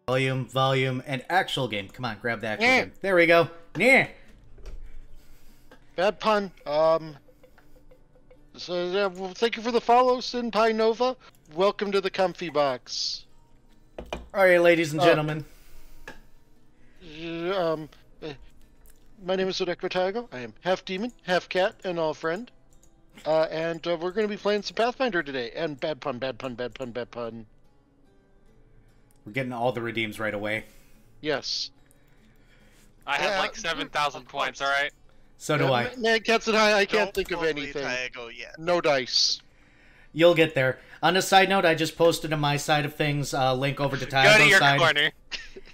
Volume, and actual game. Come on, grab the actual game. There we go. Yeah. Bad pun. So yeah, well, thank you for the follow, Senpai Nova. Welcome to the Comfy Box. All right, ladies and gentlemen. My name is Sodeko Taigo. I am half demon, half cat, and all friend. And we're going to be playing some Pathfinder today. And bad pun, bad pun, bad pun, bad pun. We're getting all the redeems right away. Yes. I have like 7,000 points, alright? So do I. Man, cats and I can't Don't think of fully anything. Taigo yet. No dice. You'll get there. On a side note, I just posted on my side of things link over to Go to Taigo's your side. corner.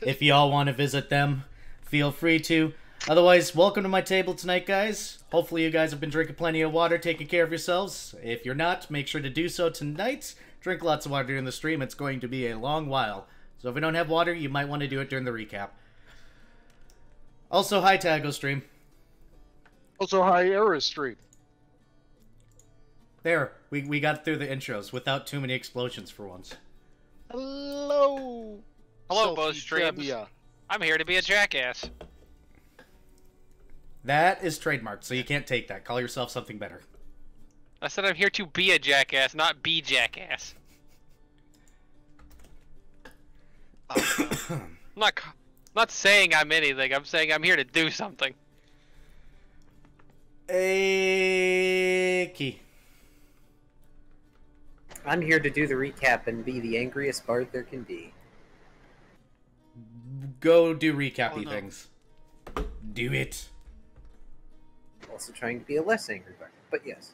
If y'all want to visit them, feel free to. Otherwise, welcome to my table tonight, guys. Hopefully you guys have been drinking plenty of water, taking care of yourselves. If you're not, make sure to do so tonight. Drink lots of water during the stream. It's going to be a long while. So if we don't have water, you might want to do it during the recap. Also, hi Tago stream. Also, hi, Era Street. There, we got through the intros without too many explosions for once. Hello. Hello, Selfie Bo Streams. Trabia. I'm here to be a jackass. That is trademarked, so you can't take that. Call yourself something better. I said I'm here to be a jackass, not be jackass. I'm not saying I'm anything. I'm saying I'm here to do something. Key. I'm here to do the recap and be the angriest bard there can be. Go do recappy things. Do it. Also trying to be a less angry bard, but yes.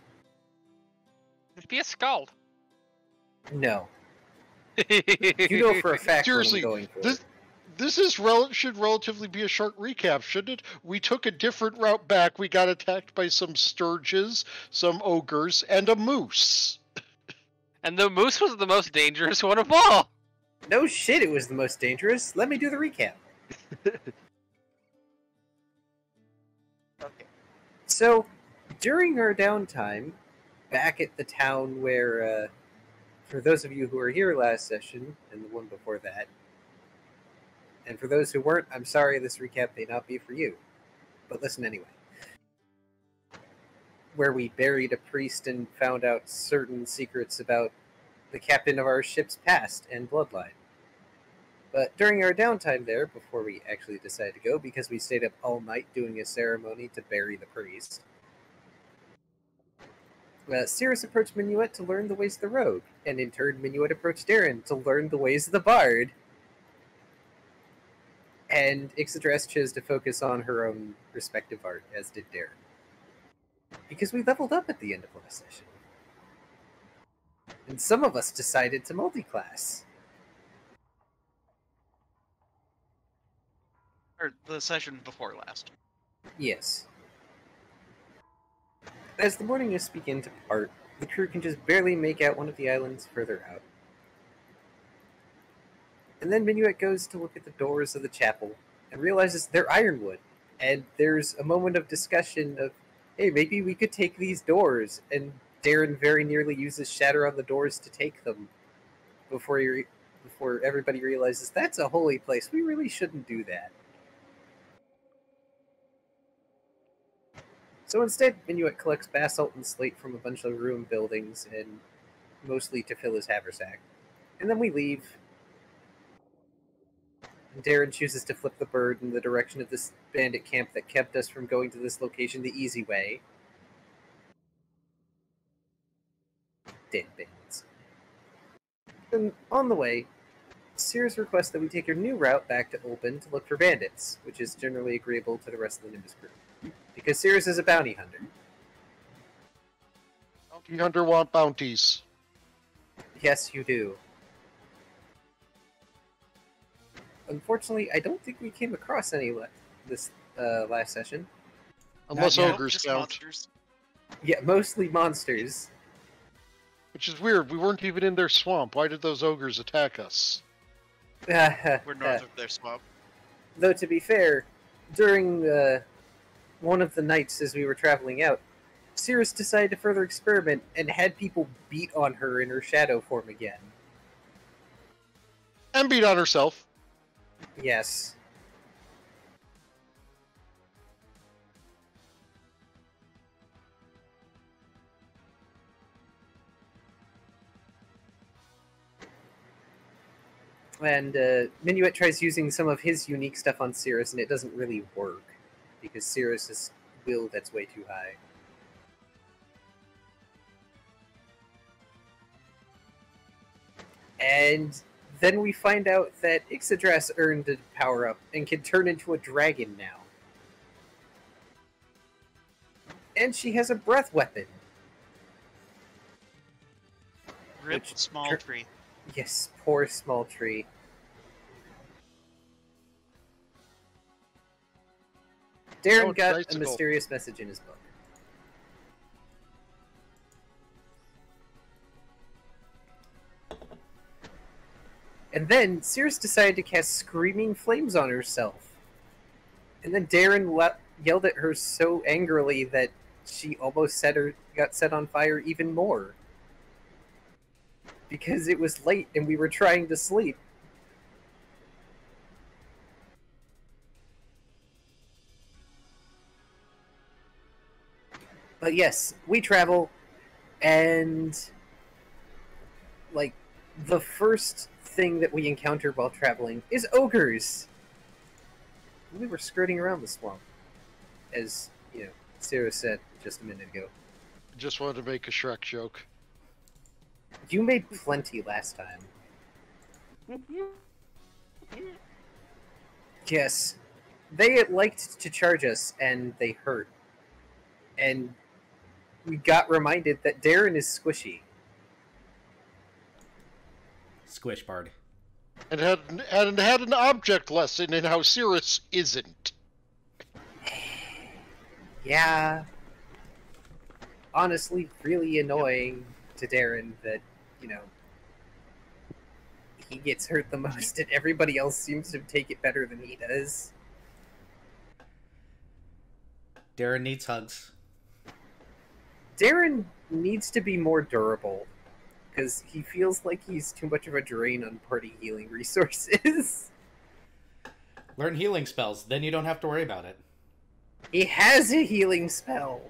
Be a skald. No. You know for a fact Seriously, what I'm going for. this should relatively be a short recap, shouldn't it? We took a different route back. We got attacked by some sturges, some ogres, and a moose. And the moose was the most dangerous one of all. No shit, it was the most dangerous. Let me do the recap. Okay. So, during our downtime, back at the town where, for those of you who were here last session, and the one before that, and for those who weren't, I'm sorry this recap may not be for you. But listen anyway. Where we buried a priest and found out certain secrets about the captain of our ship's past and bloodline. But during our downtime there, before we actually decided to go, because we stayed up all night doing a ceremony to bury the priest, Cirrus approached Minuet to learn the ways of the road, and in turn Minuet approached Darren to learn the ways of the bard. And Ixadrass chose to focus on her own respective art, as did Darren. Because we leveled up at the end of last session. And some of us decided to multi-class. Or the session before last. Yes. As the morning mists begin to part, the crew can just barely make out one of the islands further out. And then Minuet goes to look at the doors of the chapel and realizes they're ironwood. And there's a moment of discussion of, hey, maybe we could take these doors. And Darren very nearly uses Shatter on the doors to take them before everybody realizes that's a holy place. We really shouldn't do that. So instead, Minuet collects basalt and slate from a bunch of ruined buildings, and mostly to fill his haversack. And then we leave. And Darren chooses to flip the bird in the direction of this bandit camp that kept us from going to this location the easy way. Dead bandits. And on the way, Cirrus requests that we take our new route back to Olbin to look for bandits, which is generally agreeable to the rest of the Nimbus crew. Because Cirrus is a bounty hunter. Bounty hunter want bounties. Yes, you do. Unfortunately, I don't think we came across any this last session. Unless Not yet. ogres Just count. monsters. Yeah, mostly monsters. Which is weird. We weren't even in their swamp. Why did those ogres attack us? We're north of their swamp. Though, to be fair, during one of the nights as we were traveling out, Cirrus decided to further experiment and had people beat on her in her shadow form again. And beat on herself. Yes. And Minuet tries using some of his unique stuff on Cirrus, and it doesn't really work because Cirrus is will that's way too high. And then we find out that Ixodras earned a power-up and can turn into a dragon now. And she has a breath weapon. Rip Which- small tree. Yes, poor small tree. Darren Oh, got a bicycle. mysterious message in his book. And then Cirrus decided to cast Screaming Flames on herself. And then Darren yelled at her so angrily that she almost got set on fire even more. Because it was late and we were trying to sleep. But yes, we travel, and like the first thing that we encounter while traveling is ogres. We were skirting around the swamp, as Sarah said just a minute ago. Just wanted to make a Shrek joke. You made plenty last time. Yes, they liked to charge us, and they hurt. And we got reminded that Darren is squishy. Squish Bard. And had an object lesson in how Cirrus isn't. Yeah. Honestly, really annoying to Darren that, he gets hurt the most and everybody else seems to take it better than he does. Darren needs hugs. Darren needs to be more durable because he feels like he's too much of a drain on party healing resources. Learn healing spells, then you don't have to worry about it. He has a healing spell,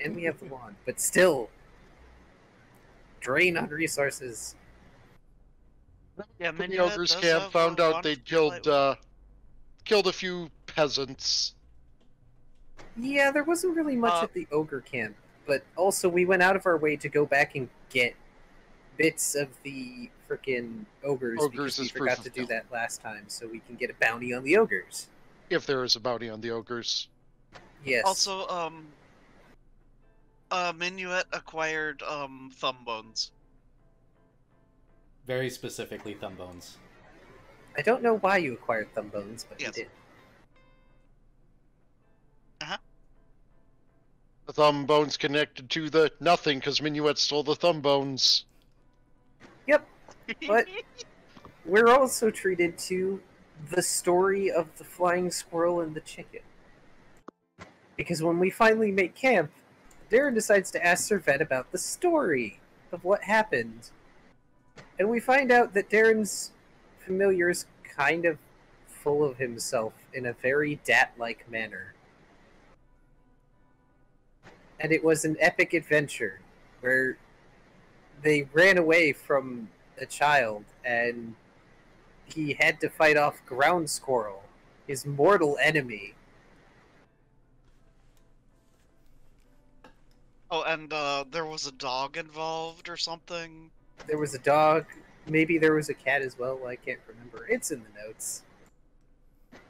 and we have the wand, but still, drain on resources. Yeah, The Minuet ogres does camp have found a out wand they'd of killed light. killed a few peasants. Yeah, there wasn't really much at the ogre camp, but also we went out of our way to go back and get bits of the frickin' ogres because we is proof forgot of to do kill. that last time, so we can get a bounty on the ogres. If there is a bounty on the ogres. Yes. Also, Minuet acquired thumb bones. Very specifically thumb bones. I don't know why you acquired thumb bones, but Yes. you did. The thumb bones connected to the nothing because Minuet stole the thumb bones. Yep. But we're also treated to the story of the flying squirrel and the chicken. Because when we finally make camp, Darren decides to ask Servette about the story of what happened. And we find out that Darren's familiar is kind of full of himself in a very dat-like manner. And it was an epic adventure where they ran away from a child and he had to fight off Ground Squirrel, his mortal enemy. Oh, and there was a dog involved or something. There was a dog, maybe there was a cat as well, I can't remember. It's in the notes.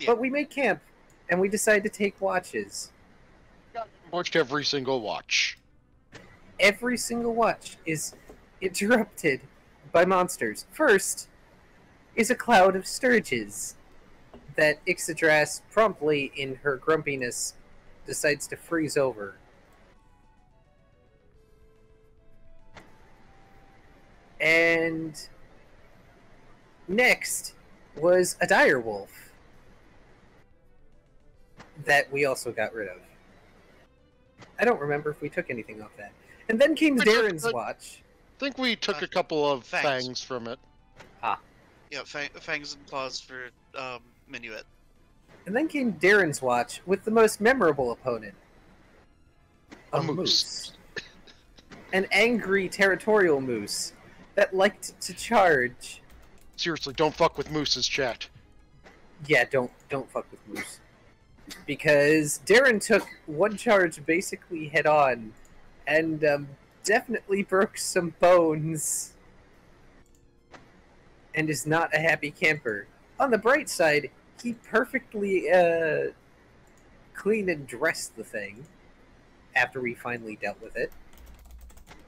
Yeah. But we made camp, and we decided to take watches. Watched every single watch. Every single watch is interrupted by monsters. First is a cloud of sturges that Ixodras promptly, in her grumpiness, decides to freeze over. And next was a dire wolf that we also got rid of. I don't remember if we took anything off that. And then came Darren's watch. I think we took a couple of Fangs. fangs from it. Yeah, fangs and claws for Minuet. And then came Darren's watch with the most memorable opponent. A moose. An angry territorial moose that liked to charge. Seriously, don't fuck with mooses, chat. Yeah, don't fuck with moose. Because Darren took one charge basically head on, and definitely broke some bones, and is not a happy camper. On the bright side, he perfectly cleaned and dressed the thing after we finally dealt with it.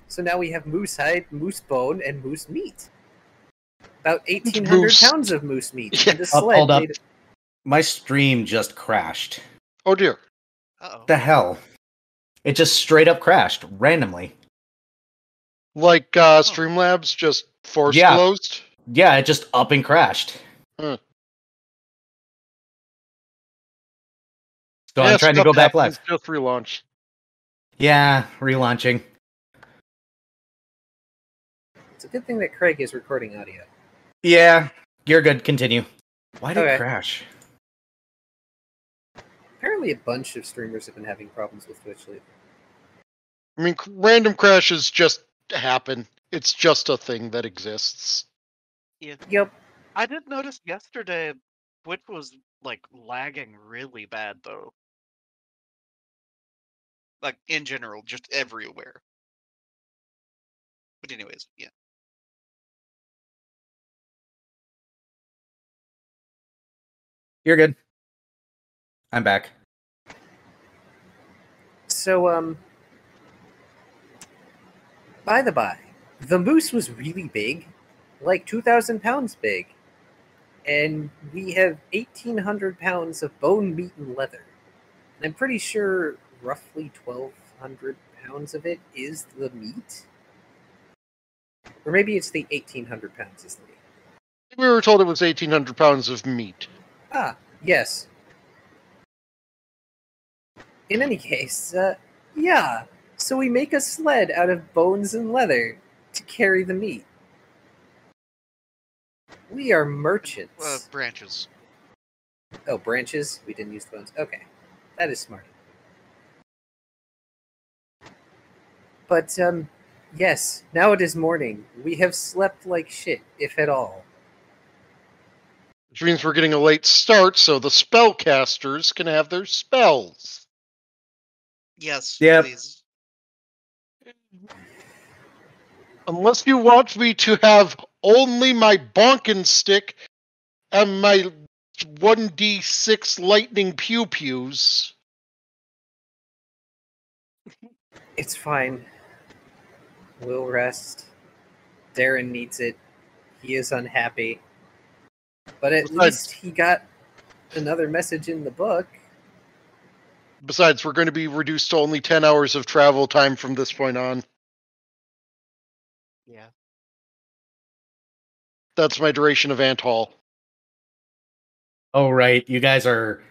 So now we have moose hide, moose bone, and moose meat. About 1,800 Moose. pounds of moose meat. Yeah. And the sled Hold up. made- My stream just crashed. Oh dear. Uh-oh. The hell? It just straight up crashed randomly. Like Streamlabs just force Yeah. closed? Yeah, it just up and crashed. Huh. So I'm trying to go back happens, live. Just relaunch. Yeah, relaunching. It's a good thing that Craig is recording audio. Yeah, you're good. Continue. Why did Okay. it crash? Apparently a bunch of streamers have been having problems with Twitch lately. I mean, random crashes just happen. It's just a thing that exists. Yep. I did notice yesterday Twitch was like lagging really bad though. Like in general, just everywhere. But anyways, yeah. You're good. I'm back. So, by the by, the moose was really big, like 2,000 pounds big. And we have 1,800 pounds of bone, meat, and leather. And I'm pretty sure roughly 1,200 pounds of it is the meat. Or maybe it's the 1,800 pounds is the meat. We were told it was 1,800 pounds of meat. Ah, yes. In any case, yeah. So we make a sled out of bones and leather to carry the meat. We are merchants. Branches. Oh, branches? We didn't use the bones. Okay. That is smart. But, yes, now it is morning. We have slept like shit, if at all. Which means we're getting a late start, so the spellcasters can have their spells. Yes, Yep. please. Unless you want me to have only my bonkin stick and my 1d6 lightning pew-pews. It's fine. We'll rest. Darren needs it. He is unhappy. But at least he got another message in the book. Besides, we're going to be reduced to only 10 hours of travel time from this point on. Yeah. That's my duration of Ant Hall. Oh, right. You guys are...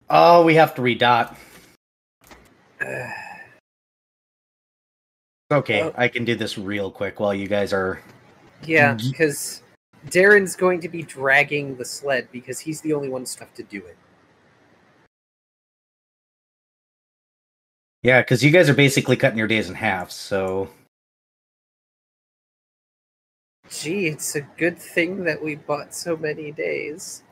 Oh, we have to redot. Okay, Oh. I can do this real quick while you guys are... Yeah, because Darren's going to be dragging the sled because he's the only one stuff to do it. Yeah, because you guys are basically cutting your days in half, so... Gee, it's a good thing that we bought so many days.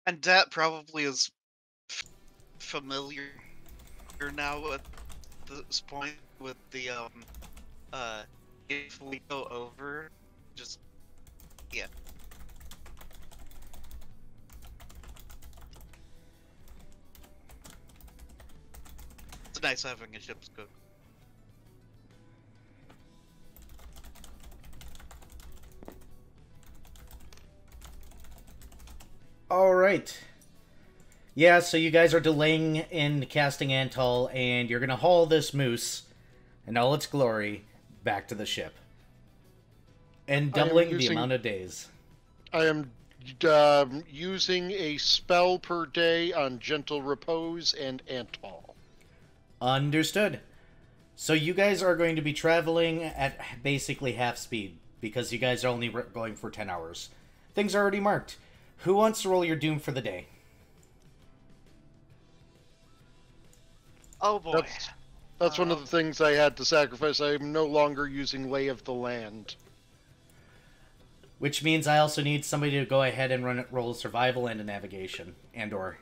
And that probably is familiar now at this point with the if we go over, just yeah. It's nice having a ship's cook. All right. Yeah, so you guys are delaying in casting Antal, and you're going to haul this moose in all its glory back to the ship. And doubling the amount of days. I am using a spell per day on Gentle Repose and Ant Hall. Understood. So you guys are going to be traveling at basically half speed, because you guys are only going for 10 hours. Things are already marked. Who wants to roll your doom for the day? Oh boy. That's one of the things I had to sacrifice. I am no longer using Lay of the Land. Which means I also need somebody to go ahead and roll a survival and a navigation. And/or.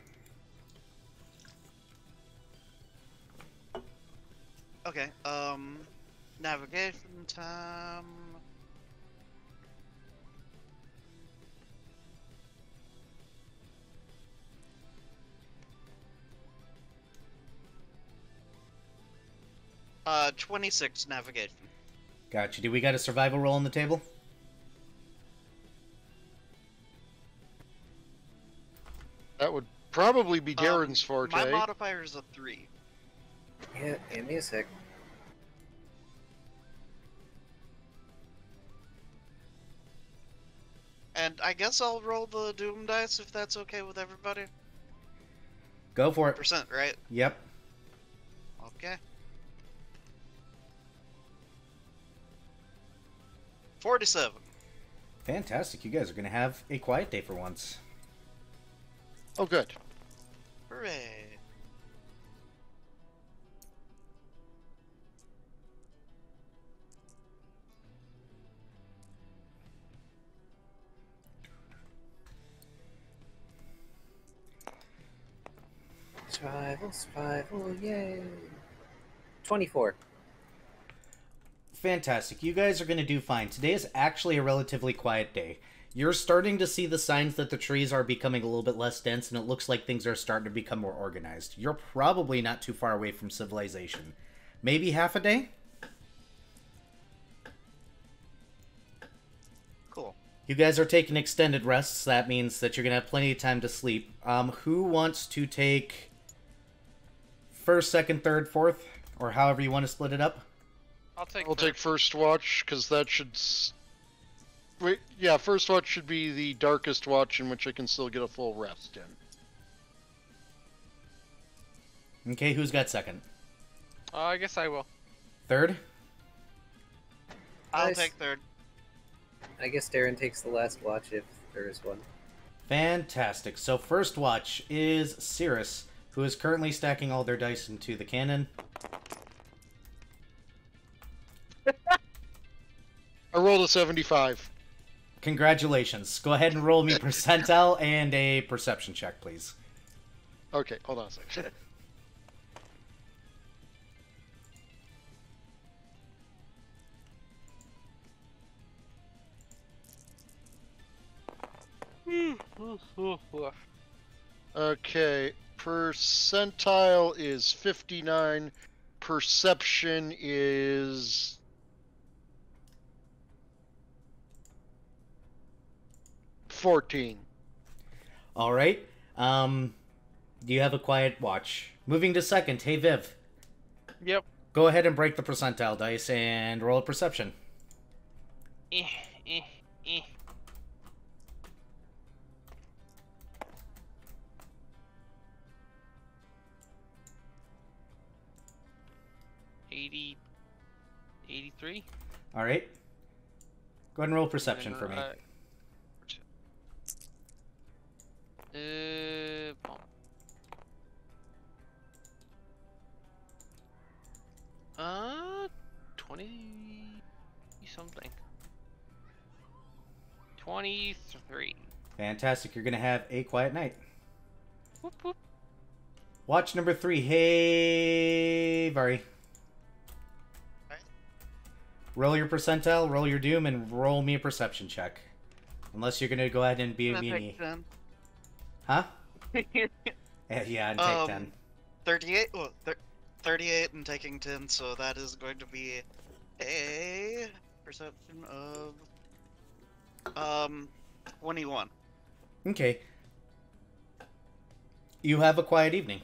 Okay, navigation time. Uh, 26 navigation. Gotcha. Do we got a survival roll on the table? That would probably be Darren's forte. My modifier is a 3. Yeah, give me a sec. And I guess I'll roll the Doom dice if that's okay with everybody. Go for it. Percent, right? Yep. Okay. 47. Fantastic. You guys are going to have a quiet day for once. Oh, good. Hooray. Survival, yay. 24. Fantastic. You guys are going to do fine. Today is actually a relatively quiet day. You're starting to see the signs that the trees are becoming a little bit less dense, and it looks like things are starting to become more organized. You're probably not too far away from civilization. Maybe half a day? Cool. You guys are taking extended rests. That means that you're going to have plenty of time to sleep. Who wants to take first, second, third, fourth? Or however you want to split it up? I'll take first watch, because that should... Wait, yeah, first watch should be the darkest watch in which I can still get a full rest in. Okay, who's got second? I guess I will. Third? I'll Nice. take third. I guess Darren takes the last watch if there is one. Fantastic. So first watch is Cirrus, who is currently stacking all their dice into the cannon. I rolled a 75. Congratulations. Go ahead and roll me percentile and a perception check, please. Okay, hold on a second. Okay, percentile is 59. Perception is 14. All right. Do you have a quiet watch? Moving to second. Hey, Viv. Yep. Go ahead and break the percentile dice and roll a perception. Eh, eh, eh. 83. All right. Go ahead and roll perception for me. Boom. 20 something. 23. Fantastic. You're going to have a quiet night. Whoop, whoop. Watch number 3. Hey, Vari. Alright. Roll your percentile, roll your doom, and roll me a perception check. Unless you're going to go ahead and be a I'm gonna meanie. take 10. Huh? Yeah, and take 10. 38? Well, 38 and taking 10, so that is going to be a perception of 21. Okay. You have a quiet evening.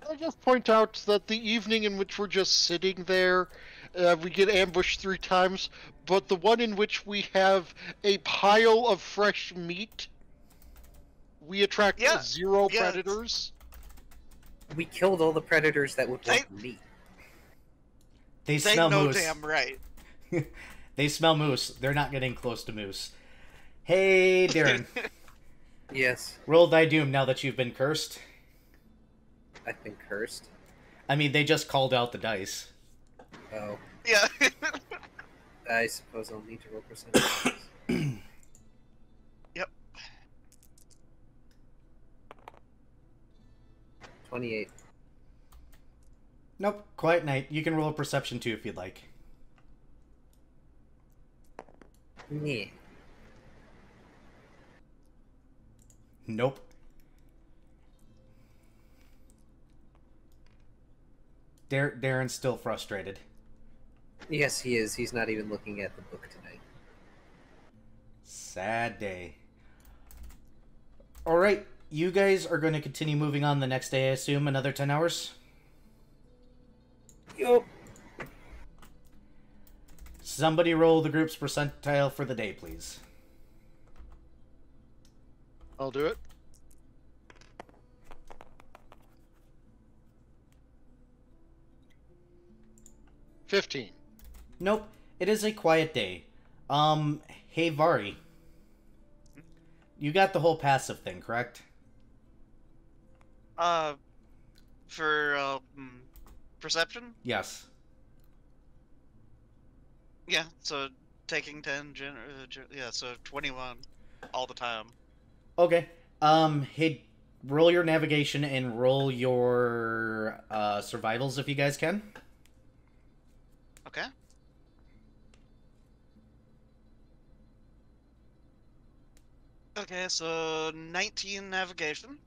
I just point out that the evening in which we're just sitting there, we get ambushed 3 times, but the one in which we have a pile of fresh meat, we attract Yeah, 0 yeah, predators. We killed all the predators that would want meat. They smell know moose. damn right. They smell moose. They're not getting close to moose. Hey, Darren. Yes, Roll thy doom now that you've been cursed. I've been cursed. I mean, they just called out the dice. Oh, Yeah. I suppose I'll need to roll percentage. Yep. 28. Nope, quiet night. You can roll a perception too if you'd like. Yeah. Nope. Darren's still frustrated. Yes, he is. He's not even looking at the book tonight. Sad day. Alright, you guys are going to continue moving on the next day, I assume, another 10 hours? Yup. Somebody roll the group's percentile for the day, please. I'll do it. $15. Nope, it is a quiet day. Hey Vari. You got the whole passive thing, correct? For perception? Yes. Yeah, so taking 10, yeah, so 21 all the time. Okay. Hey, roll your navigation and roll your survivals if you guys can. Okay. Okay, so 19 navigation.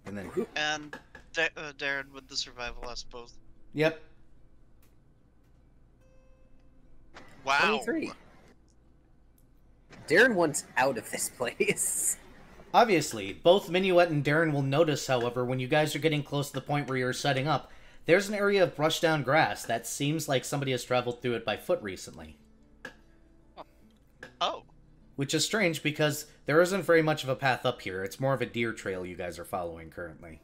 And then, And Darren with the survival, I suppose. yep. Wow. 23. Darren wants out of this place. Obviously, both Minuet and Darren will notice, however, when you guys are getting close to the point where you're setting up, there's an area of brushed down grass that seems like somebody has traveled through it by foot recently. Oh. Which is strange because there isn't very much of a path up here. It's more of a deer trail you guys are following currently.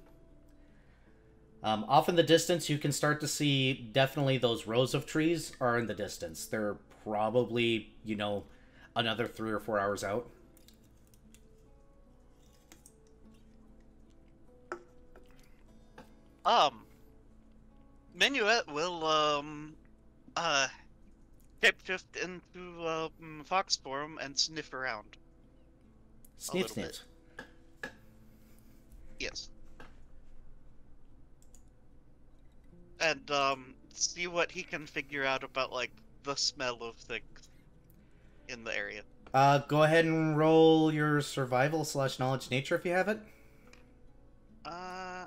Off in the distance, you can start to see definitely those rows of trees are in the distance. They're probably, you know, another 3 or 4 hours out. Minuet will shapeshift into fox form and sniff around. Sniff, little sniff. Yes. And see what he can figure out about like the smell of things in the area. Go ahead and roll your survival / knowledge nature if you have it.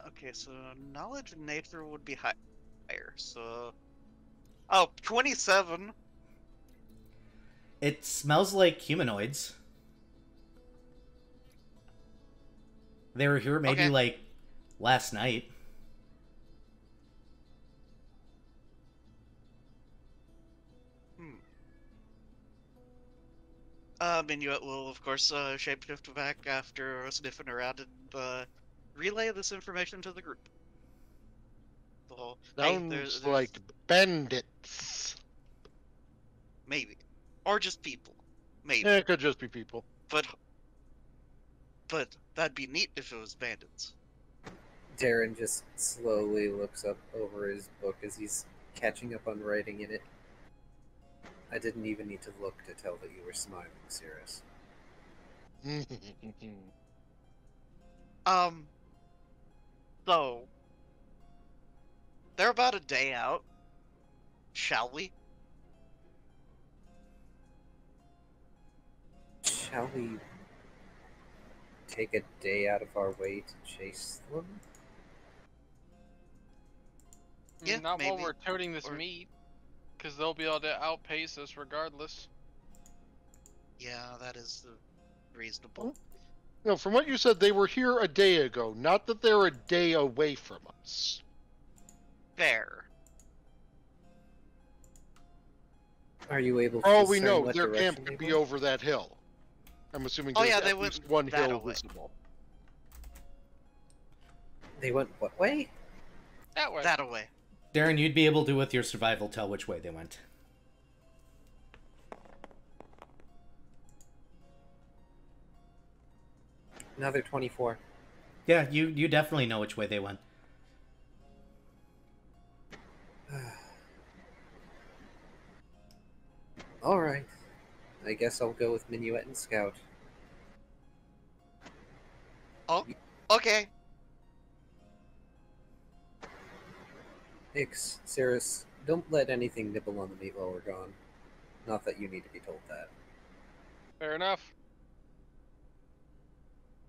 Okay, so knowledge and nature would be higher, so... Oh, 27! It smells like humanoids. They were here maybe Okay. like last night. Minuet will, of course, shapeshift back after sniffing around and relay this information to the group. So, hey, Sounds there's like bandits. maybe, or just people, maybe. Yeah, it could just be people. But that'd be neat if it was bandits. Darren just slowly looks up over his book as he's catching up on writing in it. I didn't even need to look to tell that you were smiling, Cirrus. So they're about a day out. Shall we? Shall we take a day out of our way to chase them? Yeah, Not maybe. while we're toting this Or- meat, because they'll be able to outpace us regardless. Yeah, that is reasonable. No, from what you said, they were here a day ago. Not that they're a day away from us. Fair. Are you able to For all we discern know, what their direction camp they could be went? over that hill. I'm assuming Oh, there's yeah, they at went least one that hill away. visible. They went what way? That way. That away. Darren, you'd be able to, with your survival, tell which way they went. Another 24. Yeah, you definitely know which way they went. Alright. I guess I'll go with Minuet and Scout. Oh, okay. Ix, Cirrus, don't let anything nibble on the meat while we're gone. Not that you need to be told that. Fair enough.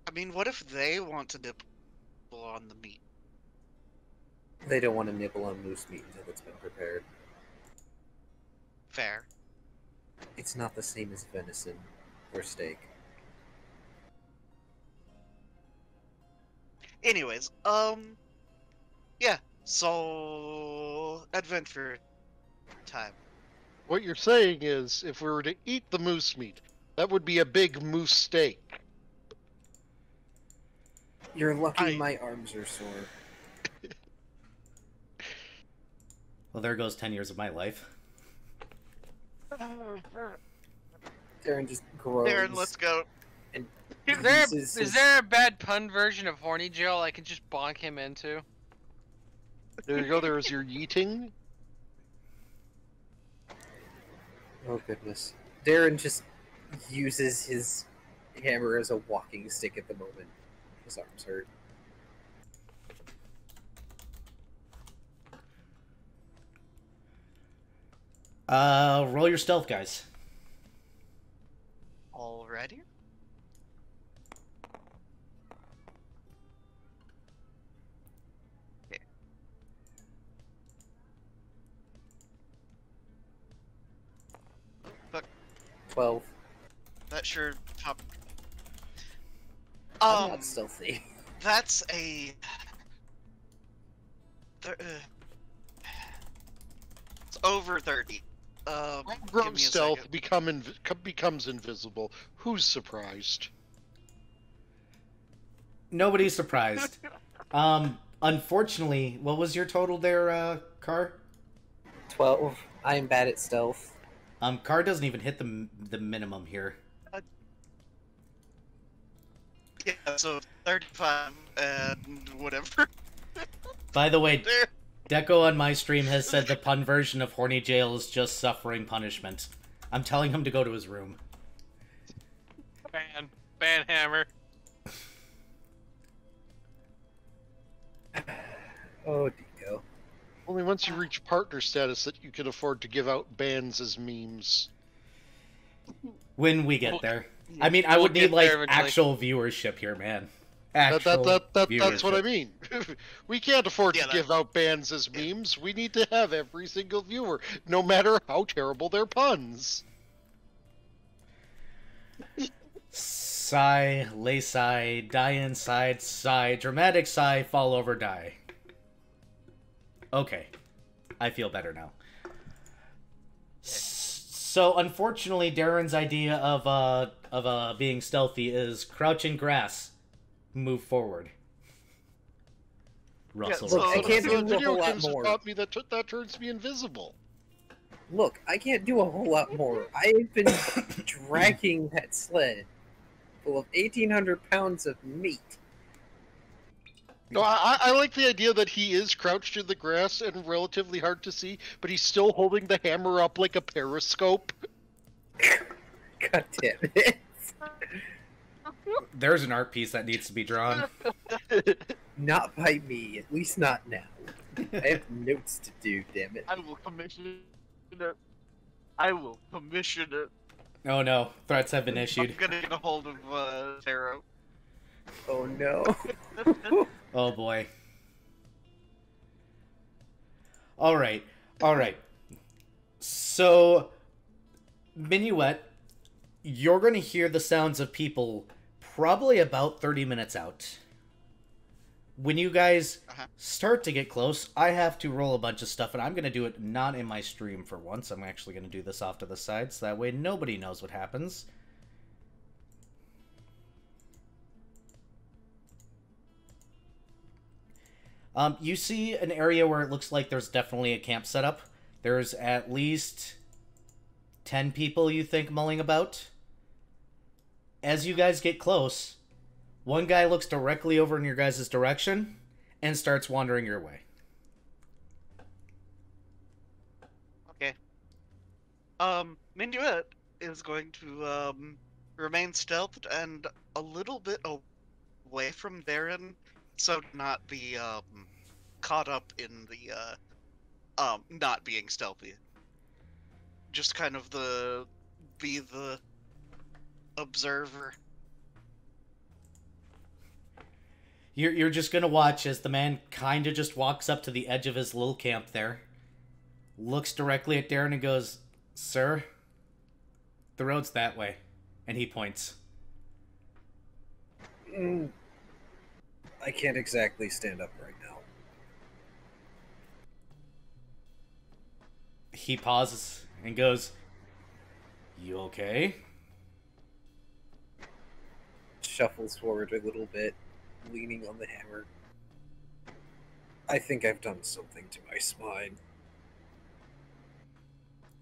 I mean, what if they want to nibble on the meat? They don't want to nibble on moose meat until it's been prepared. Fair. It's not the same as venison or steak. Anyways, yeah. So adventure time. What you're saying is, if we were to eat the moose meat, that would be a big moose steak. You're lucky my arms are sore. Well, there goes 10 years of my life. Darren just groans. Darren, let's go. And Is there a bad pun version of Horny Jill I can just bonk him into? There you go, there's your yeeting. Oh goodness. Darren just uses his hammer as a walking stick at the moment. His arms hurt. Roll your stealth, guys. Already? Okay. 12. That sure top. I'm not stealthy. That's a. It's over 30. Give Homegrown me a stealth second. becomes invisible. Who's surprised? Nobody's surprised. Unfortunately, what was your total there, Car? 12. I'm bad at stealth. Car doesn't even hit the minimum here. Yeah, so 35 and whatever. By the way, There. Deco on my stream has said the pun version of Horny Jail is just suffering punishment. I'm telling him to go to his room. Ban hammer. Oh, Deco. Only once you reach partner status that you can afford to give out bans as memes. When we get there. I mean, I We'll would get need, like, there eventually. actual viewership here, man. That's what I viewership. mean. We can't afford Yeah, to give out bans as memes. We need to have every single viewer, no matter how terrible their puns. Sigh, lay sigh, die inside, sigh, dramatic sigh, fall over, die. Okay. I feel better now. So, unfortunately, Darren's idea of being stealthy is crouch in grass, move forward. Russell. Look, I can't do a video whole lot games have more. taught me that that turns me invisible. Look, I can't do a whole lot more. I've been dragging that sled full of 1,800 pounds of meat. No, I like the idea that he is crouched in the grass and relatively hard to see, but he's still holding the hammer up like a periscope. God damn it. There's an art piece that needs to be drawn. Not by me, at least not now. I have notes to do, damn it. I will commission it. I will commission it. Oh no, threats have been issued. I'm gonna get a hold of Taro. Oh no. Oh boy. Alright, alright. So, Minuet, you're going to hear the sounds of people probably about 30 minutes out. When you guys start to get close, I have to roll a bunch of stuff, and I'm going to do it not in my stream for once. I'm actually going to do this off to the side, so that way nobody knows what happens. You see an area where it looks like there's definitely a camp set up. There's at least 10 people you think mulling about. As you guys get close, one guy looks directly over in your guys' direction and starts wandering your way. Okay. Minuet is going to remain stealthed and a little bit away from Darren, so not be caught up in the not being stealthy. Just kind of be the observer. You're just gonna watch as the man kind of just walks up to the edge of his little camp there, looks directly at Darren and goes, "Sir, the road's that way," and he points. I can't exactly stand up right now. He pauses and goes, "You okay?" Shuffles forward a little bit, leaning on the hammer. I think I've done something to my spine.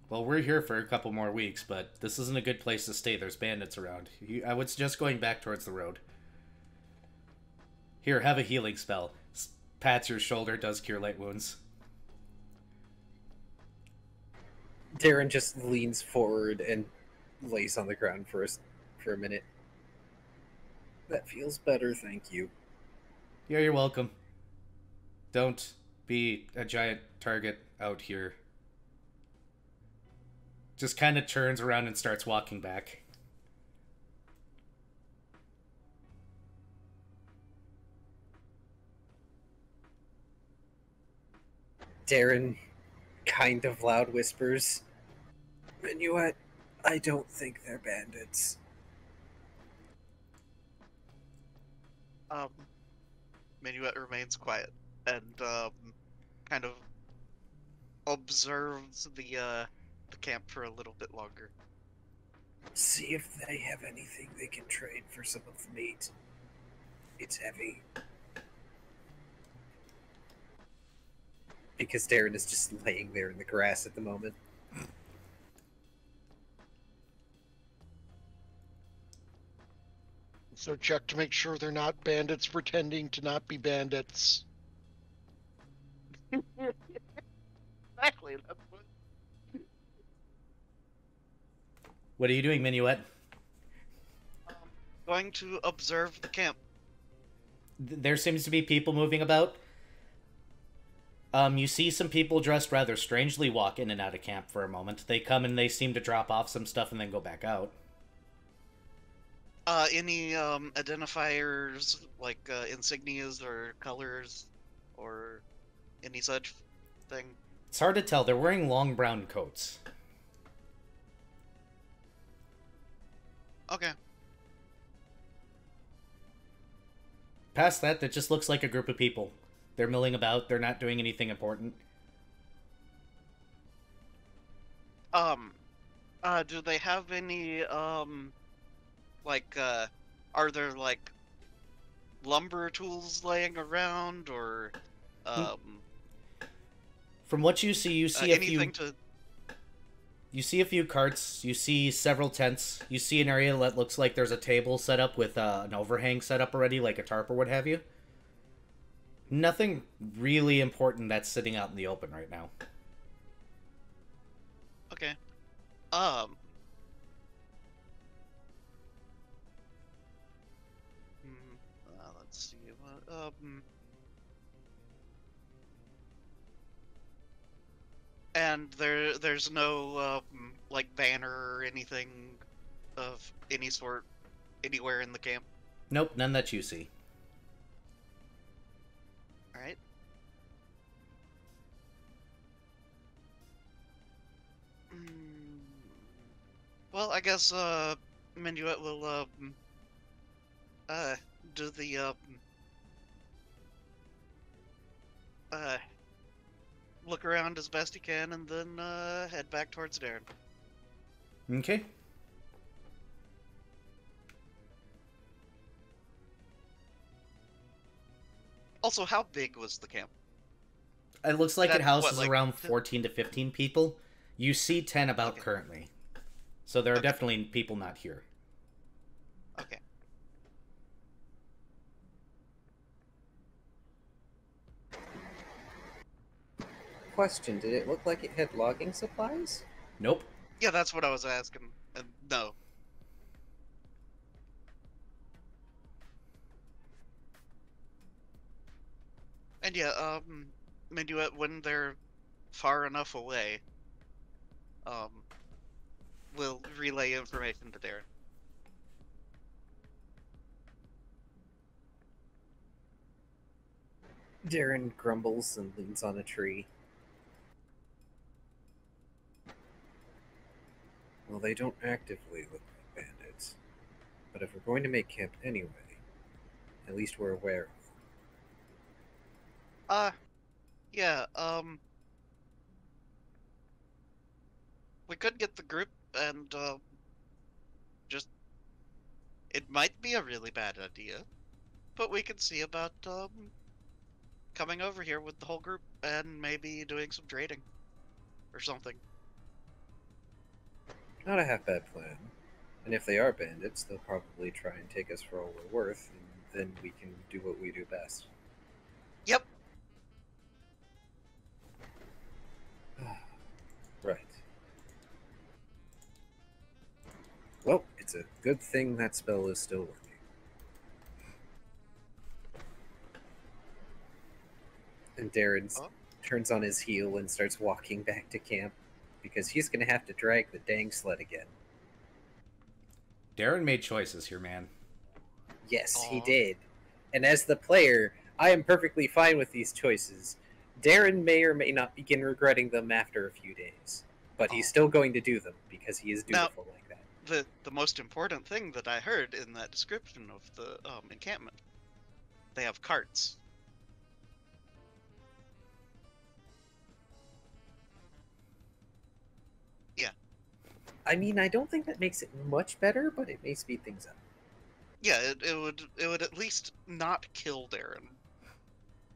Well, we're here for a couple more weeks, but this isn't a good place to stay. There's bandits around. I would suggest going back towards the road. Here, have a healing spell. Pats your shoulder, does cure light wounds. Darren just leans forward and lays on the ground for a minute. That feels better, thank you. Yeah, you're welcome. Don't be a giant target out here. Just kind of turns around and starts walking back. Darren kind of loud whispers, "Minuet, I don't think they're bandits." Minuet remains quiet and kind of observes the camp for a little bit longer. See if they have anything they can trade for some of the meat. It's heavy. Because Darren is just laying there in the grass at the moment. So check to make sure they're not bandits pretending to not be bandits. Exactly. That's what... What are you doing, Minuet? Going to observe the camp. There seems to be people moving about. You see some people dressed rather strangely walk in and out of camp for a moment. They come and they seem to drop off some stuff and then go back out. Any identifiers, like insignias or colors, or any such thing? It's hard to tell. They're wearing long brown coats. Okay. Past that, it just looks like a group of people. They're milling about. They're not doing anything important. Do they have any, like, are there, like, lumber tools laying around, or, From what you see a few... anything to... You see a few carts. You see several tents. You see an area that looks like there's a table set up with an overhang set up already, like a tarp or what have you. Nothing really important that's sitting out in the open right now. Okay. Let's see what, and there's no, like, banner or anything of any sort anywhere in the camp? Nope, none that you see. Alright. Well, I guess, Minuet will, do the, look around as best he can, and then, head back towards Darren. Okay. Also, how big was the camp? It looks like it That- houses what, like, around 14 to 15 people. You see 10 about Okay. currently. So there are Okay. definitely people not here. Okay. Question, did it look like it had logging supplies? Nope. Yeah, that's what I was asking. No. And yeah, maybe when they're far enough away, um, we'll relay information to Darren. Darren grumbles and leans on a tree. Well, they don't actively look like bandits. But if we're going to make camp anyway, at least we're aware of them. Yeah, we could get the group and, just, it might be a really bad idea, but we could see about, coming over here with the whole group and maybe doing some trading or something. Not a half-bad plan. And if they are bandits, they'll probably try and take us for all we're worth, and then we can do what we do best. Yep. Right. Well, it's a good thing that spell is still working. And Darren Oh. turns on his heel and starts walking back to camp, because he's going to have to drag the dang sled again. Darren made choices here, man. Yes, he Aw. did. And as the player, I am perfectly fine with these choices. Darren may or may not begin regretting them after a few days, but he's Aw. still going to do them because he is Now- dutiful like that. The most important thing that I heard in that description of the encampment, they have carts. I mean, I don't think that makes it much better, but it may speed things up. Yeah, it would at least not kill Darren.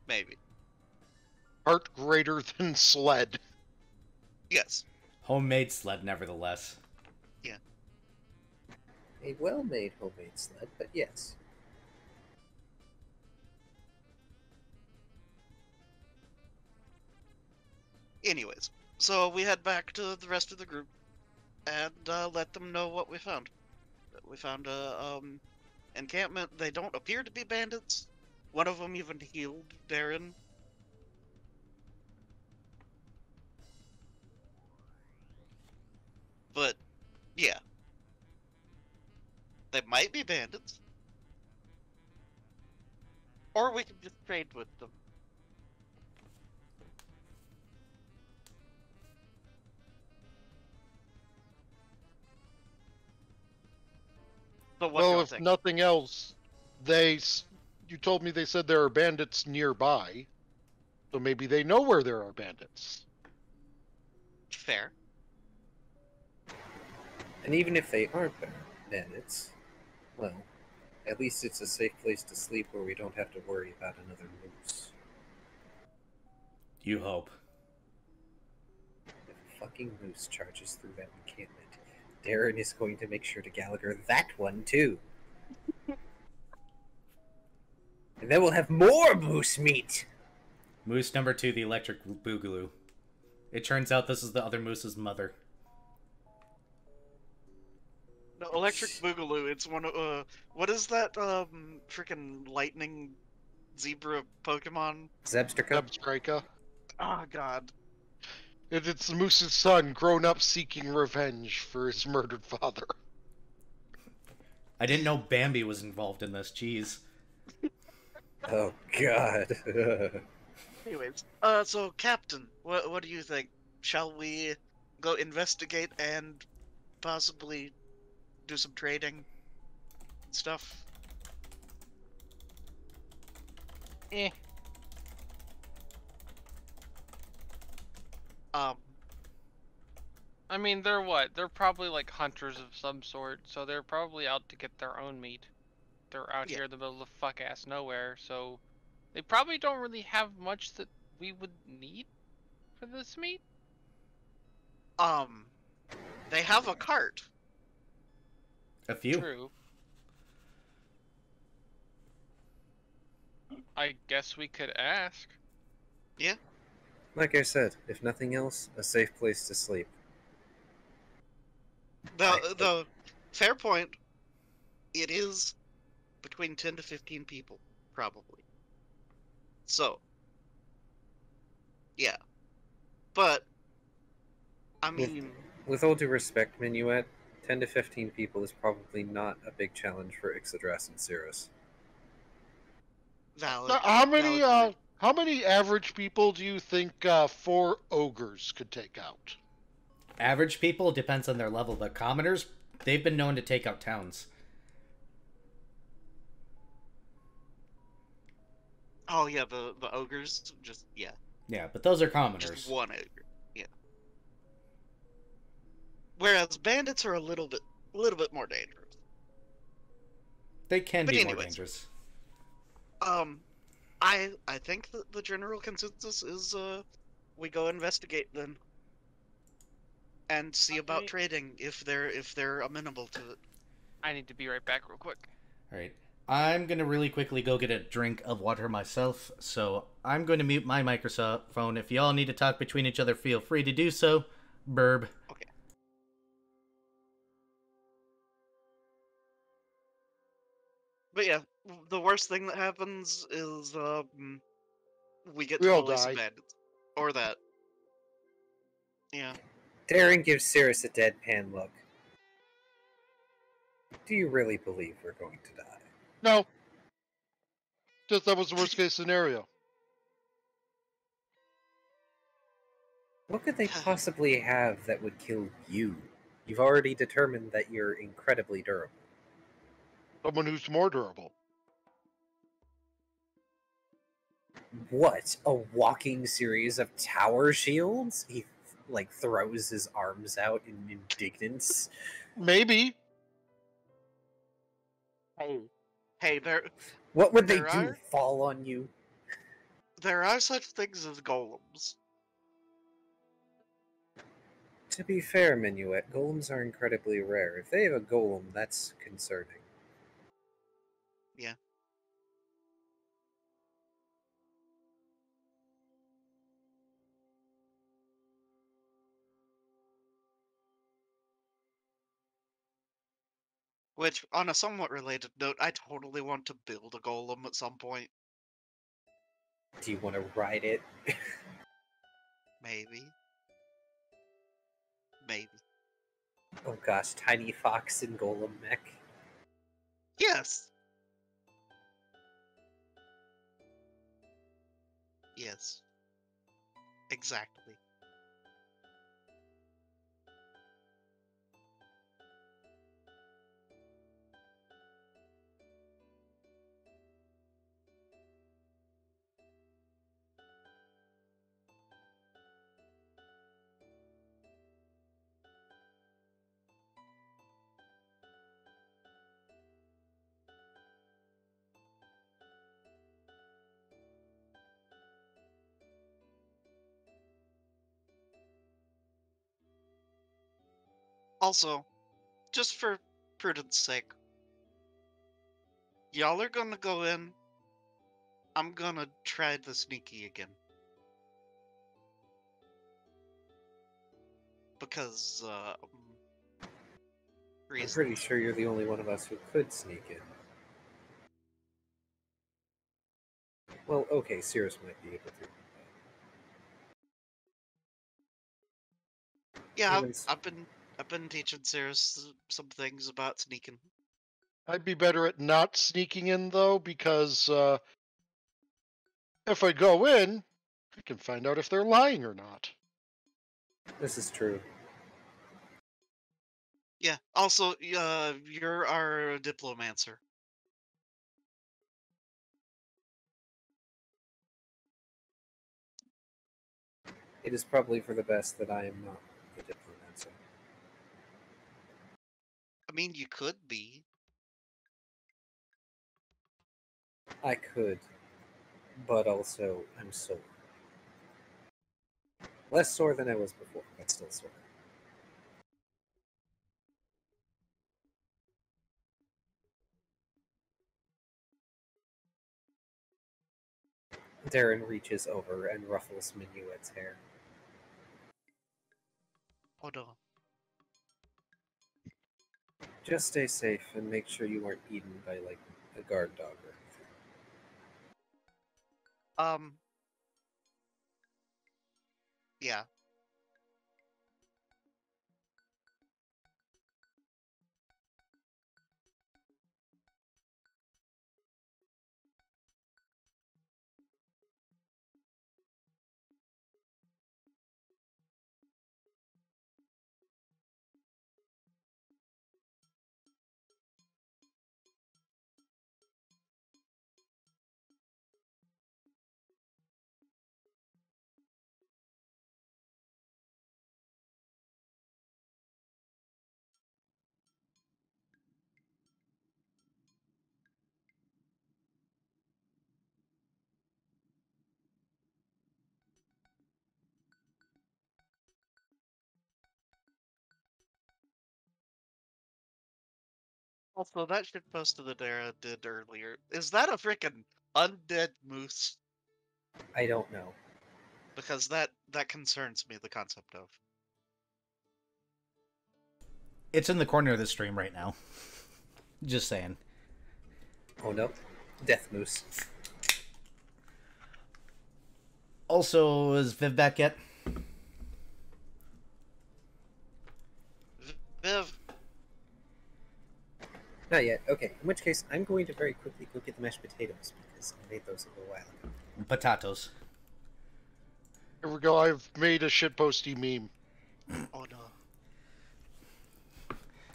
Maybe. Heart greater than sled. Yes. Homemade sled, nevertheless. A well-made homemade sled, but yes. Anyways, so we head back to the rest of the group and let them know what we found. We found a encampment. They don't appear to be bandits. One of them even healed Darren. But yeah, they might be bandits, or we could just trade with them. So what do Well, you if think? nothing else, you told me they said there are bandits nearby, so maybe they know where there are bandits. Fair. And even if they aren't bandits, well, at least it's a safe place to sleep where we don't have to worry about another moose. You hope. If a fucking moose charges through that encampment, Darren is going to make sure to Gallagher that one too. And then we'll have more moose meat! Moose number 2, the electric boogaloo. It turns out this is the other moose's mother. No, Electric Boogaloo, it's one of, what is that, freaking lightning zebra Pokemon? Zebstrika? Zebstrika. Oh, God. It's the moose's son, grown up seeking revenge for his murdered father. I didn't know Bambi was involved in this, jeez. Oh, God. Anyways, so, Captain, what do you think? Shall we go investigate and possibly do some trading and stuff? Eh. I mean, they're what? They're probably like hunters of some sort, so they're probably out to get their own meat. They're out Yeah. here in the middle of fuck ass nowhere, so They probably don't really have much that we would need for this meet. They have a cart. A few. True. I guess we could ask. Yeah. Like I said, if nothing else, a safe place to sleep. The fair point. It is between 10 to 15 people, probably. So, yeah. But I mean, With all due respect, Minuet, 10 to 15 people is probably not a big challenge for Ixodras and Cirrus. valid. Now, valid. how many average people do you think 4 ogres could take out? Average people depends on their level, but commoners, they've been known to take out towns. Oh yeah, the ogres just Yeah, but those are commoners. just one ogre. Yeah. Whereas bandits are a little bit more dangerous. They can But be more anyways. dangerous. I think that the general consensus is we go investigate then and see about Okay. trading if they're amenable to it. I need to be right back real quick. Alright. I'm going to really quickly go get a drink of water myself, so I'm going to mute my microphone. If y'all need to talk between each other, feel free to do so. Burb. Okay. But yeah, the worst thing that happens is we get We to all release die. bandits. Or that. Yeah. Darren gives Cirrus a deadpan look. Do you really believe we're going to die? No. Just that was the worst case scenario. What could they possibly have that would kill you? You've already determined that you're incredibly durable. Someone who's more durable. What? A walking series of tower shields? He throws his arms out in indignance. Maybe. Hey, there What would they There do? are? Fall on you? there are such things as golems. To be fair, Minuet, golems are incredibly rare. If they have a golem, that's concerning. Yeah. Which, on a somewhat related note, I totally want to build a golem at some point. Do you want to ride it? Maybe. Maybe. Oh gosh, tiny fox and golem mech. Yes! Yes. Exactly. Also, just for prudence sake, y'all are gonna go in. I'm gonna try the sneaky again. Because, I'm reason. pretty sure you're the only one of us who could sneak in. Well, okay, Cirrus might be able to. Yeah, Even s- I've been teaching Cirrus some things about sneaking. I'd be better at not sneaking in, though, because if I go in, I can find out if they're lying or not. This is true. Yeah. Also, you're our diplomancer. It is probably for the best that I am not the diplomancer. I mean, you could be. I could, but also I'm sore. Less sore than I was before, but still sore. Darren reaches over and ruffles Minuet's hair. Oh no. Just stay safe and make sure you aren't eaten by, like, a guard dog or anything. Yeah. Also, that shit post that Dara did earlier, is that a freaking undead moose? I don't know. Because that concerns me, the concept of. It's in the corner of the stream right now. Just saying. Oh no. Death Moose. Also, is Viv back yet? Viv, Not yet. Okay, in which case, I'm going to very quickly go get the mashed potatoes, because I made those a little while ago. Potatoes. Here we go. I've made a shitposty meme. oh no.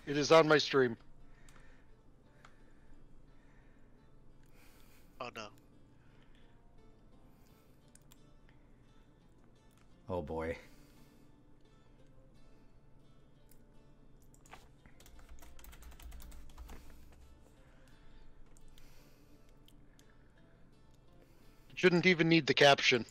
It is on my stream. Oh no. Oh boy. Shouldn't even need the caption.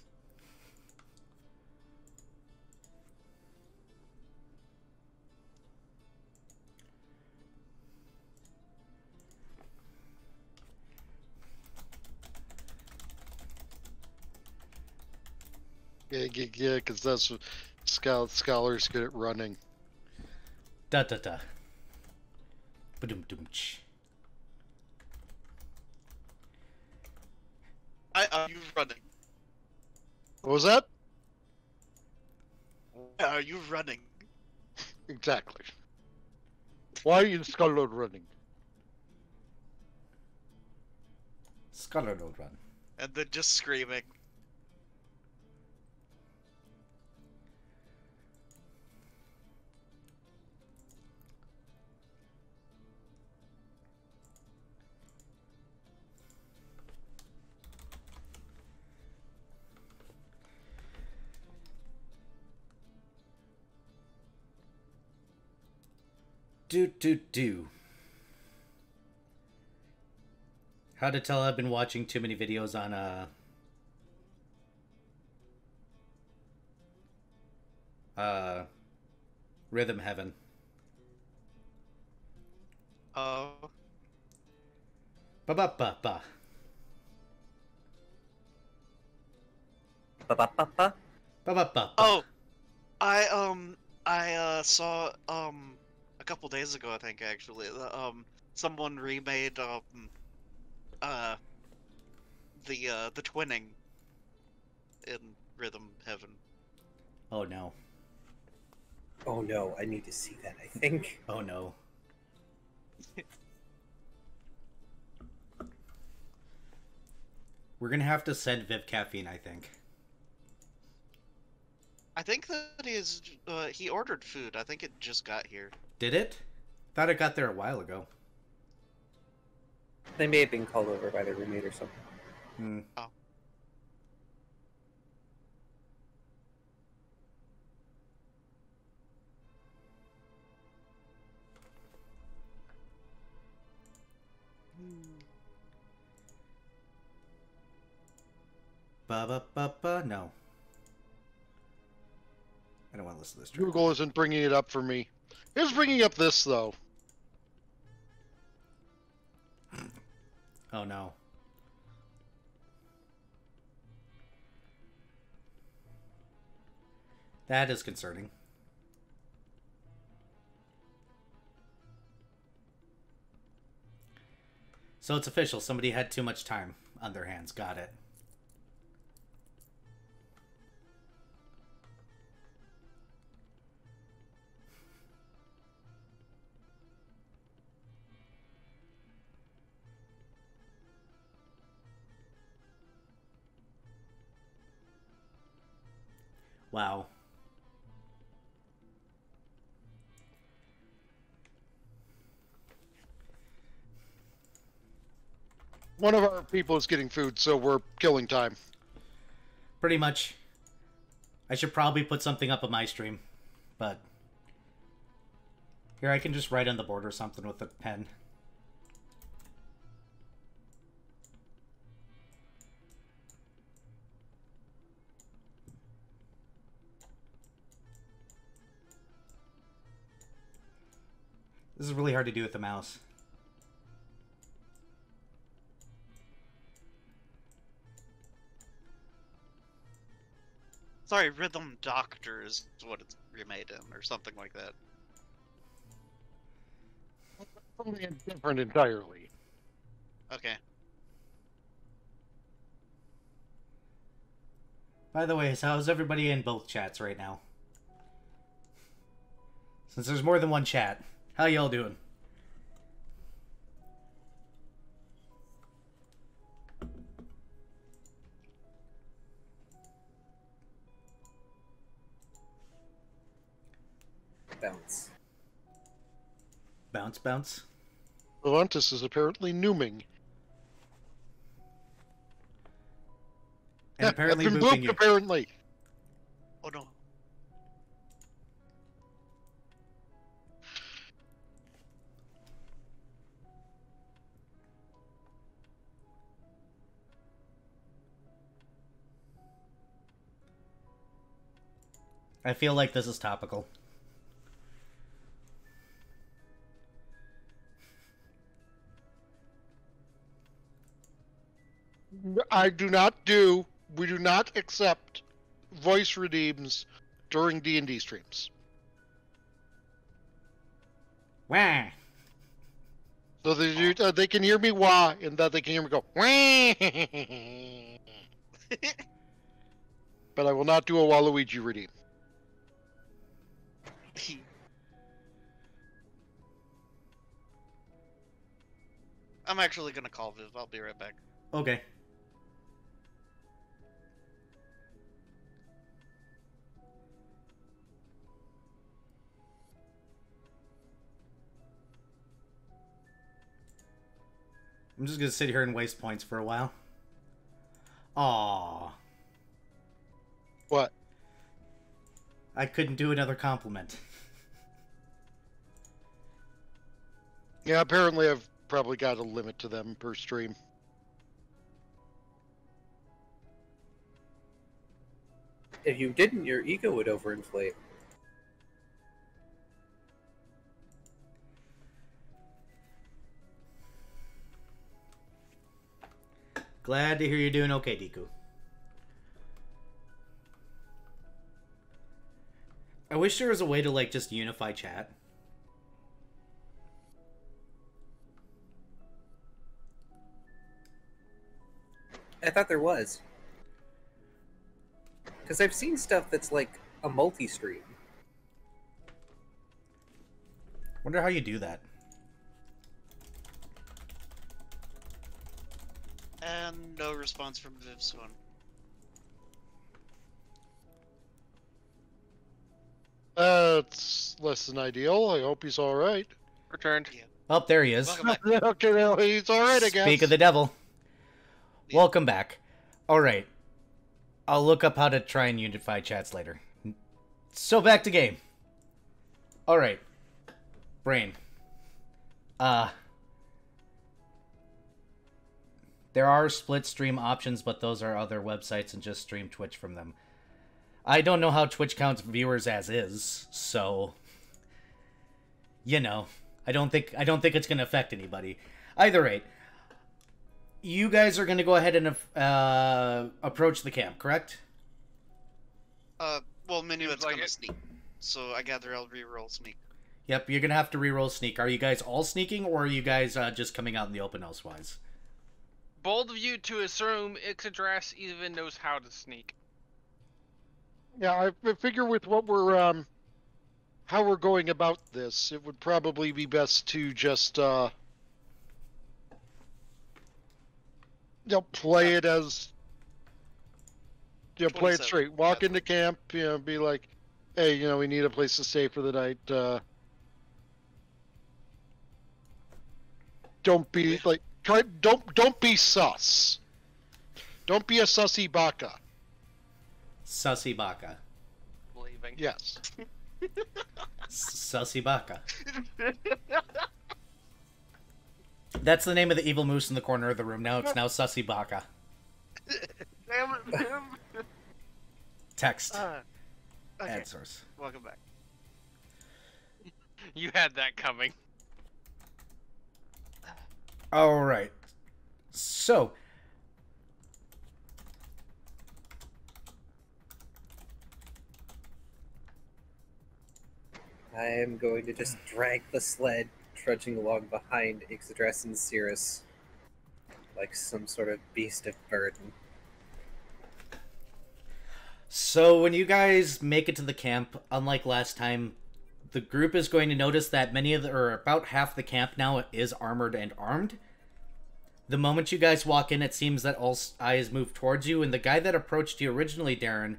Yeah, because that's what scholars good at running. Da da da. Ba-dum dum ch. Are you running? What was that? Why are you running? Exactly. Why is Scholar running? Scholar don't run. And then just screaming. Do. How to tell I've been watching too many videos on Rhythm Heaven. Oh. Ba ba ba ba. Ba-ba-ba-ba? Ba ba ba ba. Oh, I saw a couple days ago, I think actually, someone remade uh the twinning in Rhythm Heaven. Oh no. Oh no, I need to see that, I think. Oh no. We're gonna have to send Viv caffeine, I think. I think that he ordered food. I think it just got here. Did it? Thought it got there a while ago. They may have been called over by their roommate or something. Hmm. Oh. Ba-ba-ba-ba. No. I don't want to listen to this. Google isn't bringing it up for me. It's bringing up this, though. Oh, no. That is concerning. So it's official. Somebody had too much time on their hands. Got it. Wow. One of our people is getting food, so we're killing time. Pretty much. I should probably put something up on my stream, but here I can just write on the board or something with a pen. This is really hard to do with the mouse. Sorry, Rhythm Doctor is what it's remade in, or something like that. Something different entirely. Okay. By the way, so how's everybody in both chats right now? Since there's more than one chat, how y'all doing? Bounce. Bounce, bounce. Levantis is apparently nooming. And apparently I've been booping booped, you. apparently. Oh no. I feel like this is topical. We do not accept voice redeems during D&D streams. Wah! So they can hear me wah, and that they can hear me go wah. But I will not do a Waluigi redeem. I'm actually gonna call Viv. I'll be right back. Okay. I'm just gonna sit here and waste points for a while. Aww. What? I couldn't do another compliment. Yeah, apparently I've probably got a limit to them per stream. If you didn't, your ego would overinflate. Glad to hear you're doing okay, Deku. I wish there was a way to, like, just unify chat. I thought there was. Because I've seen stuff that's like a multi-stream. Wonder how you do that. And no response from Viv's one. It's less than ideal. I hope he's alright. Returned. Yeah. Oh, there he is. Welcome back. Okay, well, he's alright, I guess. Speak of the devil. Yeah. Welcome back. Alright. I'll look up how to try and unify chats later. So back to game. Alright. Brain. There are split stream options, but those are other websites and just stream Twitch from them. I don't know how Twitch counts viewers as is, so you know, I don't think it's going to affect anybody. Either rate, you guys are going to go ahead and approach the camp, correct? Well, Minuet's like gonna it. sneak, so I gather I'll reroll sneak. Yep, you're going to have to reroll sneak. Are you guys all sneaking, or are you guys just coming out in the open elsewise? Bold of you to assume Ixadrass even knows how to sneak. Yeah, I figure with what we're how we're going about this, it would probably be best to just play it as play it 27, straight. Walk yeah. into camp, be like, hey, we need a place to stay for the night. Don't be like don't be sus. Don't be a sussy baka. Sussy Baka. Leaving. Yes. Sussy Baka. That's the name of the evil moose in the corner of the room. Now it's now Sussy Baka. Damn it, man. Text. Okay, Ad source. welcome back. You had that coming. Alright. So. I am going to just drag the sled, trudging along behind Ixadrass and Cirrus, like some sort of beast of burden. So when you guys make it to the camp, unlike last time, the group is going to notice that about half the camp now is armored and armed. The moment you guys walk in, it seems that all eyes move towards you, and the guy that approached you originally, Darren,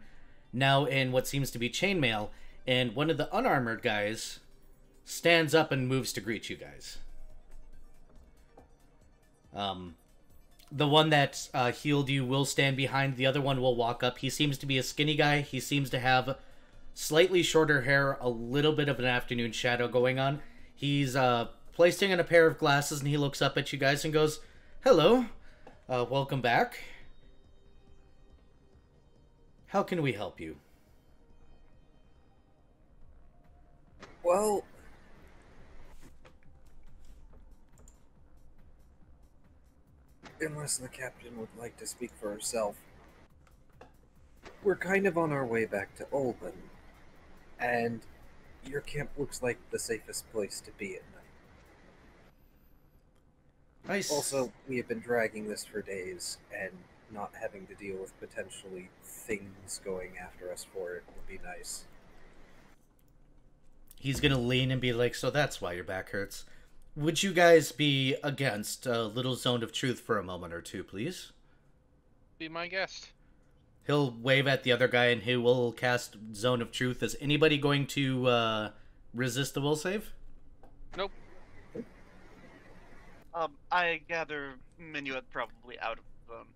now in what seems to be chainmail, and one of the unarmored guys stands up and moves to greet you guys. The one that healed you will stand behind. The other one will walk up. He seems to be a skinny guy. He seems to have slightly shorter hair, a little bit of an afternoon shadow going on. He's placing in a pair of glasses, and he looks up at you guys and goes, "Hello, welcome back. How can we help you?" Well, unless the captain would like to speak for herself, we're kind of on our way back to Olorun, and your camp looks like the safest place to be at night. Nice. Also, we have been dragging this for days, and not having to deal with potentially things going after us for it would be nice. He's gonna lean and be like, "So that's why your back hurts. Would you guys be against a little zone of truth for a moment or two, please?" Be my guest. He'll wave at the other guy and he will cast Zone of Truth. Is anybody going to resist the will save? Nope. I gather Minuet probably out of zone.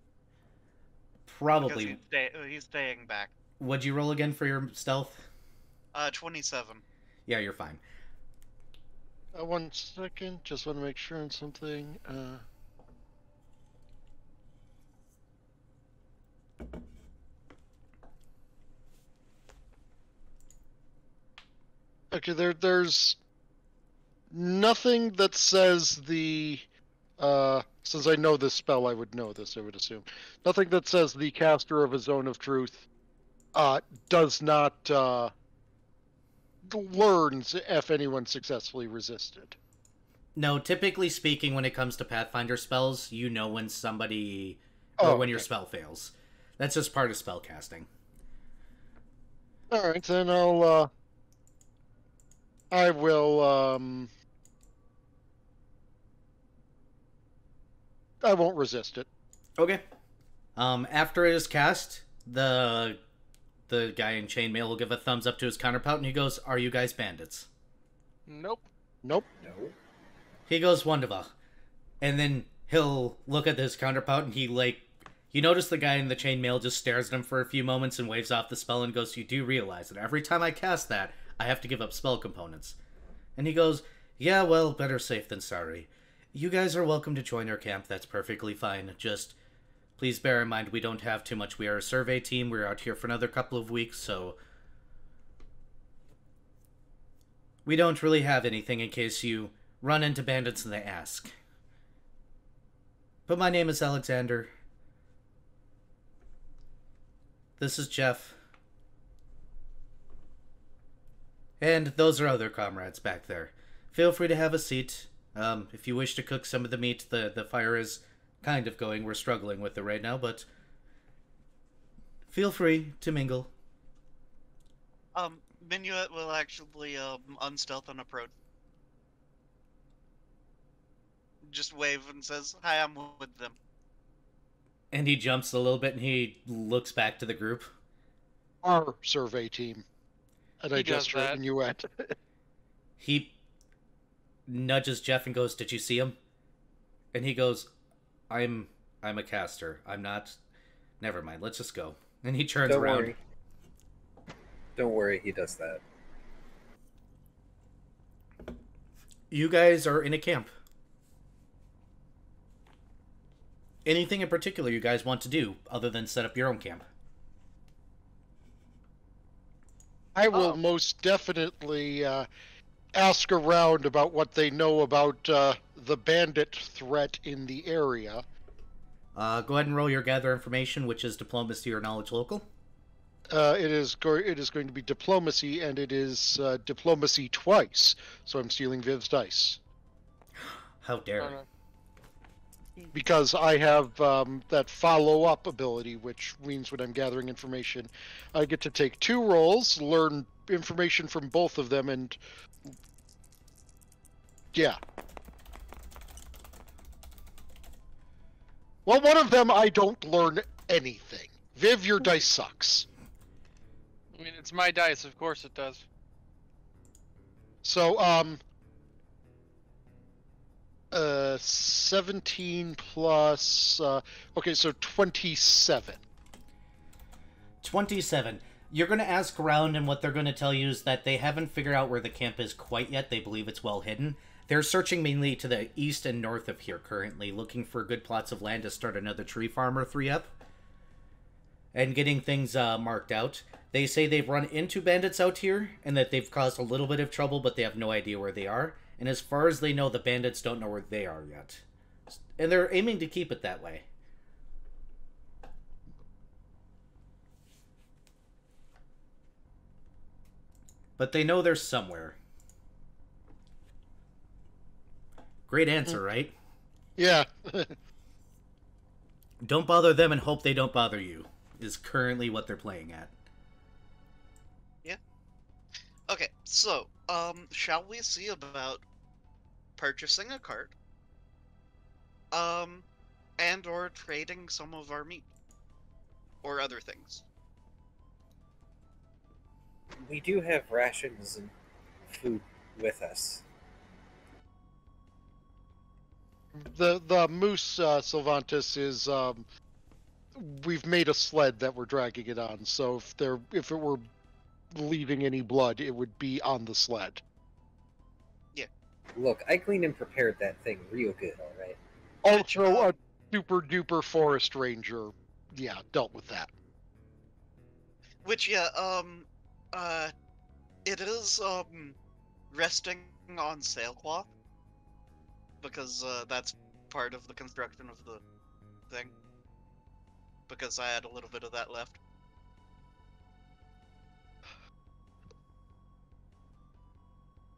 Probably. Because he's staying back. What'd you roll again for your stealth? 27. Yeah, you're fine. 1 second. Just want to make sure on something. Okay, there's nothing that says the since I know this spell, I would know this, I would assume. Nothing that says the caster of a Zone of Truth does not learns if anyone successfully resisted. No, typically speaking, when it comes to Pathfinder spells, you know when somebody or when your spell fails. That's just part of spell casting. All right, then I will I won't resist it. Okay. After it is cast, the guy in chainmail will give a thumbs up to his counterpart, and he goes, "Are you guys bandits?" Nope. Nope. No. He goes, "Wonderful." And then he'll look at his counterpart, and you notice the guy in the chainmail just stares at him for a few moments and waves off the spell and goes, "You do realize that every time I cast that, I have to give up spell components." And he goes, "Yeah, well, better safe than sorry. You guys are welcome to join our camp. That's perfectly fine. Just please bear in mind we don't have too much. We are a survey team. We're out here for another couple of weeks, so we don't really have anything in case you run into bandits and they ask. But my name is Alexander. This is Jeff. And those are other comrades back there. Feel free to have a seat. If you wish to cook some of the meat, the fire is kind of going. We're struggling with it right now, but feel free to mingle. Minuet will actually unstealth and approach. Just wave and says, "Hi, I'm with them." And he jumps a little bit and he looks back to the group. Our survey team. And I He does gesture at that. Minuet. He nudges Jeff and goes, "Did you see him?" And he goes, I'm a caster. I'm not. Never mind. Let's just go." And he turns Don't around. worry. Don't worry, he does that. You guys are in a camp. Anything in particular you guys want to do other than set up your own camp? I will most definitely ask around about what they know about the bandit threat in the area. Go ahead and roll your gather information, which is diplomacy or knowledge local. It is going to be diplomacy, and it is diplomacy twice. So I'm stealing Viv's dice. How dare. Because I have that follow-up ability, which means when I'm gathering information, I get to take 2 rolls, learn information from both of them, and yeah. Well, one of them I don't learn anything. Viv, your dice sucks. I mean, it's my dice, of course it does. So, 17 plus, okay, so 27. 27. You're going to ask around, and what they're going to tell you is that they haven't figured out where the camp is quite yet. They believe it's well hidden. They're searching mainly to the east and north of here currently, looking for good plots of land to start another tree farm or 3 up. And getting things marked out. They say they've run into bandits out here, and that they've caused a little bit of trouble, but they have no idea where they are. And as far as they know, the bandits don't know where they are yet. And they're aiming to keep it that way. But they know they're somewhere. Great answer, right? Yeah. Don't bother them and hope they don't bother you, is currently what they're playing at. Yeah. Okay, so, shall we see about purchasing a cart? And or trading some of our meat. Or other things. We do have rations and food with us. The moose, Sylvantis, is, we've made a sled that we're dragging it on, so if it were leaving any blood, it would be on the sled. Look, I cleaned and prepared that thing real good, alright? Also, a super duper forest ranger, yeah, dealt with that. Which, yeah, it is, resting on sailcloth. Because, that's part of the construction of the thing. Because I had a little bit of that left.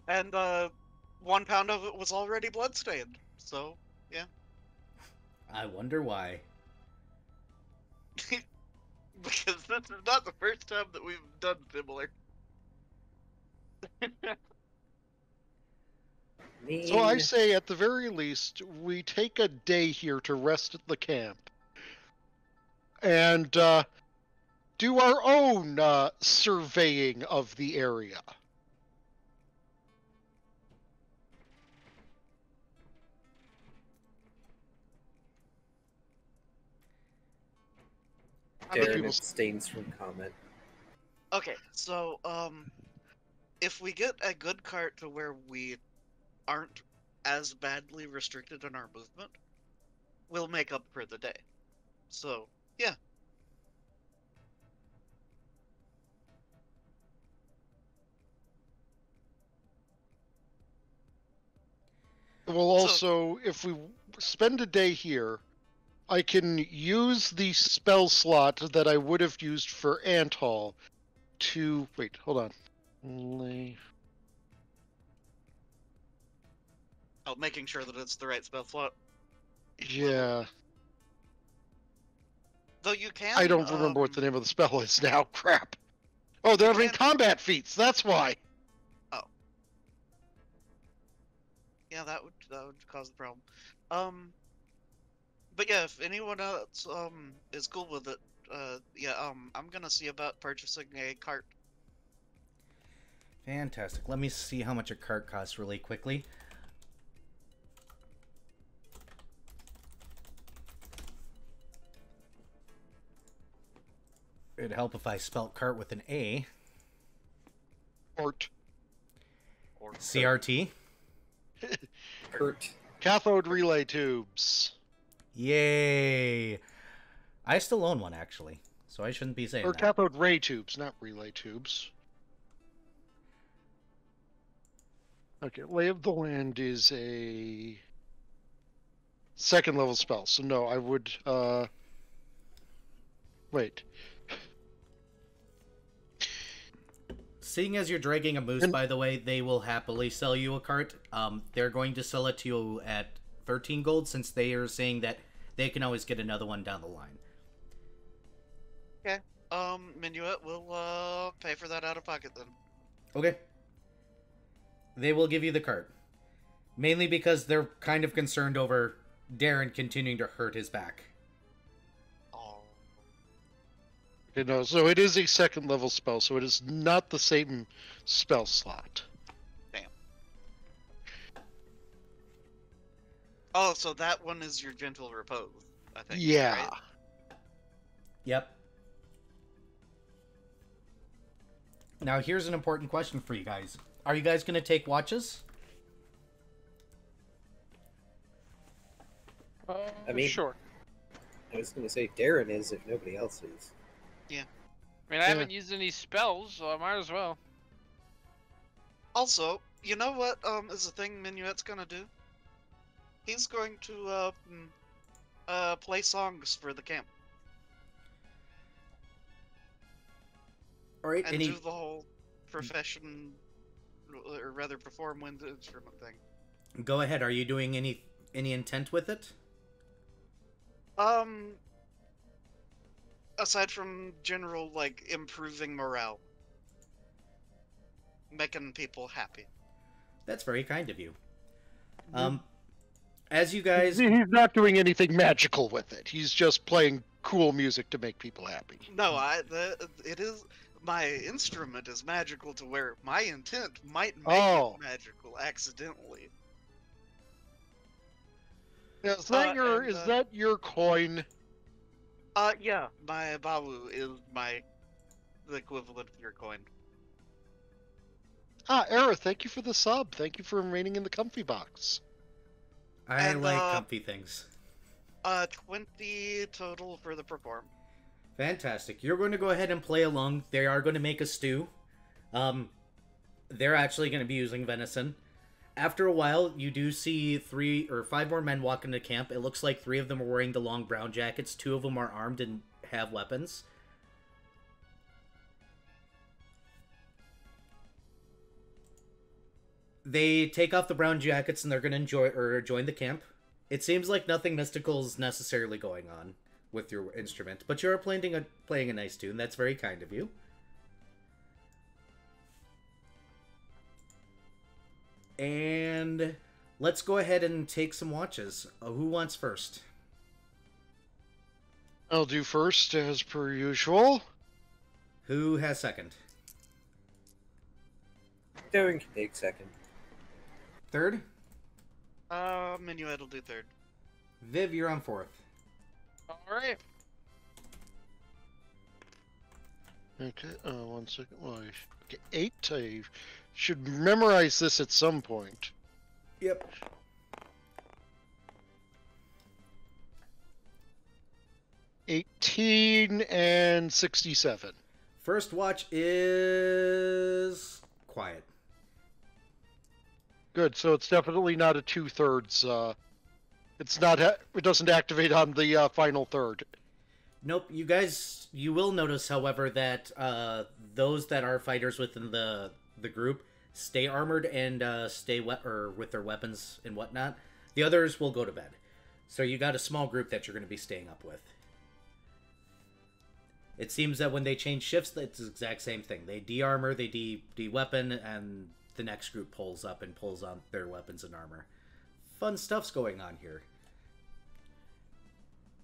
And, 1 pound of it was already bloodstained, so, yeah. I wonder why. Because this is not the first time that we've done similar. So I say, at the very least, we take a day here to rest at the camp. And, do our own, surveying of the area. Darren abstains from comment. Okay, so, if we get a good cart to where we aren't as badly restricted in our movement, we'll make up for the day. So, yeah. Well, also, if we spend a day here, I can use the spell slot that I would have used for Anthol to... Wait, hold on. Oh, making sure that it's the right spell slot. Yeah. Though you can... I don't remember what the name of the spell is now. Crap. Oh, they're having combat feats. That's why. Oh. Yeah, that would cause the problem. But yeah, if anyone else is cool with it, I'm gonna see about purchasing a cart. Fantastic. Let me see how much a cart costs really quickly. It'd help if I spelt cart with an A. Cart. CRT. Kurt. Cathode relay tubes. Yay! I still own one, actually, so I shouldn't be saying Or that. cathode ray tubes, not relay tubes. Okay, Lay of the Land is a second level spell, so no, I would, wait. Seeing as you're dragging a moose, by the way, they will happily sell you a cart. They're going to sell it to you at 13 gold, since they are saying that they can always get another one down the line. Okay. Minuet will pay for that out of pocket then. Okay. They will give you the cart. Mainly because they're kind of concerned over Darren continuing to hurt his back. Oh. Okay, no, so it is a second level spell, so it is not the same spell slot. Damn. Oh, so that one is your gentle repose, I think. Yeah. Right? Yep. Now here's an important question for you guys. Are you guys going to take watches? I mean, sure. I was going to say Darren is if nobody else is. I mean, I haven't used any spells, so I might as well. Also, you know what is the thing Minuet's gonna do? He's going to play songs for the camp. All right, And do the whole profession, or rather perform wind instrument thing. Go ahead. Are you doing any intent with it? Aside from general, like, improving morale. Making people happy. That's very kind of you. As you guys... He's not doing anything magical with it. He's just playing cool music to make people happy. No, it is... My instrument is magical to where my intent might make it magical accidentally. Is that your coin? Yeah, my Bawu is the equivalent of your coin. Ah, Era, thank you for the sub. Thank you for remaining in the comfy box. I And, like comfy things. 20 total for the perform. Fantastic. You're going to go ahead and play along. They are going to make a stew. They're actually going to be using venison. After a while, you do see 3 or 5 more men walk into camp. It looks like 3 of them are wearing the long brown jackets. 2 of them are armed and have weapons. They take off the brown jackets and they're going to join the camp. It seems like nothing mystical is necessarily going on with your instrument, but you're playing a nice tune. That's very kind of you. And let's go ahead and take some watches. Who wants first? I'll do first, as per usual. Who has second? Darren can take second. Third? Minuet will do third. Viv, you're on fourth. Alright. Okay, 1 second. Well, okay, 8. I should memorize this at some point. Yep. 18 and 67. First watch is quiet. Good, so it's definitely not a 2/3. It's not. It doesn't activate on the final third. Nope, you will notice, however, that those that are fighters within the group stay armored and stay with their weapons and whatnot. The others will go to bed. So you got a small group that you're going to be staying up with. It seems that when they change shifts, it's the exact same thing. They de-armor, they de-weapon, and the next group pulls up and pulls on their weapons and armor. Fun stuff's going on here.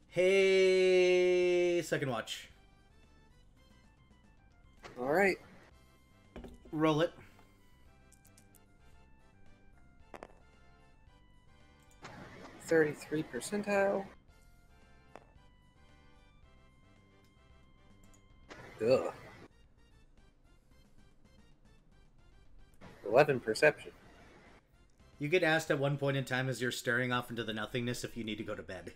Hey, second watch. All right. Roll it. 33 percentile. Ugh. 11 perception. You get asked at one point in time as you're staring off into the nothingness if you need to go to bed.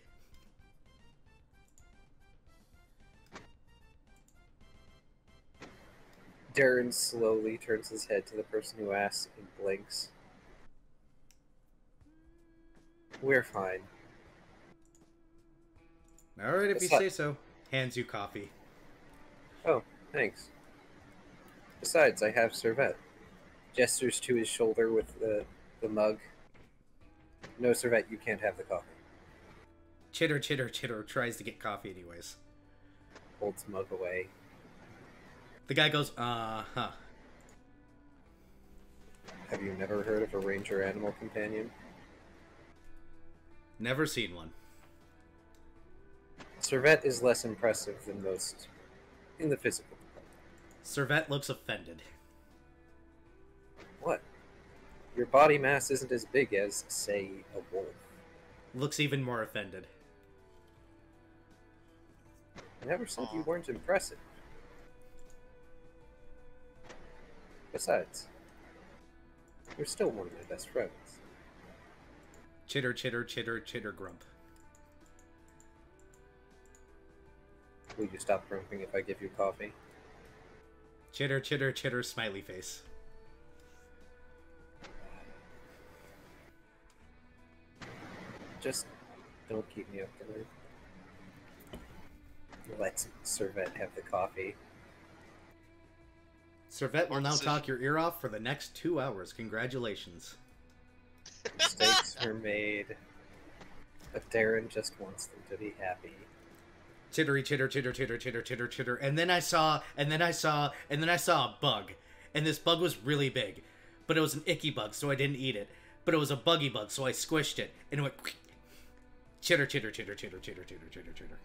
Darren slowly turns his head to the person who asks and blinks. We're fine. Alright, if It's you not- say so. Hands you coffee. Oh, thanks. Besides, I have Servette. Gestures to his shoulder with the mug. No, Servette, you can't have the coffee. Chitter, chitter, chitter tries to get coffee anyways. Holds mug away. The guy goes, uh-huh. Have you never heard of a ranger animal companion? Never seen one. Servette is less impressive than most in the physical. Servette looks offended. What? Your body mass isn't as big as, say, a wolf. Looks even more offended. I never said you weren't impressive. Besides, you're still one of my best friends. Chitter, chitter, chitter, chitter, grump. Will you stop grumping if I give you coffee? Chitter, chitter, chitter, smiley face. Just don't keep me up to date. Let Servette have the coffee. Servette will now Decision. talk your ear off for the next 2 hours. Congratulations. Mistakes are made, but Darren just wants them to be happy. Chittery, chitter, chitter, chitter, chitter, chitter, chitter. And then I saw a bug. And this bug was really big. But it was an icky bug, so I didn't eat it. But it was a buggy bug, so I squished it. And it went... Chitter, chitter, chitter, chitter, chitter, chitter, chitter, chitter.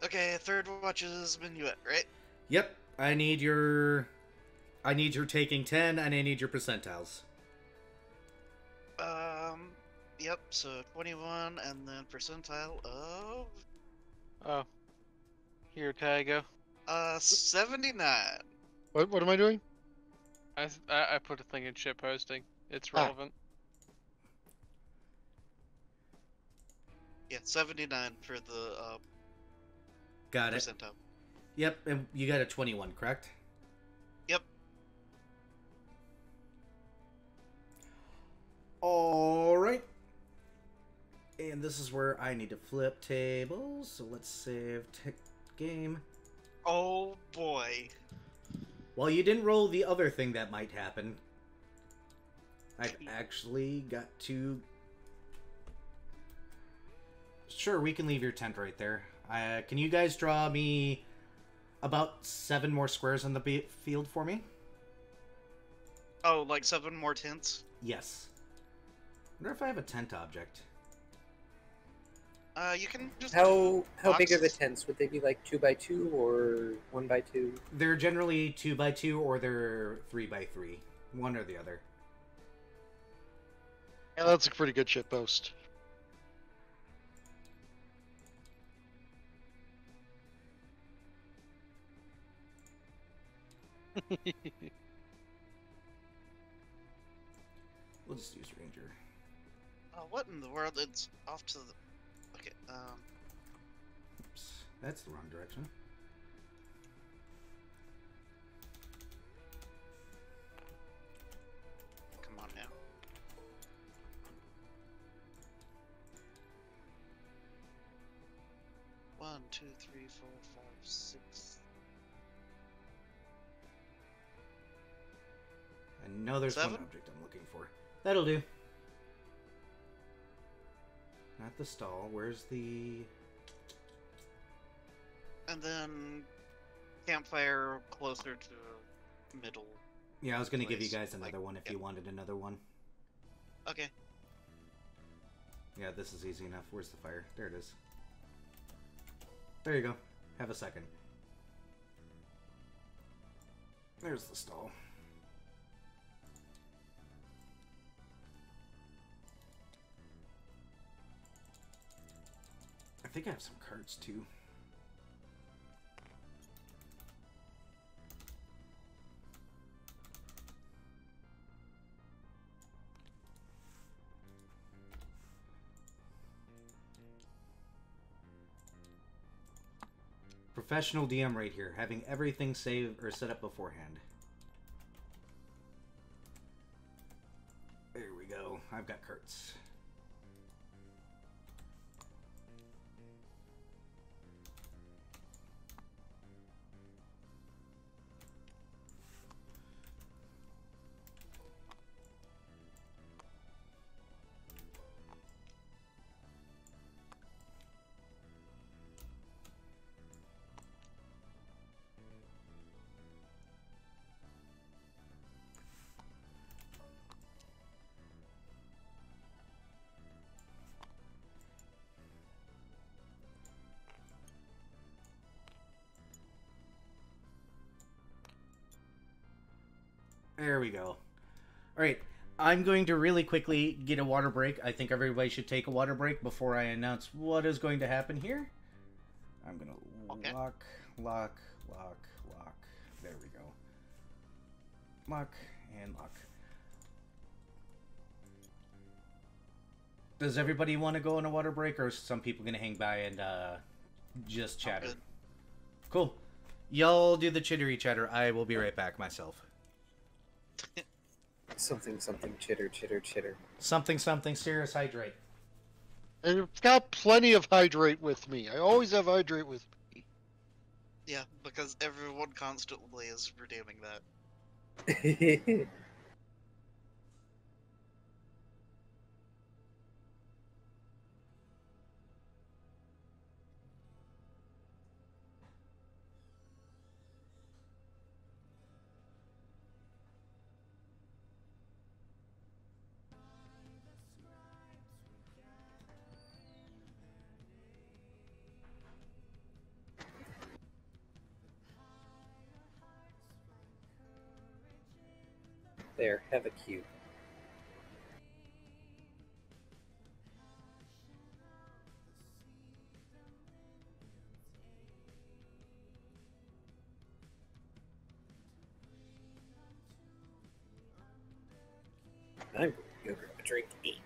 Okay, third watch is Minuet, right? Yep, I need your taking 10, and I need your percentiles. Yep, so 21, and then percentile of... Oh. Here, Tygo. 79. What am I doing? I put a thing in ship hosting. It's Ah. relevant. Yeah, 79 for the Got it. percentile. Yep, and you got a 21, correct? Yep. Alright. And this is where I need to flip tables, so let's save game. Oh boy. Well, you didn't roll the other thing that might happen. I've actually got to... Sure, we can leave your tent right there. Can you guys draw me about 7 more squares on the field for me? Oh, like 7 more tints? Yes. I wonder if I have a tent object. You can just... How big are the boxes. tents? Would they be like 2x2 or 1x2? They're generally 2x2 or they're 3x3. One or the other. Yeah, that's a pretty good shit post. We'll just use Ranger. What in the world? It's off to the. Okay. Oops, that's the wrong direction. Come on now. One, two, three, four, five, six. I know there's 7? one object I'm looking for. That'll do. Not the stall. Where's the... And then campfire closer to middle. Yeah, I was going to give you Place, guys another one if you wanted another one. Okay. Yeah, this is easy enough. Where's the fire? There it is. There you go. Have a second. There's the stall. I think I have some cards too. Professional DM right here, having everything saved or set up beforehand. There we go. I've got cards. There we go. Alright, I'm going to really quickly get a water break. I think everybody should take a water break before I announce what is going to happen here. I'm going to lock. There we go. Lock and lock. Does everybody want to go on a water break, or are some people going to hang by and just chatter? Cool. Y'all do the chittery chatter. I will be right back myself. Something, chitter, chitter, chitter. Something, serious hydrate. And I've got plenty of hydrate with me. I always have hydrate with me. Yeah, because everyone constantly is redeeming that. There, have a cue. I'm going to go grab a drink to eat.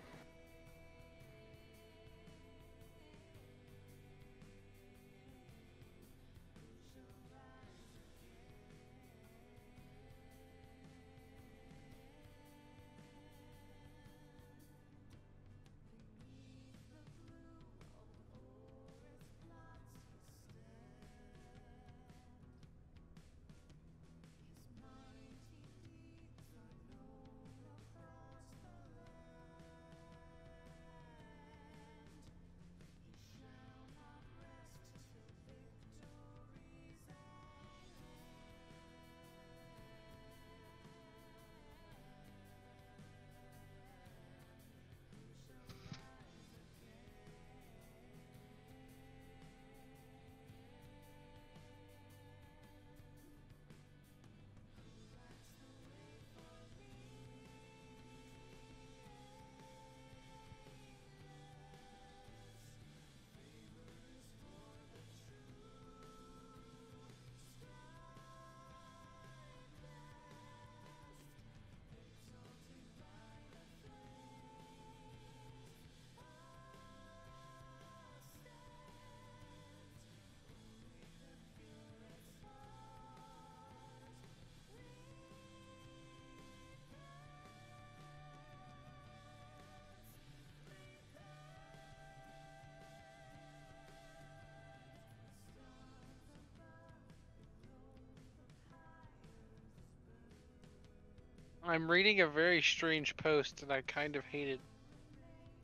I'm reading a very strange post and I kind of hate it.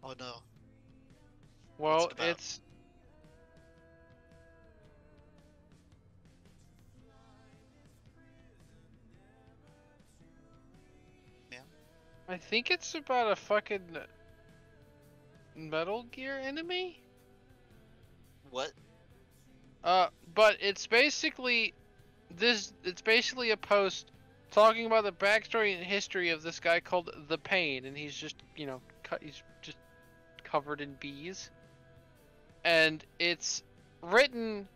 Oh no. Well, it about? it's... Yeah. I think it's about a fucking Metal Gear enemy? What? But it's basically it's basically a post talking about the backstory and history of this guy called The Pain, and he's just, you know, he's just covered in bees. And it's written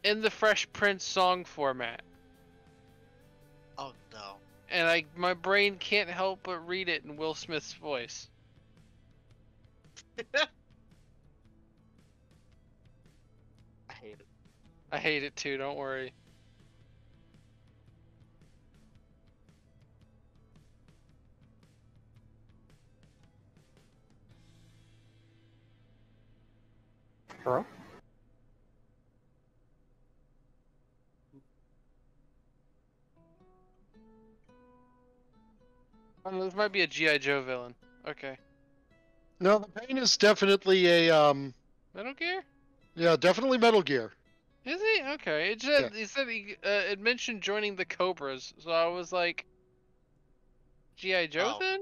in the Fresh Prince song format. Oh no. And my brain can't help but read it in Will Smith's voice. I hate it. I hate it too, don't worry. Hello? Oh, this might be a G.I. Joe villain. Okay. No, the Pain is definitely a Metal Gear? yeah, definitely Metal Gear. Is he? Okay. It said it mentioned joining the Cobras, so I was like, G.I. Joe Oh. then?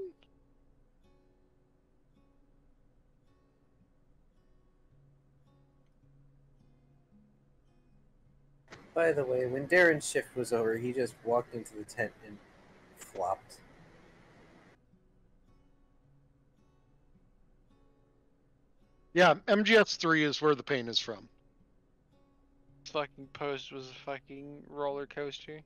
By the way, when Darren's shift was over, he just walked into the tent and flopped. Yeah, MGS3 is where the Pain is from. This fucking post was a fucking roller coaster.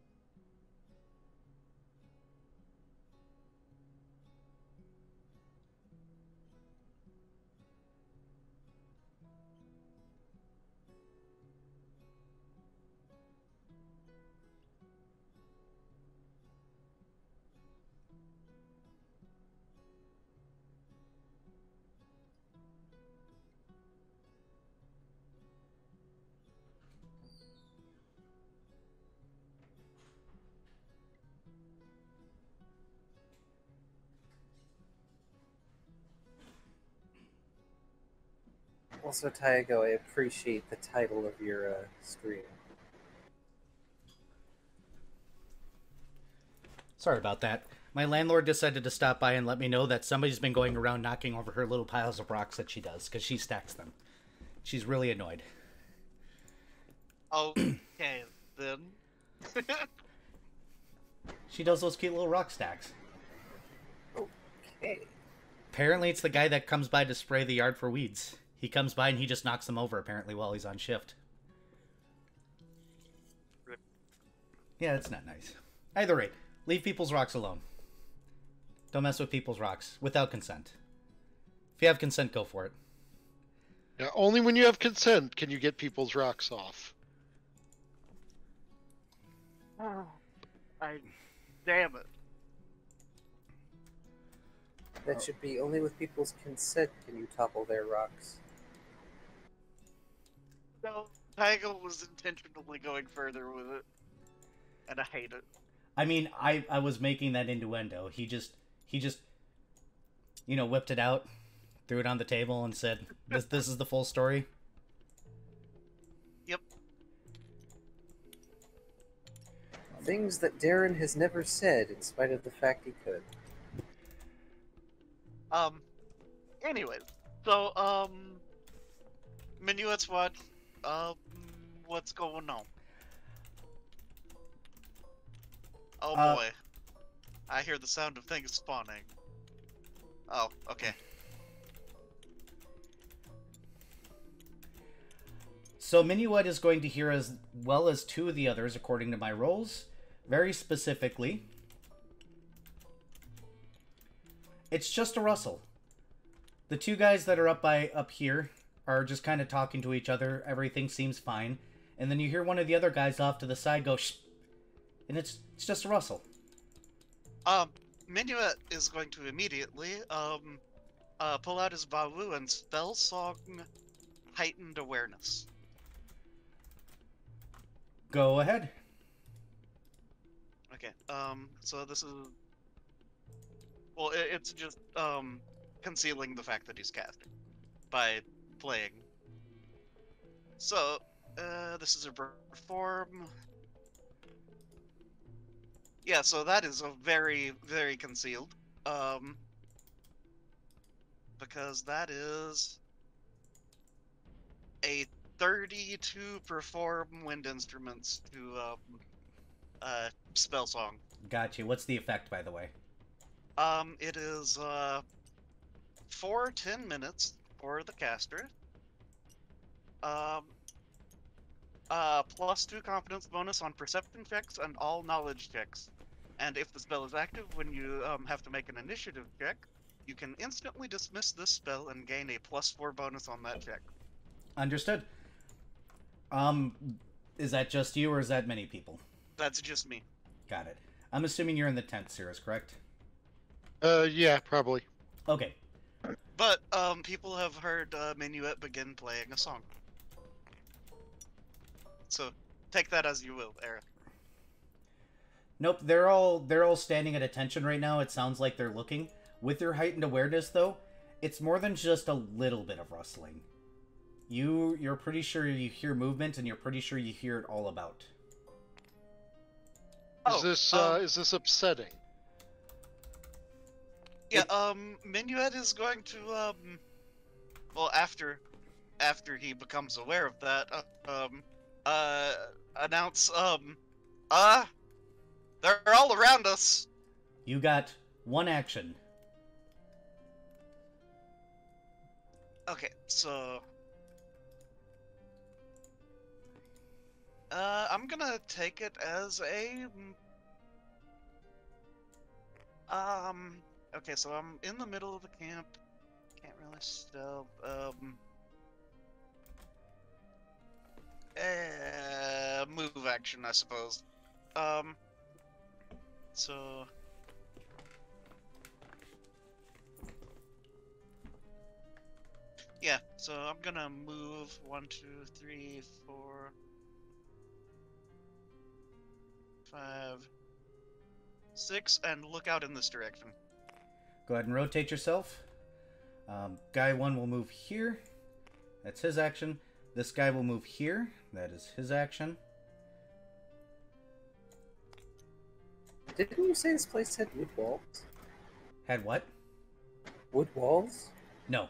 Also, Taigo, I appreciate the title of your stream. Sorry about that. My landlord decided to stop by and let me know that somebody's been going around knocking over her little piles of rocks that she does, because she stacks them. She's really annoyed. Okay, then. She does those cute little rock stacks. Okay. Apparently it's the guy that comes by to spray the yard for weeds. He comes by and he just knocks them over, apparently, while he's on shift. Rip. Yeah, it's not nice. Either rate, leave people's rocks alone. Don't mess with people's rocks without consent. If you have consent, go for it. Yeah, only when you have consent can you get people's rocks off. Damn it. That should be only with people's consent can you topple their rocks. No, Taigo was intentionally going further with it. And I hate it. I mean, I was making that innuendo. He just, you know, whipped it out, threw it on the table, and said, "This is the full story." Yep. Things that Darren has never said, in spite of the fact he could. Anyways, so, Minuet's what? What's going on? Oh boy. I hear the sound of things spawning. Oh, okay. So Minuet is going to hear as well as two of the others, according to my rolls. Very specifically, it's just a rustle. The two guys that are up here are just kind of talking to each other. Everything seems fine. And then you hear one of the other guys off to the side go, "Shh," and it's just a rustle. Minuet is going to immediately, pull out his Bawu and spell song Heightened Awareness. Go ahead. Okay. So this is. Well, it's just concealing the fact that he's casting by playing. So, this is a perform. Yeah, so that is a very, very concealed. Because that is a 30 to perform wind instruments to spell song. Got you. What's the effect, by the way? It is 4 10 minutes for the caster. +2 confidence bonus on perception checks and all knowledge checks. And if the spell is active when you have to make an initiative check, you can instantly dismiss this spell and gain a +4 bonus on that check. Understood. Is that just you, or is that many people? That's just me. Got it. I'm assuming you're in the tent, Cirrus, correct? Yeah, probably. Okay. But people have heard Minuet begin playing a song. So take that as you will, Eric. Nope, they're all standing at attention right now. It sounds like they're looking. With your heightened awareness, though, it's more than just a little bit of rustling. You're pretty sure you hear movement, and you're pretty sure you hear it all about. Is this upsetting? Yeah, Minuet is going to well, after he becomes aware of that, announce they're all around us. You got one action. Okay, so I'm gonna take it as a okay, so I'm in the middle of the camp. Can't really stealth. Move action, I suppose. So yeah, so I'm gonna move 1, 2, 3, 4, 5, 6, and look out in this direction. Go ahead and rotate yourself. Guy 1 will move here. That's his action. This guy will move here. That is his action. Didn't you say this place had wood walls? Had what? Wood walls? No.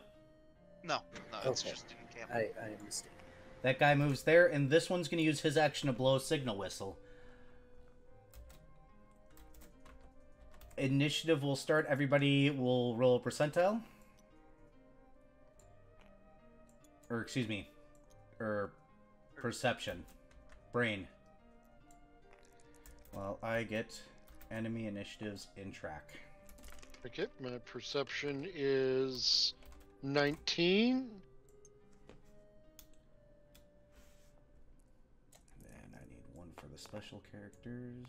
No, it's Okay. just in camp. I am mistaken. That guy moves there, and this one's going to use his action to blow a signal whistle. Initiative will start. Everybody will roll a percentile. Or, excuse me. Or perception. Brain. Well, I get enemy initiatives in track. Okay, my perception is 19. And I need one for the special characters.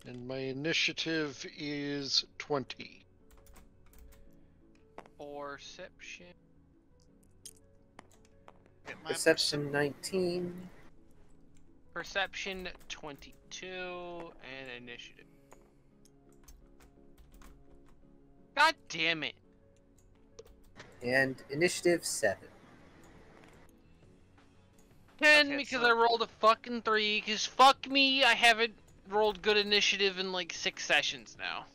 And my initiative is 20. Perception. Get my Perception 19. Perception 22 and initiative. God damn it. And initiative 7. 10 Okay, because so- I rolled a fucking 3. Because fuck me, I haven't rolled good initiative in like 6 sessions now.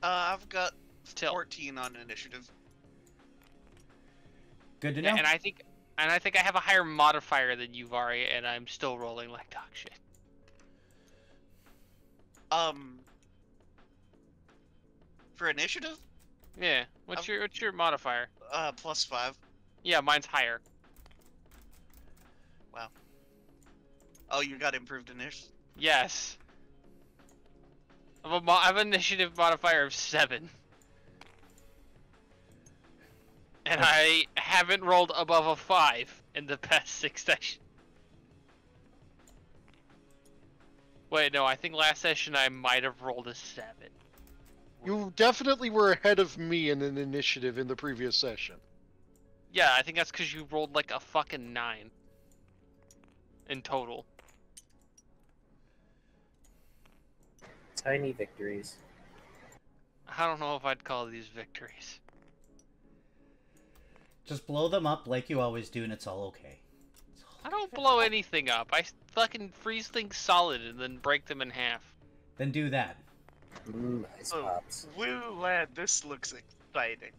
I've got Still. 14 on initiative. Good to know. Yeah, and I think I have a higher modifier than you, Vari, and I'm still rolling like dog shit. For initiative, Yeah. What's your modifier? +5. Yeah, mine's higher. Wow. Oh, you got improved initiative. Yes. I have an initiative modifier of 7. And I haven't rolled above a 5 in the past 6 sessions. Wait, no, I think last session I might have rolled a 7. You definitely were ahead of me in an initiative in the previous session. Yeah, I think that's because you rolled like a fucking 9. In total. tiny victories. I don't know if I'd call these victories. Just blow them up like you always do, and it's all okay. I don't blow anything up. I fucking freeze things solid and then break them in half. Then do that. Ice Oh, pops. woo, lad, this looks exciting.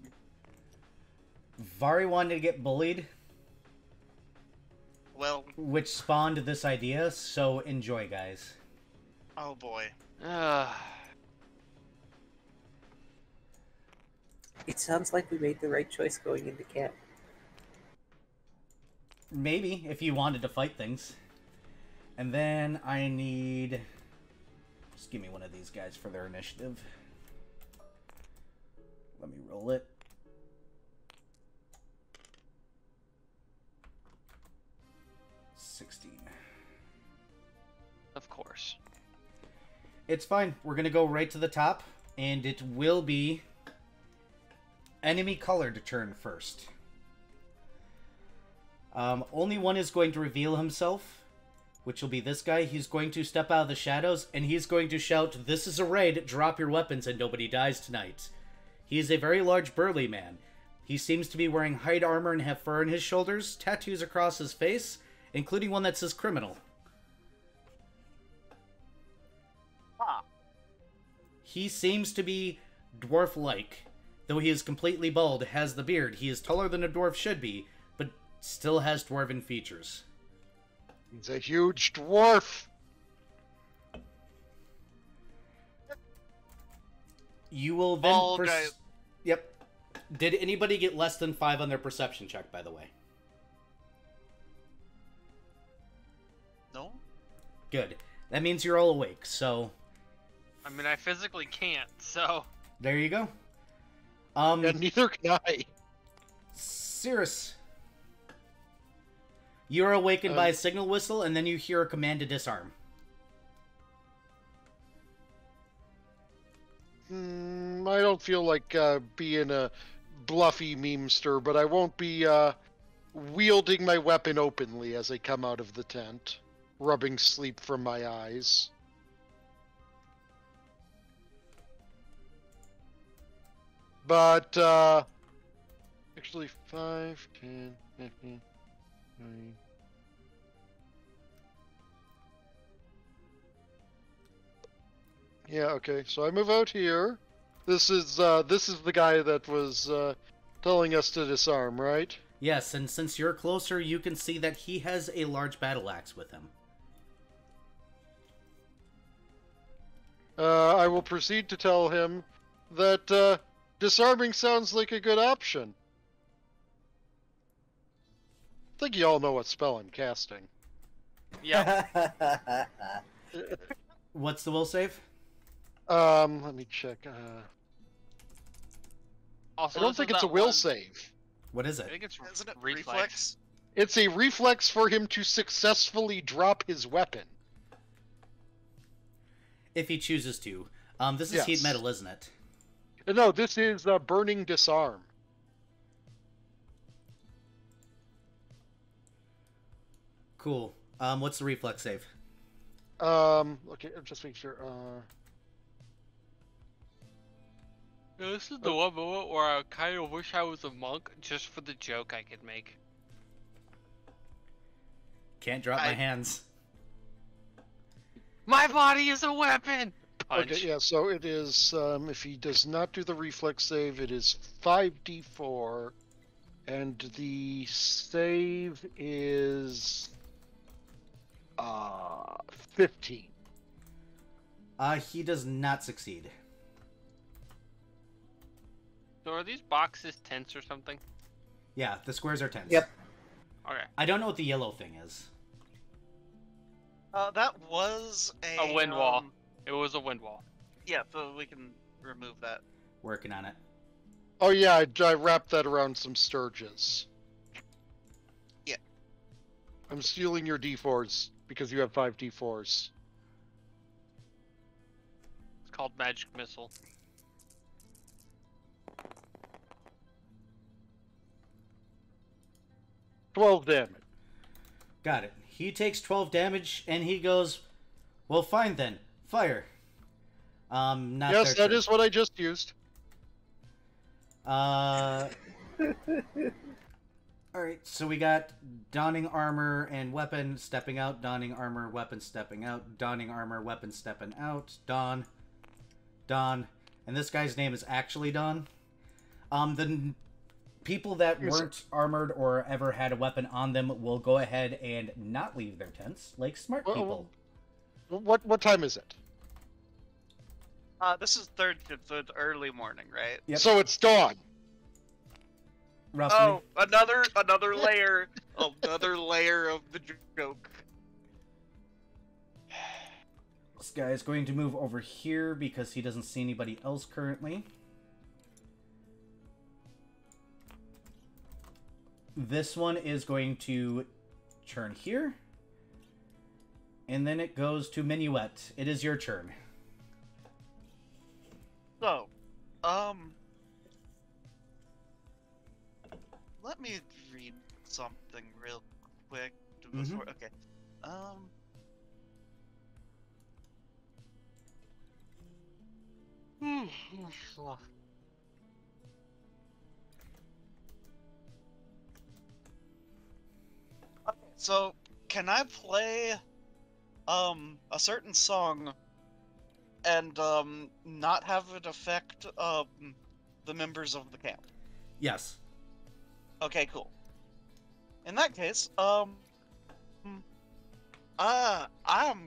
Vari wanted to get bullied, Well, which spawned this idea, so enjoy, guys. oh boy. It sounds like we made the right choice going into camp. Maybe, if you wanted to fight things. And then I need... Just give me one of these guys for their initiative. Let me roll it. Of course. It's fine. We're gonna go right to the top, and it will be enemy colored turn first. Only one is going to reveal himself, which will be this guy. He's going to step out of the shadows, and he's going to shout, "This is a raid, drop your weapons and nobody dies tonight." He is a very large, burly man. He seems to be wearing hide armor and have fur on his shoulders, tattoos across his face, including one that says criminal. Ah. He seems to be dwarf-like. Though he is completely bald, has the beard, he is taller than a dwarf should be, but still has dwarven features. He's a huge dwarf. You will then... Bald guy. Yep. Did anybody get less than 5 on their perception check, by the way? No? Good. That means you're all awake, so... I mean, I physically can't, so... There you go. And neither can I. Cirrus. You are awakened by a signal whistle, and then you hear a command to disarm. I don't feel like being a bluffy memester, but I won't be wielding my weapon openly as I come out of the tent, rubbing sleep from my eyes. But, actually 5, 10, 15, 20... Yeah, okay, so I move out here. This is the guy that was telling us to disarm, right? Yes, and since you're closer, you can see that he has a large battle axe with him. I will proceed to tell him that disarming sounds like a good option. I think you all know what spell I'm casting. Yeah. What's the will save? Let me check. Also, I don't this think is it's a that will one- save. What is I it? think it's Isn't it reflex. It's a reflex for him to successfully drop his weapon. If he chooses to. This is Yes. heat metal, isn't it? No, this is burning disarm. Cool. What's the reflex save? Okay, just make sure. Yeah, this is the one moment where I kind of wish I was a monk just for the joke I could make. Can't drop my hands. My body is a weapon! Punch. Okay, yeah, so it is, if he does not do the reflex save, it is 5d4, and the save is, 15. He does not succeed. So are these boxes tense or something? Yeah, the squares are tense. Yep. Okay. I don't know what the yellow thing is. That was A wind wall. It was a wind wall. Yeah, so we can remove that. Working on it. Oh yeah, I wrapped that around some sturges. Yeah. I'm stealing your d4s, because you have 5 d4s. It's called magic missile. Twelve damage. Got it. He takes 12 damage, and he goes, "Well, fine then. Fire." Not Yes, their that turn. is what I just used. Alright, so we got donning armor and weapon, stepping out, donning armor, weapon, stepping out, donning armor, weapon, stepping out, Don, and this guy's name is actually Don. The people that weren't armored or ever had a weapon on them will go ahead and not leave their tents, like smart people. What time is it? This is third shift, so it's early morning, right? Yep. So it's dawn. Roughly. Oh, another layer, another layer of the joke. This guy is going to move over here because he doesn't see anybody else currently. This one is going to turn here. And then it goes to Minuet. It is your turn. So, let me read something real quick before. Okay, so can I play a certain song and not have it affect the members of the camp? Yes. Okay, cool. In that case, I'm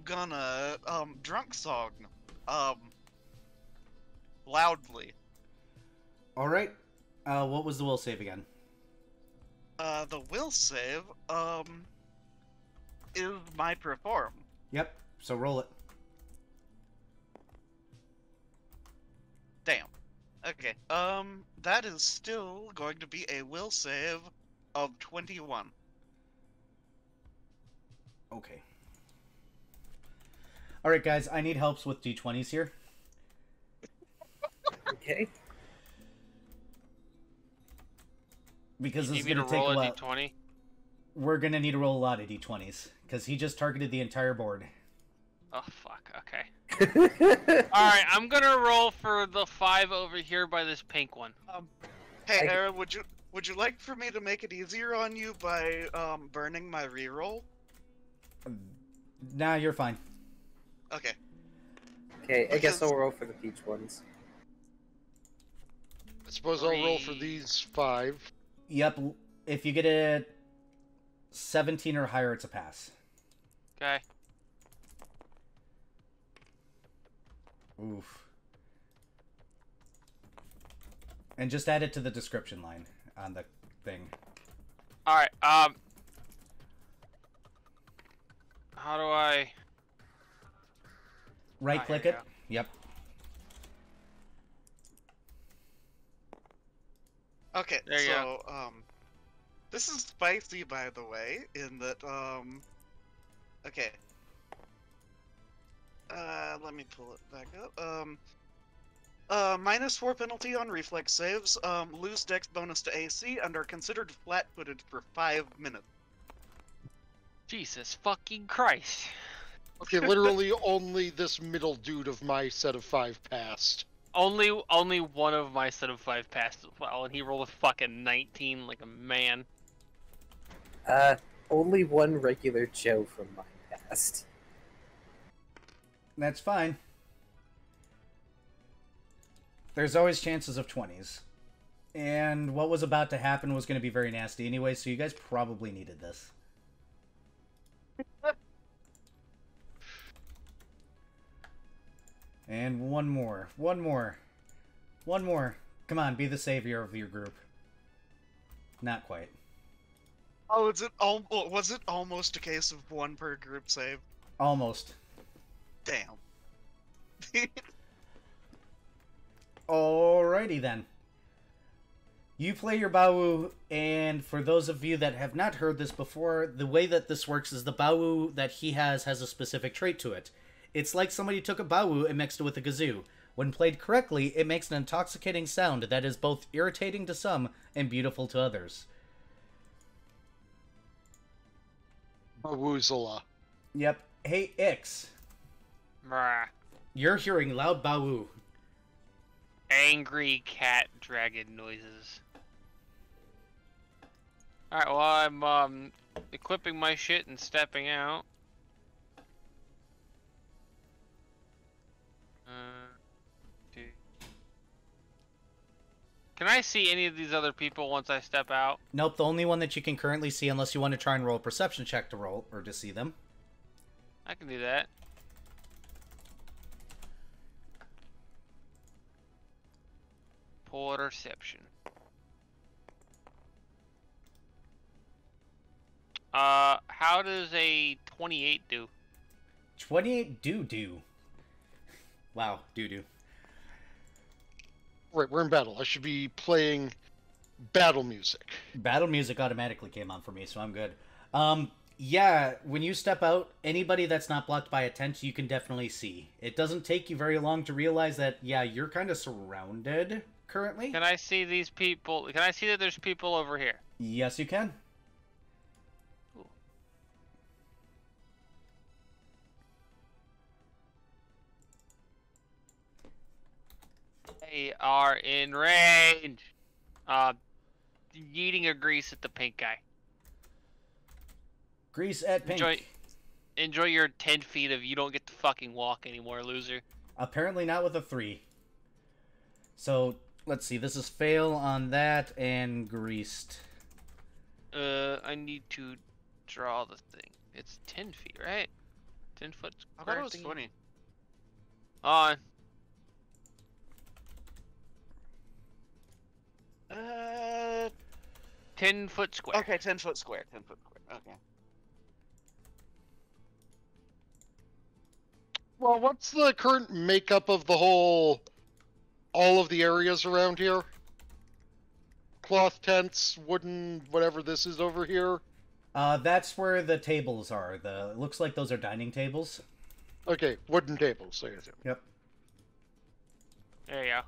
gonna drunk song loudly. All right. What was the will save again? The will save is my perform. Yep. So roll it. Damn. Okay. That is still going to be a will save of 21. Okay. All right, guys. I need helps with d20s here. Okay. Because You this is need me going to to take roll a a while. d20? We're going to need to roll a lot of d20s. Because he just targeted the entire board. Oh, fuck. Okay. Alright, I'm gonna roll for the 5 over here by this pink one. Hey, Aaron, would you like for me to make it easier on you by burning my reroll? Nah, you're fine. Okay. Okay, I guess I'll roll for the peach ones. I suppose I'll roll for these 5. Yep. If you get a 17 or higher, it's a pass. Okay. Oof. And just add it to the description line on the thing. Alright, how do I... Right click here it. we Yep. Okay, There you so, this is spicy, by the way, in that, okay. Let me pull it back up. -4 penalty on reflex saves, lose dex bonus to AC, and are considered flat-footed for 5 minutes. Jesus fucking Christ. Okay, literally only this middle dude of my set of 5 passed. Only one of my set of 5 passed as well, and he rolled a fucking 19 like a man. Only one regular Joe from mine passed. That's fine. There's always chances of 20s. And what was about to happen was going to be very nasty anyway, so you guys probably needed this. And one more. One more. One more. Come on, be the savior of your group. Not quite. Oh, was it almost a case of 1 per group save? Almost. Damn. Alrighty then. You play your Bawu, and for those of you that have not heard this before, the way that this works is the Bawu that he has a specific trait to it. It's like somebody took a Bawu and mixed it with a kazoo. When played correctly, it makes an intoxicating sound that is both irritating to some and beautiful to others. A woozela. Yep. Hey, Ix. Brah. You're hearing loud bawoo. Angry cat dragon noises. Alright, well, I'm equipping my shit and stepping out. Dude. Can I see any of these other people once I step out? Nope, the only one that you can currently see, unless you want to try and roll a perception check to roll, or to see them. I can do that. Perception. How does a 28 do? 28 do. Wow, do. Right, we're in battle. I should be playing battle music. Battle music automatically came on for me, so I'm good. Yeah, when you step out, anybody that's not blocked by a tent, you can definitely see. It doesn't take you very long to realize that, yeah, you're kind of surrounded currently. Can I see these people? Can I see that there's people over here? Yes, you can. Ooh. They are in range. Yeeting a grease at the pink guy. Grease at pink. Enjoy your 10 feet of you don't get to fucking walk anymore, loser. Apparently not with a 3. So, let's see. This is fail on that and greased. I need to draw the thing. It's 10 feet, right? 10 foot I square thought it was thingy? 20. On. 10 foot square. Okay, 10 foot square. 10 foot square. Okay. Well, what's the current makeup of all of the areas around here? Cloth tents, wooden, whatever this is over here. That's where the tables are. It looks like those are dining tables. Okay, wooden tables. I guess. Yep. There you go.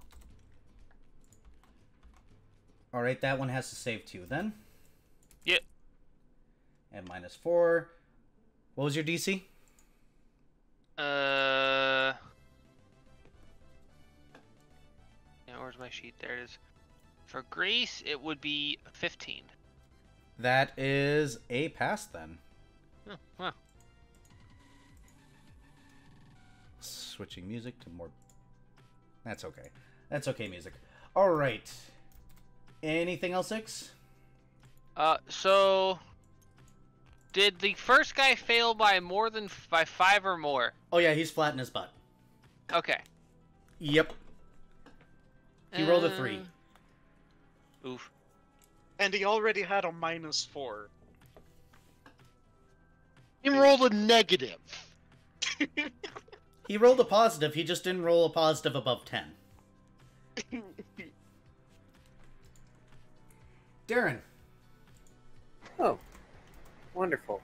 All right, that one has to save 2 then. Yep. And -4. What was your DC? Yeah, where's my sheet? There it is. For Greece, it would be 15. That is a pass then. Oh, wow. Switching music to more... That's okay. That's okay music. All right. Anything else, 6? So... Did the first guy fail by by 5 or more? Oh yeah, he's flat in his butt. Okay. Yep. He rolled a 3. Oof. And he already had a -4. He rolled a negative. He rolled a positive, he just didn't roll a positive above 10. Darren. Oh, wonderful.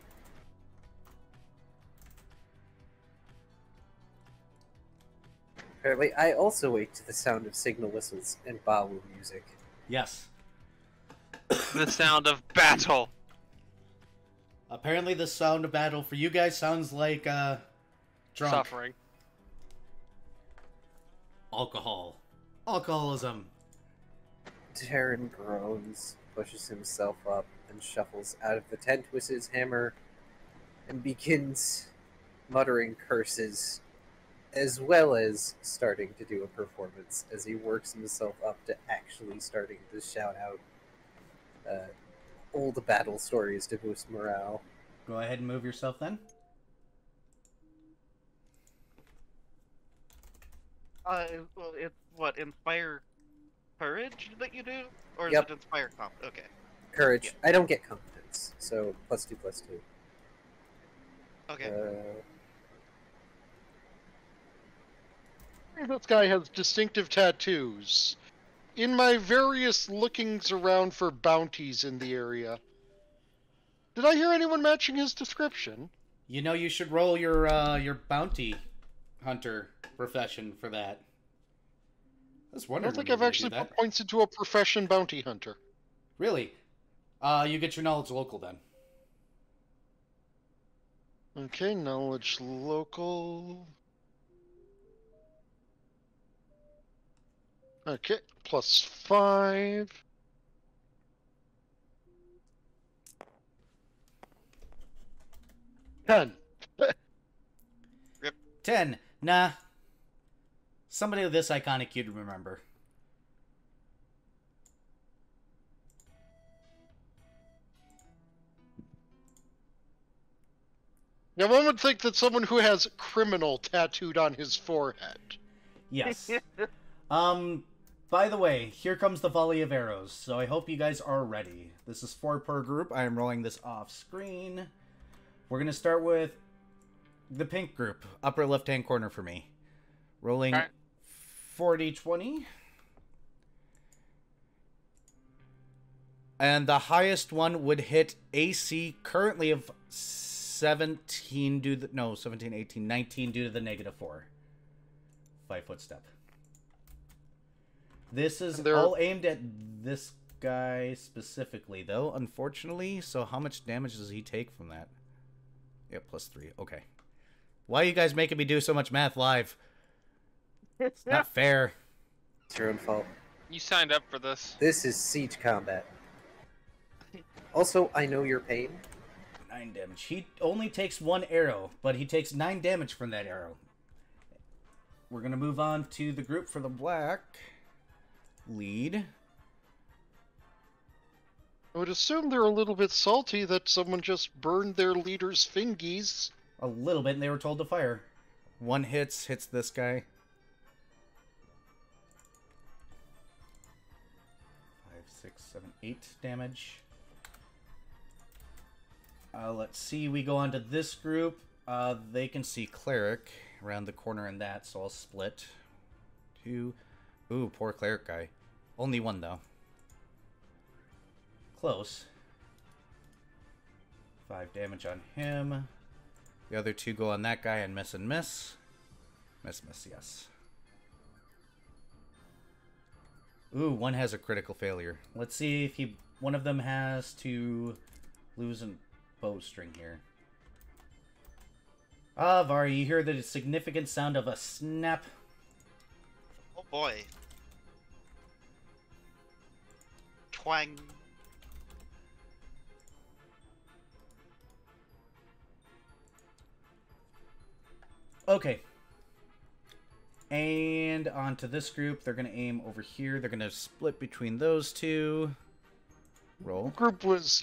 Apparently, I also wake to the sound of signal whistles and Bawu music. Yes. The sound of battle. Apparently the sound of battle for you guys sounds like, drunk. Suffering. Alcohol. Alcoholism. Terran groans, pushes himself up, and shuffles out of the tent with his hammer, and begins muttering curses, as well as starting to do a performance as he works himself up to actually starting to shout out old battle stories to boost morale. Go ahead and move yourself then. Well, it's what, inspire courage that you do? Or is Yep. it inspire comp? Okay. Courage. Yeah. I don't get competence, so +2/+2. Okay. This guy has distinctive tattoos. In my various lookings around for bounties in the area, did I hear anyone matching his description? You know, you should roll your bounty hunter profession for that. I was I wondering don't think when I've you would actually do that. put points into a profession bounty hunter. Really? You get your knowledge local then. Okay, knowledge local. Okay, +5. 10. 10. Nah. Somebody of this iconic you'd remember. Now, one would think that someone who has criminal tattooed on his forehead. Yes. By the way, here comes the volley of arrows, so I hope you guys are ready. This is 4 per group. I am rolling this off screen. We're going to start with the pink group, upper left-hand corner for me. Rolling 40-20. And the highest one would hit AC currently of 17 due to the, 17, 18, 19 due to the -4. 5-foot step. This is all aimed at this guy specifically, though, unfortunately. So how much damage does he take from that? Yeah, +3. Okay. Why are you guys making me do so much math live? It's not fair. It's your own fault. You signed up for this. This is siege combat. Also, I know your pain. 9 damage. He only takes 1 arrow, but he takes 9 damage from that arrow. We're going to move on to the group for the black lead. I would assume they're a little bit salty that someone just burned their leader's fingies. A little bit, and they were told to fire. 1 hits this guy. 5, 6, 7, 8 damage. Let's see, we go on to this group. They can see Cleric around the corner in that, so I'll split. 2. Ooh, poor Cleric guy. Only 1, though. Close. 5 damage on him. The other 2 go on that guy and miss and miss. Miss, yes. Ooh, 1 has a critical failure. Let's see if one of them has to lose a bowstring here. Ah, Vari, you hear the significant sound of a snap. Oh boy. Twang. Okay. And onto this group. They're going to aim over here. They're going to split between those 2. Roll. Group was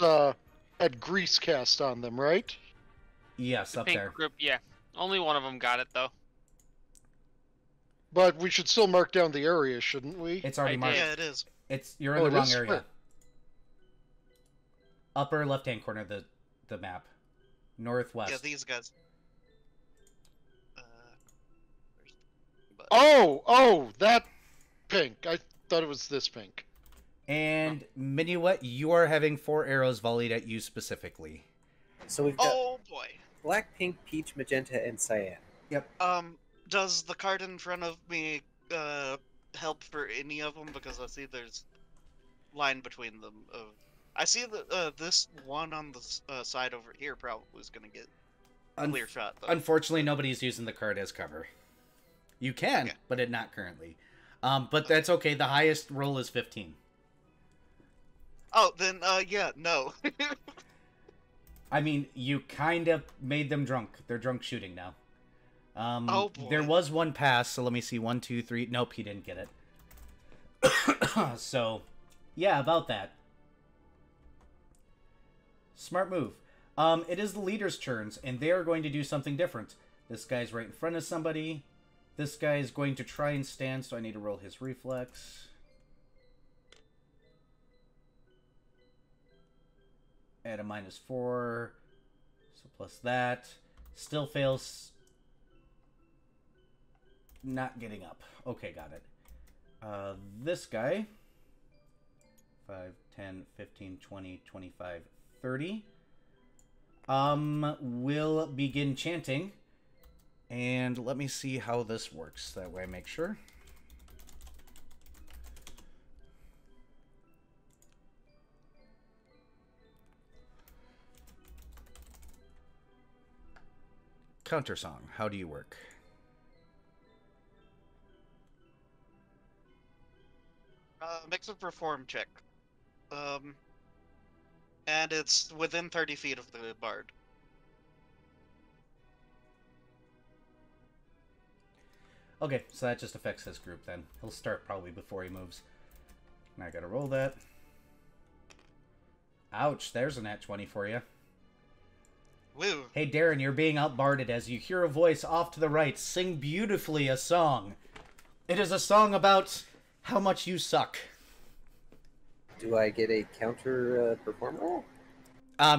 had grease cast on them, right? Yes, The up pink there. group, yeah. Only one of them got it, though. But we should still mark down the area, shouldn't we? It's already I marked. did. Yeah, it is. You're in Oh, the it wrong is? area. Where? Upper left-hand corner of the map. Northwest. Yeah, these guys. Oh, that pink. I thought it was this pink. And Minuet, you are having 4 arrows volleyed at you specifically. So we've got Oh boy. black, pink, peach, magenta, and cyan. Does the card in front of me help for any of them? Because I see there's line between them. I see that this one on the side over here probably is gonna get clear shot. Though. Unfortunately, nobody's using the card as cover. You can, Okay. but not currently. But that's okay. The highest roll is 15. Oh, then yeah, no. I mean, you kind of made them drunk. They're drunk shooting now. Oh, boy. There was 1 pass, so let me see. 1, 2, 3. Nope, he didn't get it. So, yeah, about that. Smart move. It is the leader's turns, and they are going to do something different. This guy's right in front of somebody. This guy is going to try and stand, so I need to roll his reflex. At a -4. So plus that. Still fails. Not getting up. Okay, got it. This guy. 5, 10, 15, 20, 25, 30. Will begin chanting. And let me see how this works. That way I make sure. Counter song. How do you work? Makes a perform check. And it's within 30 feet of the bard. Okay, so that just affects his group then. He'll start probably before he moves. Now I gotta roll that. Ouch, there's a nat 20 for you. Woo! Hey Darren, you're being outbarded as you hear a voice off to the right sing beautifully a song. It is a song about how much you suck. Do I get a counter perform roll?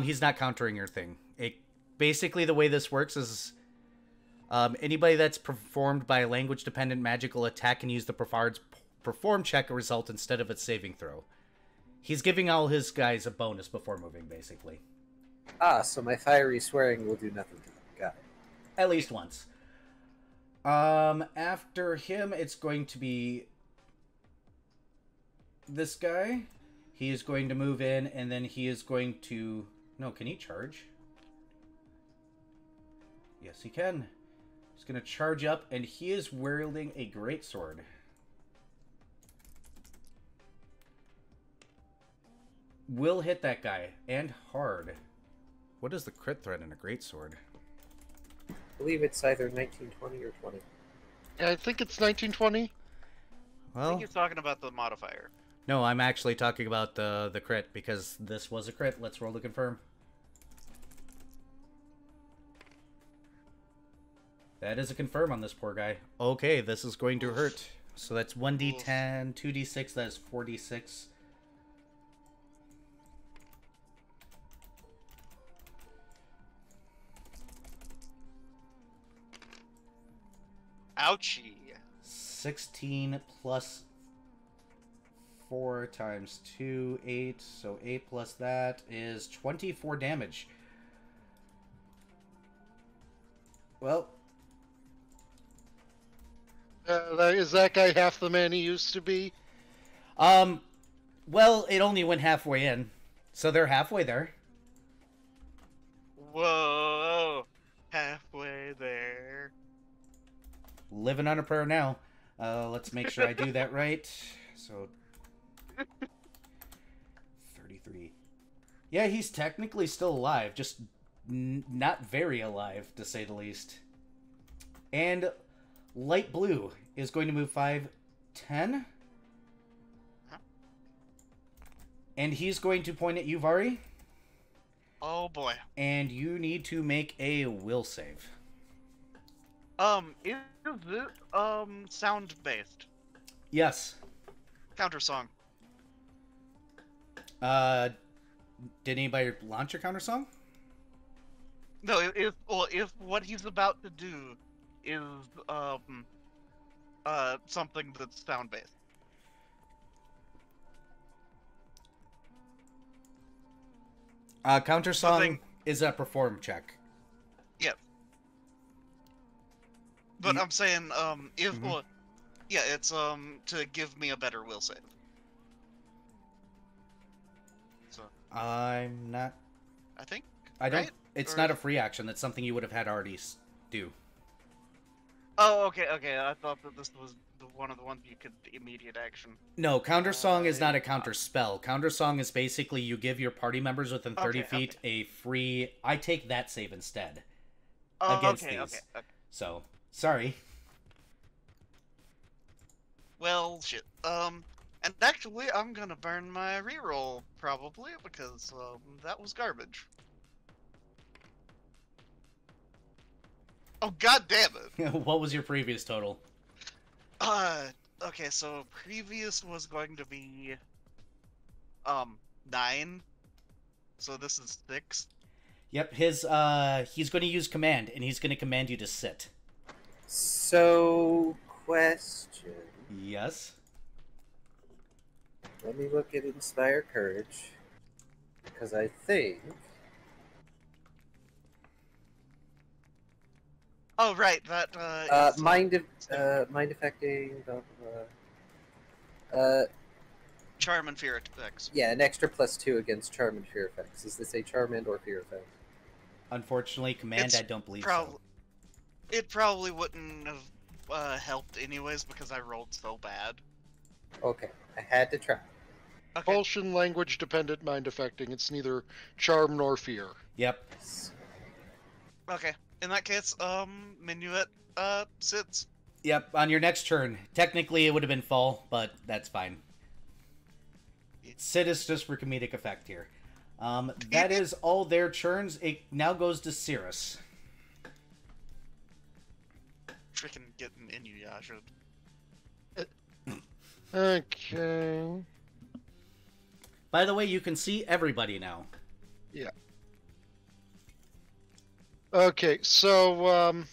He's not countering your thing. Basically, the way this works is anybody that's performed by a language-dependent magical attack can use the bard's perform check result instead of its saving throw. He's giving all his guys a bonus before moving, basically. Ah, so my fiery swearing will do nothing to them. Got it. At least once. After him, it's going to be this guy. He is going to move in, and then he is going to... No, can he charge? Yes, he can. He's going to charge up, and he is wielding a greatsword. Will hit that guy, and hard. What is the crit threat in a greatsword? I believe it's either 1920 or 20. Yeah, I think it's 1920. I Well, think you're talking about the modifier. no, I'm actually talking about the crit, because this was a crit. Let's roll to confirm. That is a confirm on this poor guy. Okay, this is going to hurt. So that's 1d10, 2d6, that is 4d6. Ouchie. 16 plus 4 times 2, 8. So 8 plus that is 24 damage. Well, Is that guy half the man he used to be? well, it only went halfway in. So they're halfway there. Whoa! Halfway there. Living on a prayer now. Let's make sure I do that right. So 33. Yeah, he's technically still alive, just not very alive, to say the least. And light blue is going to move 5, 10. And he's going to point at you, Vari. Oh boy. And you need to make a will save. Is this sound based? Yes. Counter song. Did anybody launch a counter song? No, if what he's about to do is something that's sound based. Counter song Something- is a perform check. Yes. But Ye- I'm saying if Mhm. well, yeah, it's to give me a better will save. So I'm not. I think I don't. Right? It's Or- not a free action. That's something you would have had already do. Oh, okay. I thought that this was one of the ones you could immediate action. No, counter song is not a counter spell. Counter song is basically you give your party members within 30 Okay, feet a free. I take that save instead. Oh, Against okay, these. okay. So sorry. Well, shit. And actually, I'm gonna burn my reroll probably because that was garbage. Oh, god damn it! What was your previous total? Okay, so previous was going to be 9. So this is 6. Yep, his he's going to use command, and he's going to command you to sit. So, question. Yes. Let me look at Inspire Courage. Because I think... Oh, right, that is, mind affecting, blah, blah, blah. Charm and Fear effects. Yeah, an extra +2 against Charm and Fear effects. Is this a Charm and or Fear effect? Unfortunately, command It's I don't believe Probably, so. it probably wouldn't have helped anyways because I rolled so bad. Okay, I had to try. Okay. Propulsion, language dependent, mind affecting. It's neither charm nor fear. Yep. Okay. In that case, Minuet sits. Yep, on your next turn. Technically, it would have been fall, but that's fine. Sit is just for comedic effect here. That is all their turns. It now goes to Cirrus. Freaking getting Inuyasha. Okay. By the way, you can see everybody now. Yeah. Okay, so,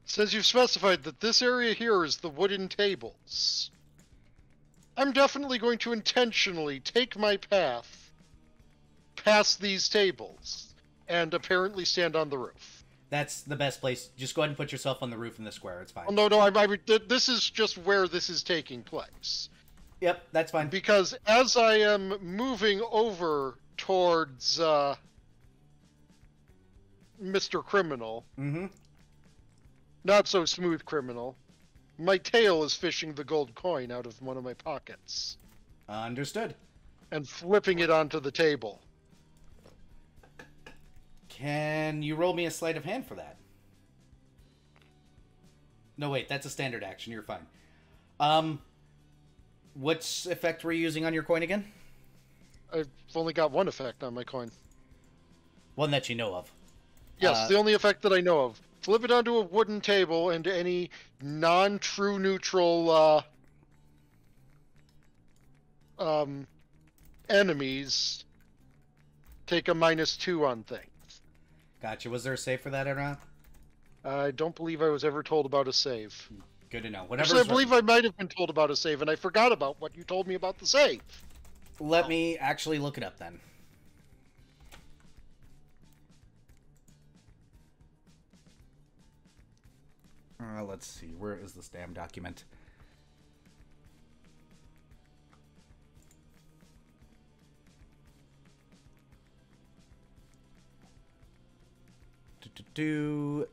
since you've specified that this area here is the wooden tables, I'm definitely going to intentionally take my path past these tables and apparently stand on the roof. That's the best place. Just go ahead and put yourself on the roof in the square. It's fine. Oh, no, this is just where this is taking place. Yep, that's fine. Because as I am moving over towards, Mr. Criminal, Mm-hmm. not so smooth criminal, my tail is fishing the gold coin out of one of my pockets Understood. and flipping it onto the table. Can you roll me a sleight of hand for that? No, wait, that's a standard action. You're fine. What effect were you using on your coin again? I've only got one effect on my coin. One that you know of. Yes, the only effect that I know of. Flip it onto a wooden table, and any non-true neutral enemies take a -2 on things. Gotcha. Was there a save for that or not? I don't believe I was ever told about a save. Good to know. Whatever. Actually, I believe I might have been told about a save, and I forgot about what you told me about the save. Let me actually look it up then. Let's see. Where is this damn document?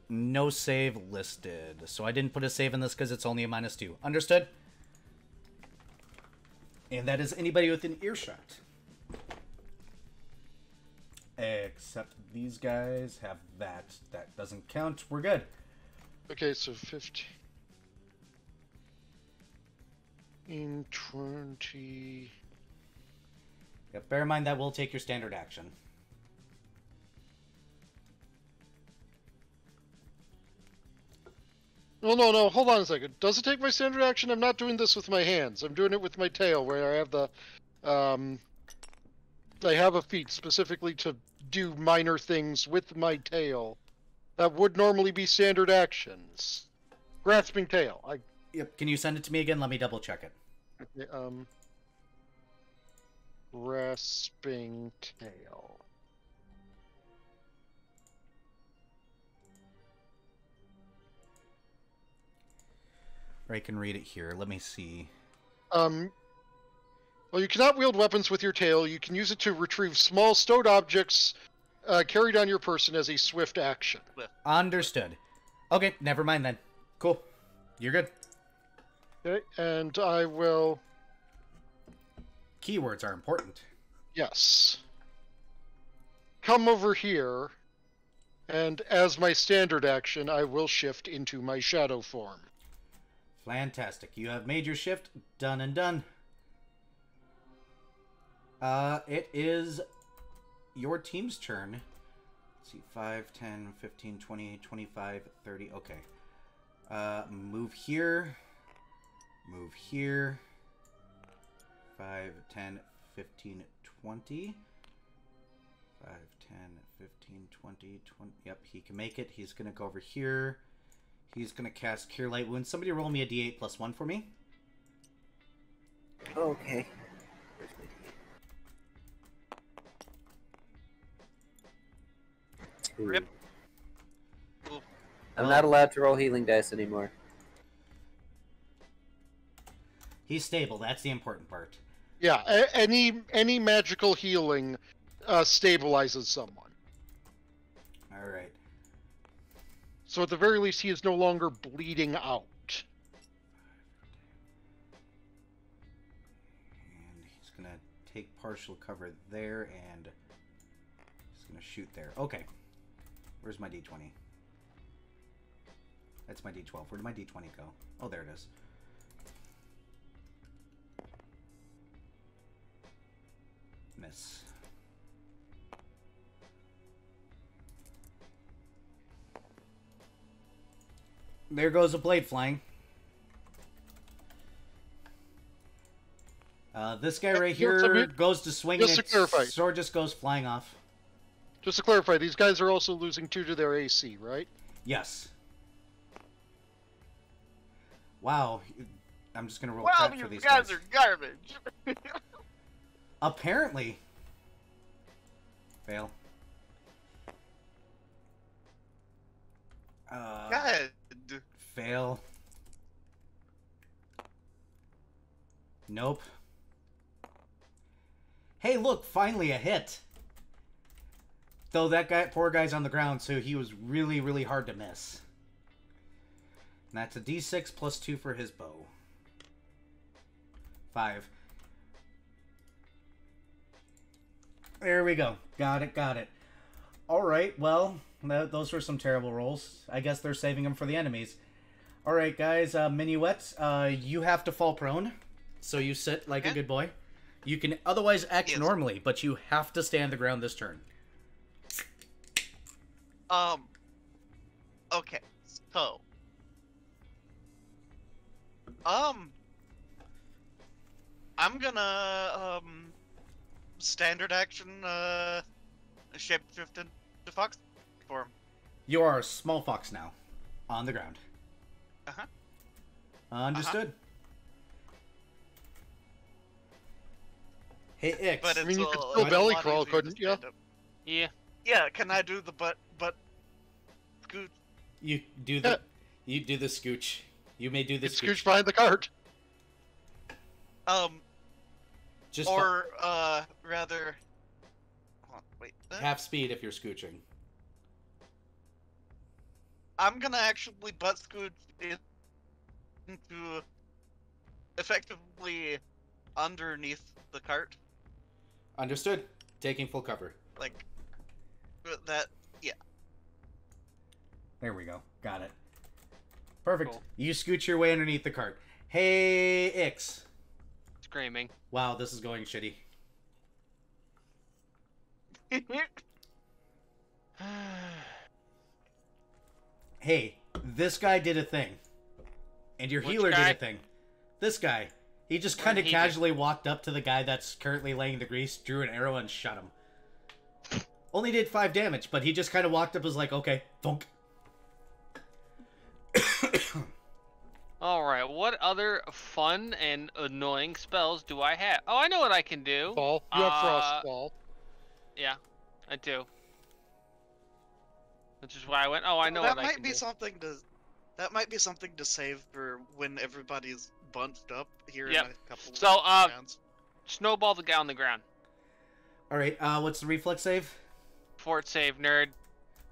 No save listed. So I didn't put a save in this because it's only a -2. Understood? And that is anybody within earshot. Except these guys have that. That doesn't count. We're good. Okay, so 15, 20... Yep, bear in mind that will take your standard action. No, hold on a second. Does it take my standard action? I'm not doing this with my hands. I'm doing it with my tail, where I have the, I have a feat specifically to do minor things with my tail. That would normally be standard actions. Grasping tail. Yep, can you send it to me again? Let me double check it. Grasping tail. Or I can read it here. Let me see. Well, you cannot wield weapons with your tail. You can use it to retrieve small stowed objects carried on your person as a swift action. Understood. Okay, never mind then. Cool. You're good. Okay, and I will... Keywords are important. Yes. Come over here, and as my standard action, I will shift into my shadow form. Fantastic. You have made your shift. Done and done. It is your team's turn. Let's see, 5, 10, 15, 20, 25, 30. Okay. Move here. Move here. 5, 10, 15, 20. 5, 10, 15, 20, 20. Yep, he can make it. He's going to go over here. He's going to cast Cure Light Wounds. Somebody roll me a d8 plus 1 for me. Okay. Rip. Ooh. I'm not allowed to roll healing dice anymore. He's stable. That's the important part. Yeah, any magical healing stabilizes someone. All right. So at the very least, he is no longer bleeding out. take partial cover there, and just gonna shoot there. Okay. Where's my D20? That's my D12. Where did my D20 go? Oh, there it is. Miss. There goes a blade flying. This guy right here goes to swing and his sword just goes flying off. Just to clarify, these guys are also losing 2 to their AC, right? Yes. Wow. I'm just gonna roll Well, crap for these you guys are garbage. Apparently. Fail. Good. Fail. Nope. Hey, look, finally a hit. Though that guy, poor guy's on the ground, so he was really, really hard to miss. And that's a D6 plus 2 for his bow. 5. There we go. Got it, got it. Alright, well, those were some terrible rolls. I guess they're saving them for the enemies. Alright, guys, Minuet, you have to fall prone. So you sit like a good boy. You can otherwise act normally, but you have to stay on the ground this turn. Okay, so... I'm gonna, standard action, shapeshift into fox form. You are a small fox now. On the ground. Uh-huh. Understood. Hey, Ix. I mean, you could still belly crawl, couldn't you? Yeah. Yeah, can I do the butt scoot? You do the scooch. You may do the scooch. Scooch behind the cart. Just or, rather... Hold on, wait. half speed if you're scooching. I'm gonna actually butt scoot into effectively underneath the cart. Understood. Taking full cover. Like, that, yeah. There we go. Got it. Perfect. Cool. You scooch your way underneath the cart. Hey, Ix. Screaming. Wow, this is going shitty. Hey, this guy did a thing. And your Which healer guy? did a thing. This guy. He just kind of he casually walked up to the guy that's currently laying the grease, drew an arrow, and shot him. Only did 5 damage, but he just kind of walked up and was like, okay, thunk. Alright, what other fun and annoying spells do I have? Oh, I know what I can do. Fall. You have frost fall. Yeah, I do. Which is why I went, oh, I know what I can do. That might be something to save for when everybody's bunched up here Yep. in a couple So, of rounds. Snowball the guy on the ground. Alright, what's the reflex save? Fort save, nerd.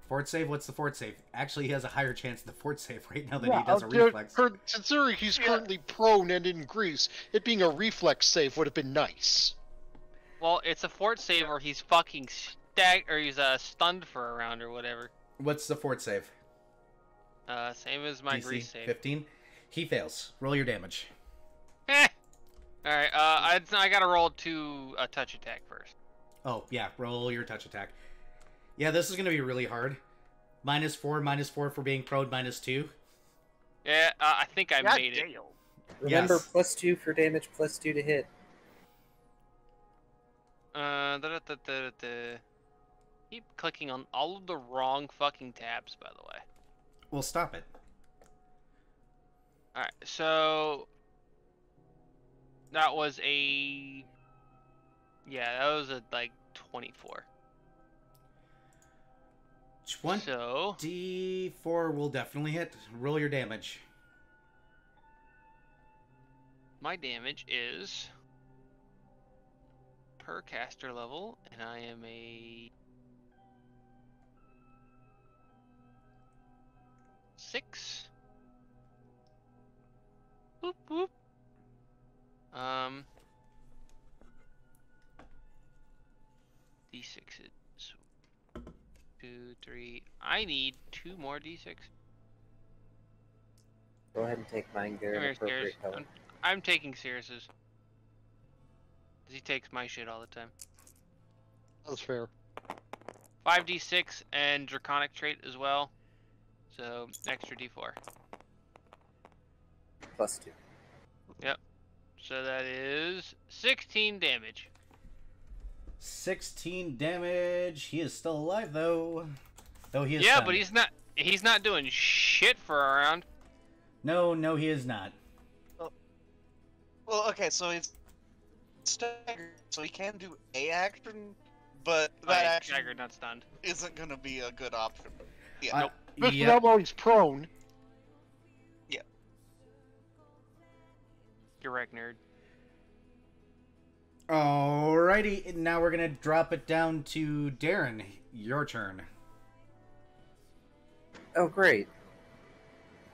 Fort save? What's the fort save? Actually, he has a higher chance of the fort save right now than Yeah, he does a reflex. Considering he's currently prone and in grease, it being a reflex save would have been nice. Well, it's a fort save or he's fucking he's stunned for a round or whatever. What's the fort save? Same as my DC grease save. 15? He fails. Roll your damage. Eh. Alright, I gotta roll to a touch attack first. Oh, yeah, roll your touch attack. Yeah, this is going to be really hard. -4 for being prone, -2. Yeah, I think I made it. Remember, Yes. +2 for damage, +2 to hit. Keep clicking on all of the wrong fucking tabs, by the way. Well, stop it. Alright, so... That was a... Yeah, that was a, 24. 24 will definitely hit. Roll your damage. My damage is... per caster level, and I am a... 6. Boop, boop. D6s. 2, 3. I need 2 more D6. Go ahead and take mine, Come Garen. here, Appropriate Sirius. color. I'm taking Sirius's. He takes my shit all the time. That's fair. 5d6 and Draconic trait as well. So, extra d4. +2. Yep. So that is 16 damage. 16 damage. He is still alive though. Though he is Yeah, stunned. but he's not doing shit for a round. No, he is not. Well, okay, so he's staggered, so he can do a action, but that action Staggered, not stunned. isn't gonna be a good option. Yeah. Nope. Especially Yep. not while he's prone. You're right, nerd. Alrighty, now we're gonna drop it down to Darren. Your turn. Oh, great.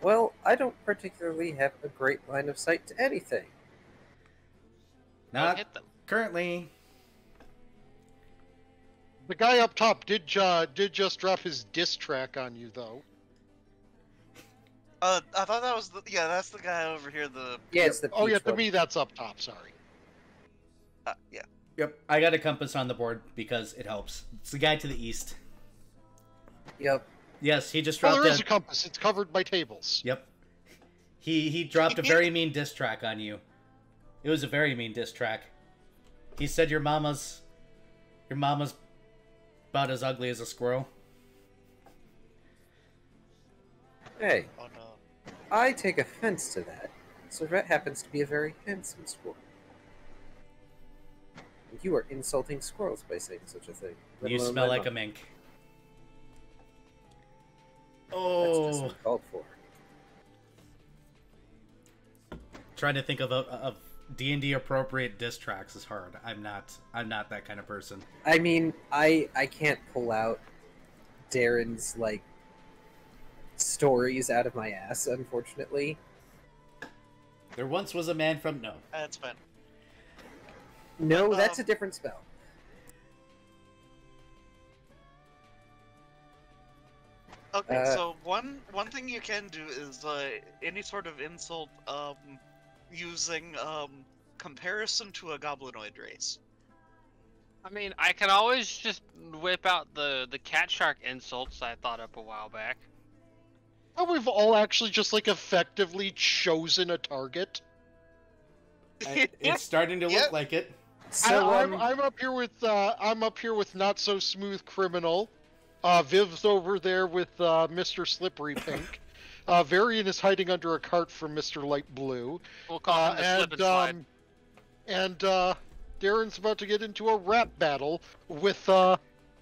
Well, I don't particularly have a great line of sight to anything. Don't Not hit them. currently. The guy up top did just drop his diss track on you, though. I thought that was that's the guy over here. Yeah, it's the Oh yeah, peach to one. me that's up top. Sorry. Yeah. Yep, I got a compass on the board because it helps. It's the guy to the east. Yep. Yes, he just Oh, dropped there is a compass. It's covered by tables. Yep. He dropped a very mean diss track on you. It was a very mean diss track. He said your mama's about as ugly as a squirrel. Hey, Oh no. I take offense to that. So that happens to be a very handsome squirrel. And you are insulting squirrels by saying such a thing. let You alone smell my like a mom. mink. That's Oh, just uncalled for. trying to think of D&D appropriate diss tracks is hard. I'm not that kind of person. I mean, I can't pull out Darren's, like, stories out of my ass, unfortunately. There once was a man from That's fine. No, that's a different spell. Okay, so one thing you can do is any sort of insult using comparison to a goblinoid race. I mean, I can always just whip out the cat shark insults I thought up a while back. Oh, we've all actually just like effectively chosen a target. It's starting to look Yep. like it. So, I'm up here with not so smooth criminal. Viv's over there with Mr. Slippery Pink. Varian is hiding under a cart from Mr. Light Blue. We'll call him the slip and slide. And Darren's about to get into a rap battle with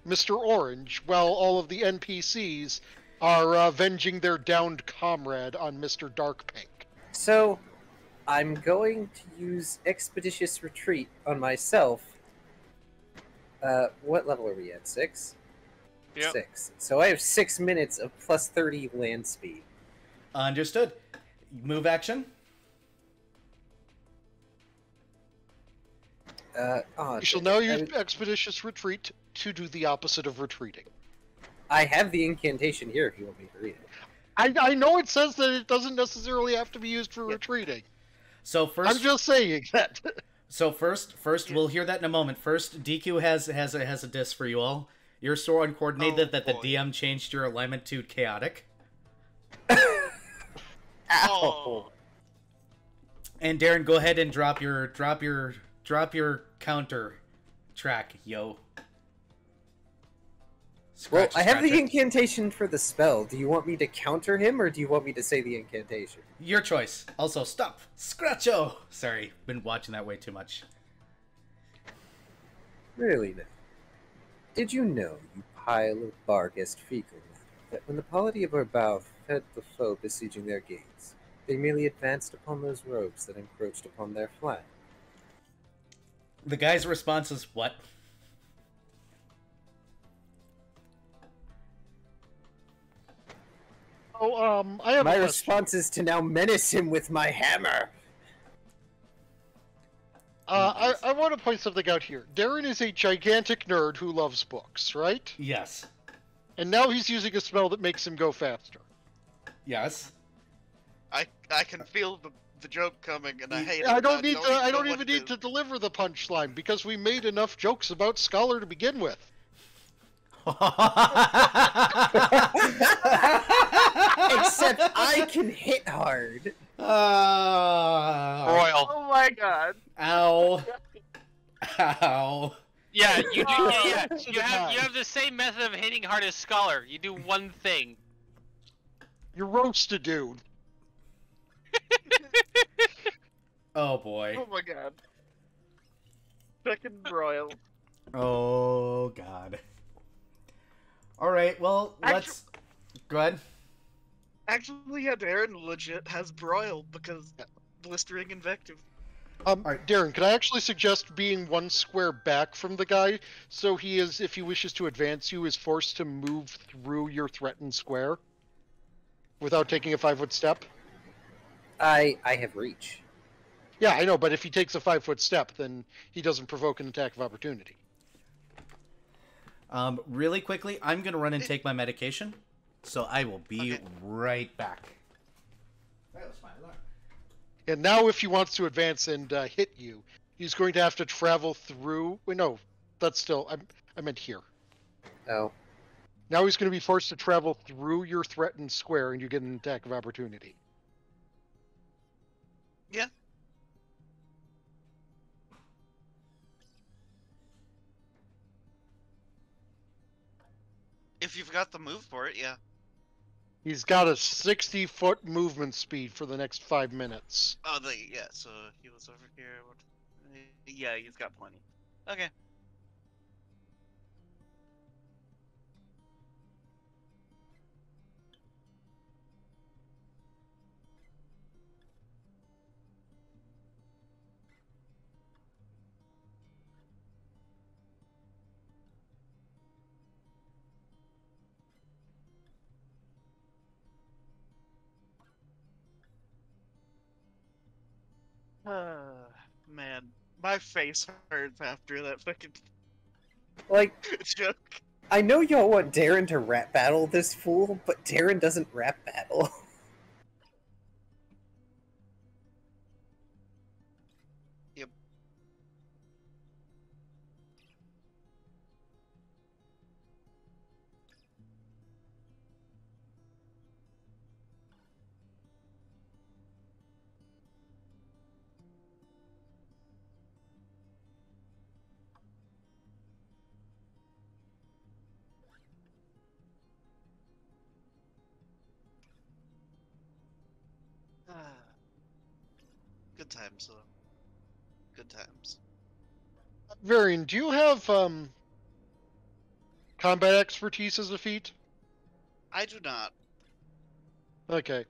Mr. Orange, while all of the NPCs are avenging their downed comrade on Mr. Dark Pink. So, I'm going to use Expeditious Retreat on myself. What level are we at? 6? Yep. 6. So I have 6 minutes of plus 30 land speed. Understood. Move action. You shall now use Expeditious Retreat to do the opposite of retreating. I have the incantation here if you want me to read it. I know it says that it doesn't necessarily have to be used for retreating. So first, I'm just saying that. So first, we'll hear that in a moment. First, DQ has a diss for you all. You're so uncoordinated that the boy. DM changed your alignment to chaotic. Oh. And Darren, go ahead and drop your counter track, yo. Well, Scratch, I have the scratch it. incantation for the spell. Do you want me to counter him, or do you want me to say the incantation? Your choice. Also, stop. Scratcho. Sorry, been watching that way too much. Really now. Did you know, you pile of Barghest fecal matter, that when the polity of our bow fed the foe besieging their gates, they merely advanced upon those rogues that encroached upon their flank? The guy's response is, what? Oh, I have My a question. response is to now menace him with my hammer. I want to point something out here. Darren is a gigantic nerd who loves books, right? Yes. And now he's using a spell that makes him go faster. Yes. I can feel the joke coming, and I hate it. I don't need to. I know don't what even to need do. to deliver the punchline because we made enough jokes about Scholar to begin with. Except I can hit hard. Royal. Oh my god. Ow. Ow. Yeah, you do. Yeah, Oh, you have the same method of hitting hard as Scholar. You do one thing. You roast a dude. Oh boy. Oh my god. Second broil. Oh god. Alright, well, let's... Go ahead. Actually, yeah, Darren legit has broil because blistering invective. Alright. Darren, can I actually suggest being one square back from the guy so he is, if he wishes to advance you, is forced to move through your threatened square without taking a 5-foot step? I have reach. Yeah, I know, but if he takes a 5-foot step, then he doesn't provoke an attack of opportunity. Really quickly, I'm gonna run and take my medication, so I will be right back. That was my alarm. And now if he wants to advance and hit you, he's going to have to travel through... Wait, no, that's still... I meant here. Oh. Now he's going to be forced to travel through your threatened square, and you get an attack of opportunity. Yeah. If you've got the move for it, yeah. He's got a 60-foot movement speed for the next 5 minutes. Oh, yeah. So he was over here. Yeah, he's got plenty. Okay. Man, my face hurts after that fucking Like, joke. I know y'all want Darren to rap battle this fool, but Darren doesn't rap battle. Yep. Good times, though. Good times. Varian, do you have combat expertise as a feat? I do not. Okay.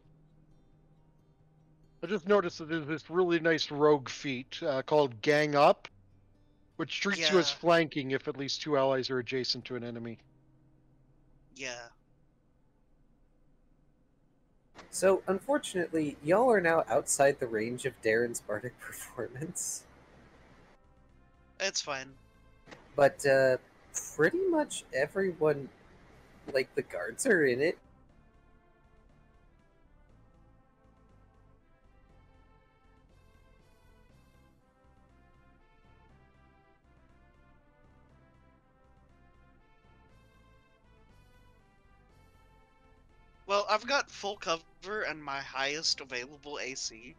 I just noticed that there's this really nice rogue feat called Gang Up, which treats you as Yeah. flanking if at least 2 allies are adjacent to an enemy. Yeah. So, unfortunately, y'all are now outside the range of Darren's bardic performance. It's fine. But, pretty much everyone, like, the guards are in it. Well, I've got full cover and my highest available AC,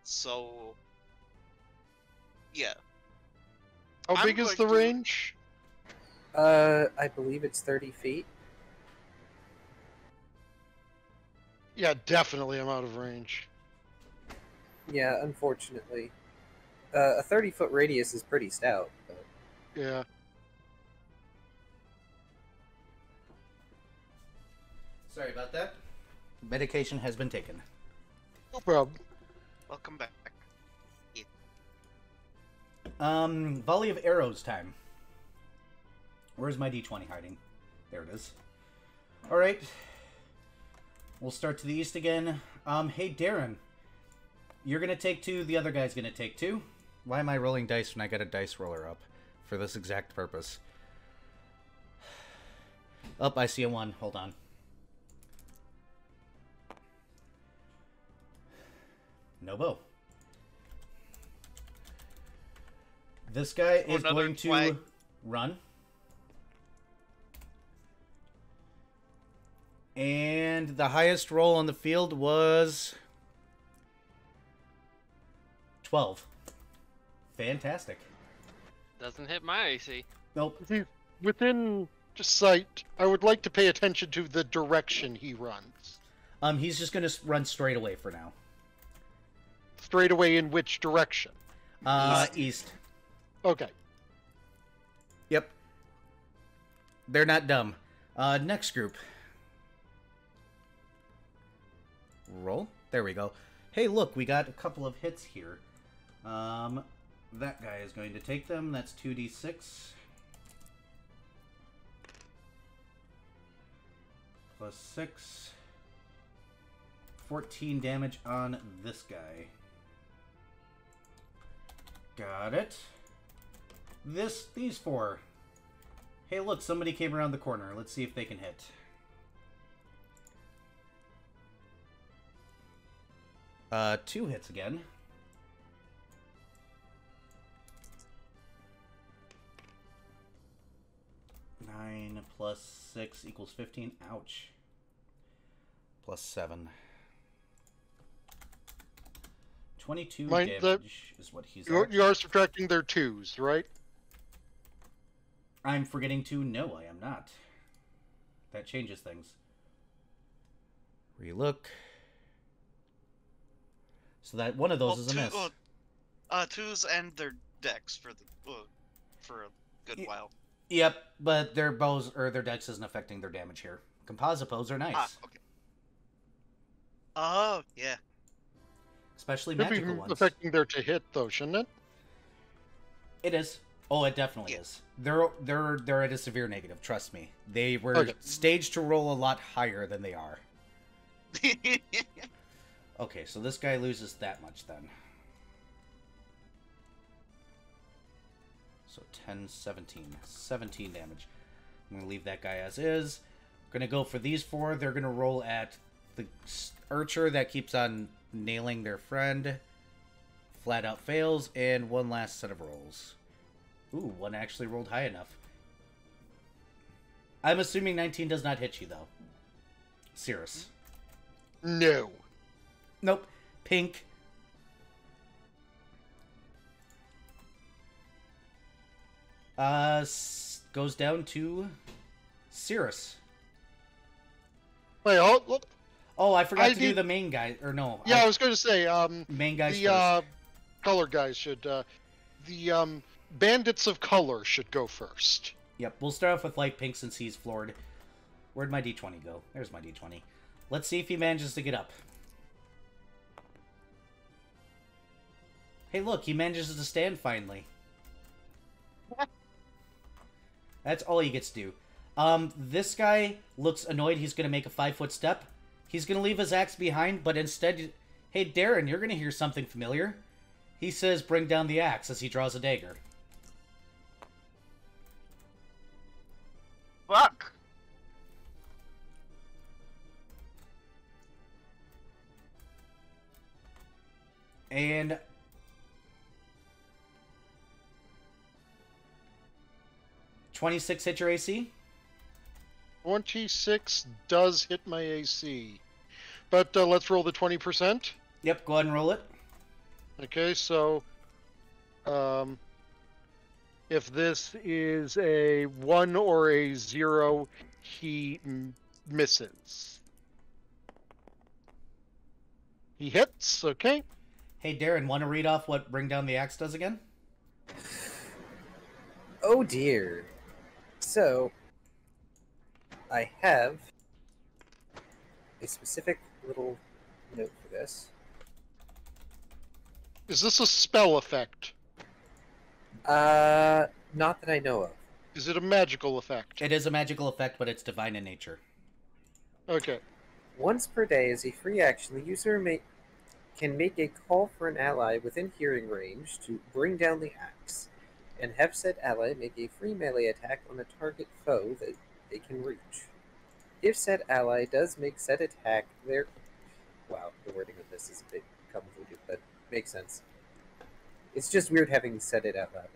so yeah. How I'm big is going the to- range? I believe it's 30 feet. Yeah, definitely I'm out of range. Yeah, unfortunately. A 30-foot radius is pretty stout, but... Yeah. Sorry about that. Medication has been taken. No problem. Welcome back. Volley of arrows time. Where's my d20 hiding? There it is. Alright. We'll start to the east again. Hey, Darren. You're gonna take 2, the other guy's gonna take 2. Why am I rolling dice when I got a dice roller up for this exact purpose? Oh, I see a 1. Hold on. No bow. This guy is another going to flag. run. And the highest roll on the field was 12. Fantastic. Doesn't hit my AC. Nope. If he's within sight, I would like to pay attention to the direction he runs. He's just gonna run straight away for now. Straight away in which direction? East. Okay. Yep. They're not dumb. Next group. Roll. There we go. Hey, look, we got a couple of hits here. That guy is going to take them. That's 2d6. Plus 6. 14 damage on this guy. Got it. These 4. Hey, look, somebody came around the corner. Let's see if they can hit. Two hits again. Nine plus 6 equals 15. Ouch. Plus 7. 22 damage is what he's at. You are subtracting their 2s, right? I'm forgetting to. No, I am not. That changes things. Relook. So that one of those is a miss. 2s and their decks for a good while. Yep, but their bows or their dex isn't affecting their damage here. Composite bows are nice. Okay. Oh, yeah. Especially Should magical be ones. affecting their to hit, though, shouldn't it? It is. Oh, it definitely is. They're at a severe negative. Trust me. They were staged to roll a lot higher than they are. Okay, so this guy loses that much then. So 10, 17. 17 damage. I'm going to leave that guy as is. Going to go for these 4. They're going to roll at the archer that keeps on nailing their friend. Flat out fails. And one last set of rolls. Ooh, one actually rolled high enough. I'm assuming 19 does not hit you, though. Cirrus. No. Nope. Pink. Goes down to Cirrus. Wait, look. Oh, I forgot to do the main guy. Or no. Yeah, I was going to say, main guys the first. color guys should, the bandits of color should go first. Yep, we'll start off with light pink since he's floored. Where'd my d20 go? There's my d20. Let's see if he manages to get up. Hey, look, he manages to stand finally. That's all he gets to do. This guy looks annoyed. He's going to make a 5-foot step. He's going to leave his axe behind, but instead... Hey, Darren, you're going to hear something familiar. He says, bring down the axe as he draws a dagger. Fuck! And... 26 hit your AC? 26 does hit my AC. But let's roll the 20%. Yep, go ahead and roll it. Okay, so... if this is a 1 or a 0, he misses. He hits, okay. Hey, Darren, want to read off what Bring Down the Axe does again? Oh dear. So, I have a specific little note for this. Is this a spell effect? Not that I know of. Is it a magical effect? It is a magical effect, but it's divine in nature. Okay. Once per day, as a free action, the user may can make a call for an ally within hearing range to bring down the axe, and have said ally make a free melee attack on a target foe that they can reach. If said ally does make said attack, their wow, the wording of this is a bit convoluted, but makes sense. It's just weird having said it out loud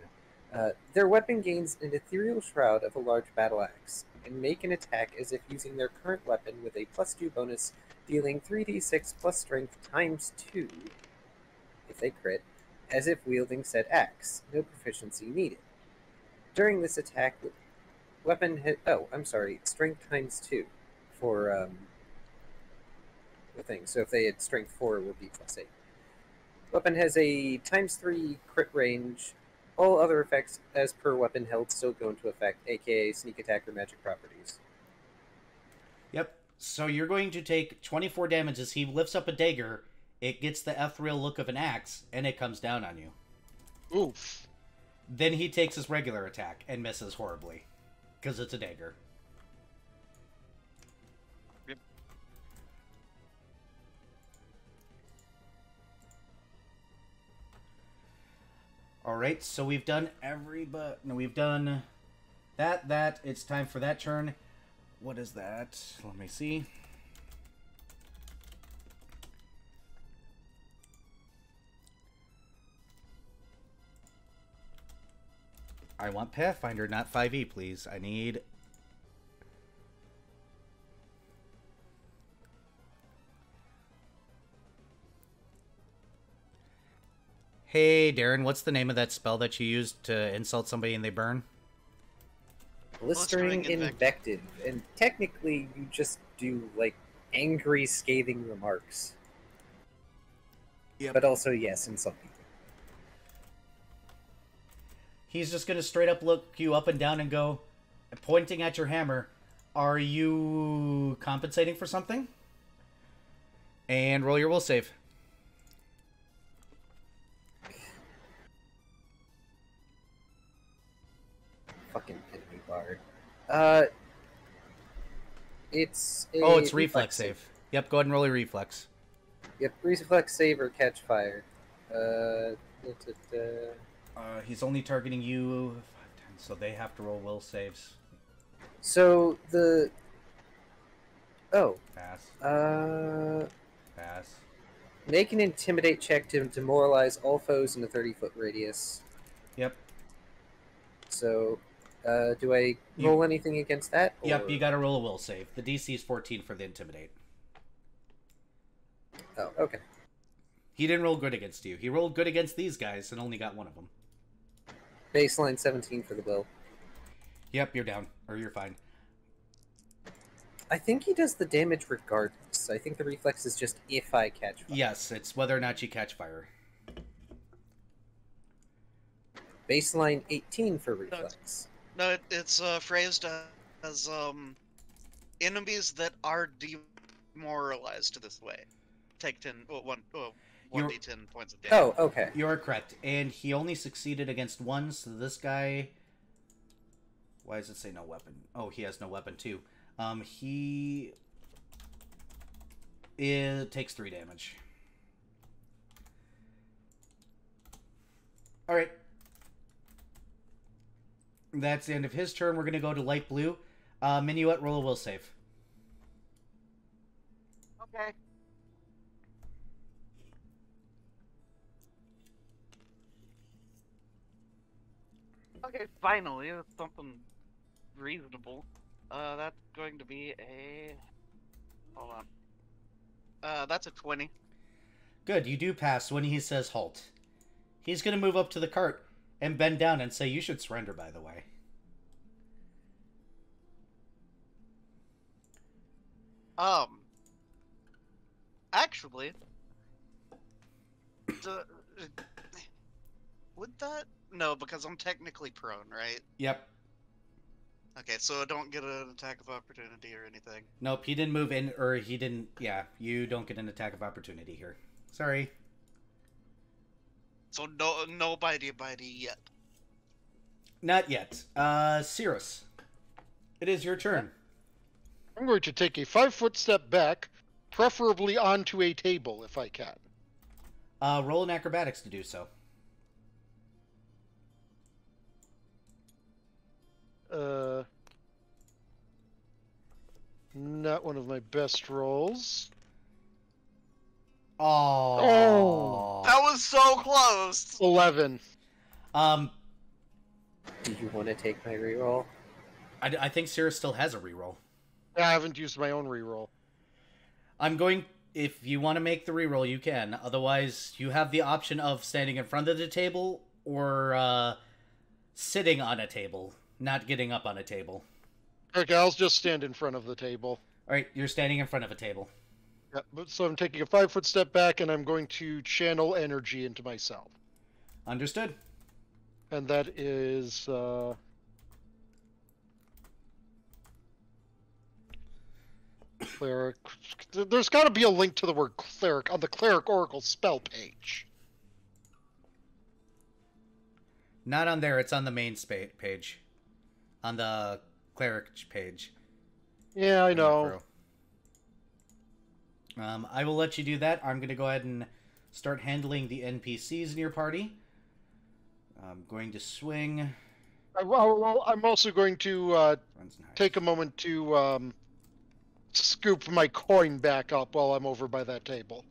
now. Their weapon gains an ethereal shroud of a large battle axe, and make an attack as if using their current weapon with a +2 bonus, dealing 3d6 plus strength times 2 if they crit, as if wielding said axe. No proficiency needed. During this attack, weapon hit. Oh, I'm sorry, strength times 2 for the thing. So if they had strength 4, it would be +8. Weapon has a ×3 crit range. All other effects as per weapon held still go into effect, aka sneak attack or magic properties. Yep. So you're going to take 24 damage as he lifts up a dagger. It gets the ethereal look of an axe, and it comes down on you. Oof. Then he takes his regular attack and misses horribly, because it's a dagger. Yep. Alright, so we've done we've done that. It's time for that turn. What is that? Let me see. I want Pathfinder, not 5e, please. I need... Hey, Darren, what's the name of that spell that you used to insult somebody and they burn? Blistering Blistering invective. And technically, you just do, like, angry, scathing remarks. Yep. But also, yes, insult people. He's just going to straight up look you up and down and go, pointing at your hammer, are you compensating for something? And roll your will save. Fucking enemy bard. It's a Oh, it's reflex save. Yep, go ahead and roll your reflex. Yep, reflex save or catch fire. He's only targeting you 5 times, so they have to roll will saves. So the Pass. Pass. Make an intimidate check to demoralize all foes in a 30-foot radius. Yep. So, do I roll anything against that? Yep, or- you gotta roll a will save. The DC is 14 for the intimidate. Oh, okay. He didn't roll good against you. He rolled good against these guys and only got one of them. Baseline 17 for the bill. Yep, you're down. Or you're fine. I think he does the damage regardless. I think the reflex is just if I catch fire. Yes, it's whether or not you catch fire. Baseline 18 for reflex. No, it's phrased as enemies that are demoralized this way. Take 1d10 points of damage. Oh, okay. You're correct. And he only succeeded against one, so this guy... Why does it say no weapon? Oh, he has no weapon too. It takes 3 damage. Alright. That's the end of his turn. We're going to go to light blue. Minuet, roll a will save. Okay. Okay, finally, it's something reasonable. That's going to be a... Hold on. That's a 20. Good, you do pass when he says halt. He's going to move up to the cart and bend down and say, you should surrender, by the way. Actually, would that? No, because I'm technically prone, right? Yep. Okay, so I don't get an attack of opportunity or anything. Nope, he didn't move in, or he didn't... Yeah, you don't get an attack of opportunity here. Sorry. So no bitey yet. Not yet. Cirrus. It is your turn. I'm going to take a 5-foot step back, preferably onto a table if I can. Roll an acrobatics to do so. Not one of my best rolls. Oh. That was so close. 11. Do you want to take my reroll? I think Sierra still has a reroll. I haven't used my own reroll. I'm going... If you want to make the reroll, you can. Otherwise, you have the option of standing in front of the table or sitting on a table, not getting up on a table. Okay, I'll just stand in front of the table. All right, you're standing in front of a table. Yeah, so I'm taking a 5-foot step back, and I'm going to channel energy into myself. Understood. And that is... Cleric. There's got to be a link to the word cleric on the Cleric Oracle spell page. Not on there, it's on the main page. On the cleric page. Yeah, I know. I will let you do that. I'm going to go ahead and start handling the NPCs in your party. I'm going to swing. I'm also going to take a moment to scoop my coin back up while I'm over by that table.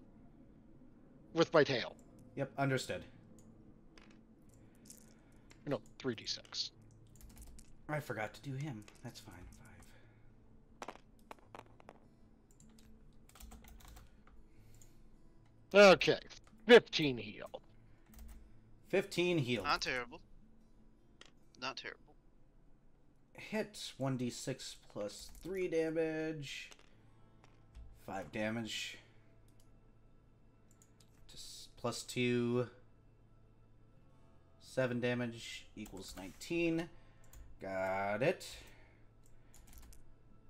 With my tail. Yep, understood. No, 3d6. I forgot to do him. That's fine. 5. Okay, 15 healed. 15 healed. Not terrible. Not terrible. Hit 1d6 plus 3 damage. 5 damage. Plus 2. 7 damage equals 19. Got it.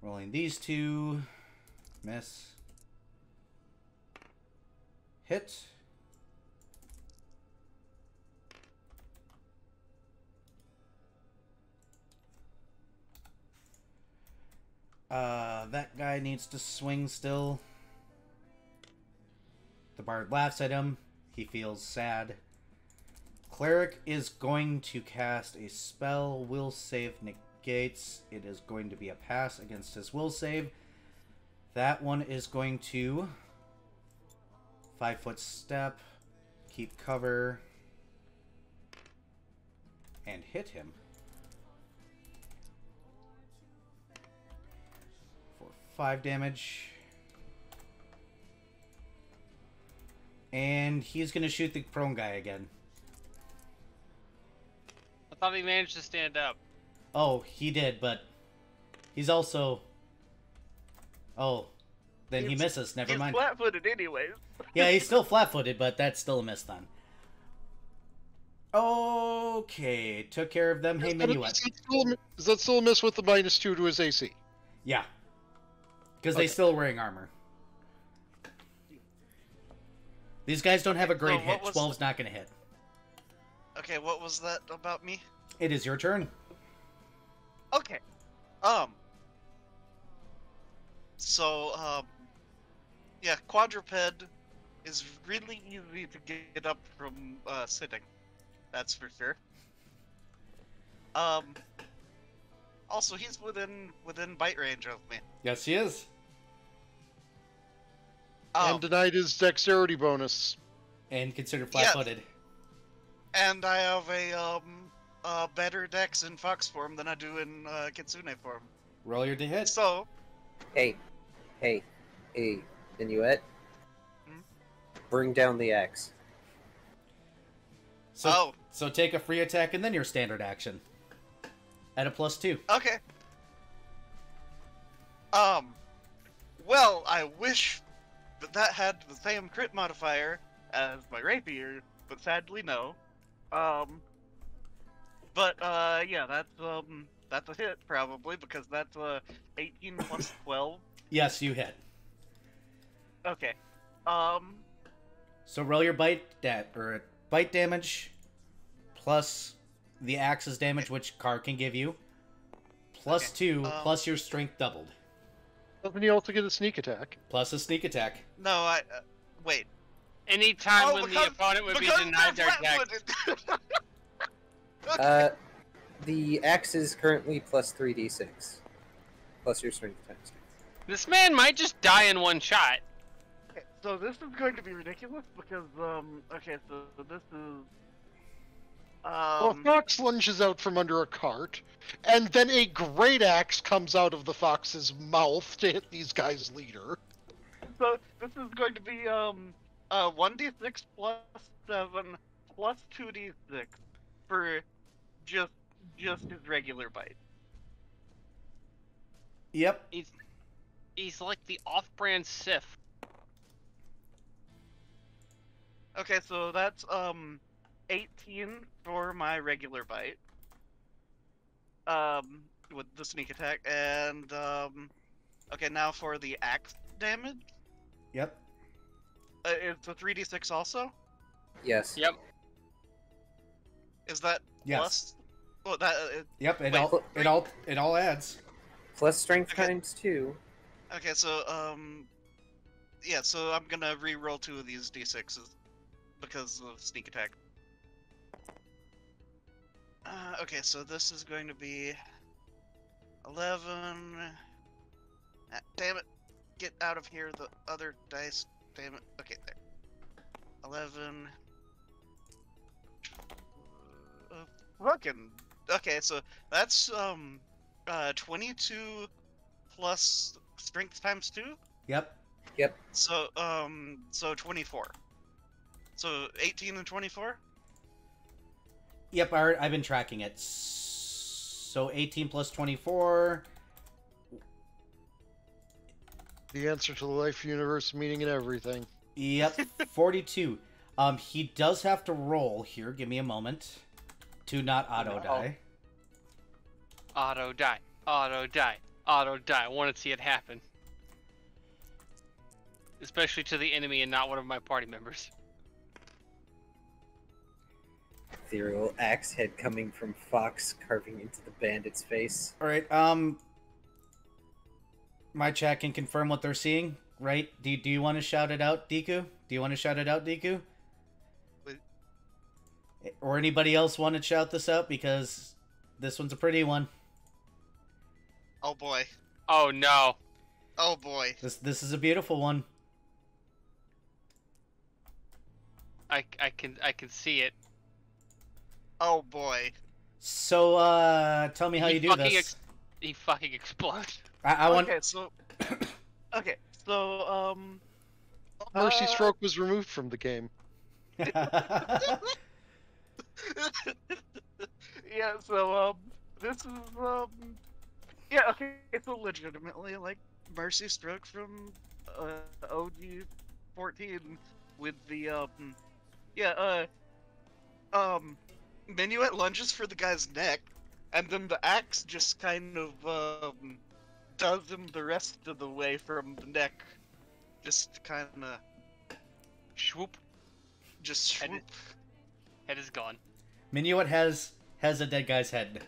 Rolling these two. Miss. Hit. That guy needs to swing still. The bard laughs at him. He feels sad. Cleric is going to cast a spell. Will save negates. It is going to be a pass against his will save. That one is going to 5-foot step, keep cover, and hit him. For 5 damage. And he's going to shoot the prone guy again. I thought he managed to stand up. Oh, he did, but he's also... Oh, then he misses. Never mind. He's flat-footed anyways. Yeah, he's still flat-footed, but that's still a miss then. Okay, took care of them. Hey, Minuet. Is that still a miss with the -2 to his AC? Yeah. Because Okay. they still wearing armor. These guys don't have a great So hit. what was 12's not going to hit. Okay, what was that about me? It is your turn. Okay. So, yeah, quadruped is really easy to get up from, sitting. That's for sure. Also, he's within bite range of me. Yes, he is. And denied his dexterity bonus. And considered flat-footed. And I have a better dex in fox form than I do in kitsune form. Roll your to hit. So, Hey, Inuit. Hmm? Bring down the axe. So take a free attack and then your standard action. At a +2. okay. Well, I wish that had the same crit modifier as my rapier, but sadly no. Yeah, that's a hit probably because that's 18 plus 12. Yes, you hit. Okay. So roll your bite damage plus the axe's damage, which Car can give you, plus Okay, 2, plus your strength doubled, Doesn't he also get a sneak attack? plus a sneak attack. No, wait. Any time Oh, when because- the opponent would be because denied they're their deck. flat-footed. The axe is currently plus 3d6. Plus your strength times 2. This man might just die in one shot. Okay, so this is going to be ridiculous because okay, so this is Well, a fox lunges out from under a cart, and then a great axe comes out of the fox's mouth to hit these guys' leader. so this is going to be 1d6 plus 7 plus 2d6 for just his regular bite. Yep. He's like the off-brand Sif. Okay, so that's 18 for my regular bite. With the sneak attack, and okay, now for the axe damage. Yep. It's a 3d6 also. Yes. Yep. Is that Yes. plus? Oh, that. Yep. It Wait, all it all adds. Plus strength Okay. times 2. Okay, so yeah, so I'm gonna re-roll 2 of these d6s because of sneak attack. Okay, so this is going to be 11. Ah, damn it! Get out of here, the other dice. Damn it. Okay, there. 11. Fucking. Okay, so that's 22 plus strength times 2. Yep. So so 24. So 18 and 24. Yep. I've been tracking it. So 18 plus 24. The answer to the life universe, meaning and everything. Yep. 42. He does have to roll here. Give me a moment to not auto die. Auto die. Auto die. Auto die. I want to see it happen. Especially to the enemy and not one of my party members. Ethereal axe head coming from Fox, carving into the bandit's face. All right. My chat can confirm what they're seeing, right? Do you want to shout it out, Deku? Do you want to shout it out, Deku? Wait. Or anybody else want to shout this out, because this one's a pretty one. Oh boy. Oh no. Oh boy. This is a beautiful one. I can see it. Oh boy. So tell me how He you do fucking this. He fucking explodes. I want. Okay, so okay, so Mercy Stroke was removed from the game. yeah, so this is yeah, okay, so legitimately like Mercy Stroke from OG 14 with the Minuet lunges for the guy's neck, and then the axe just kind of does him the rest of the way from the neck. Just kind of Swoop. just Head- swoop. Head is gone. Minuet has a dead guy's head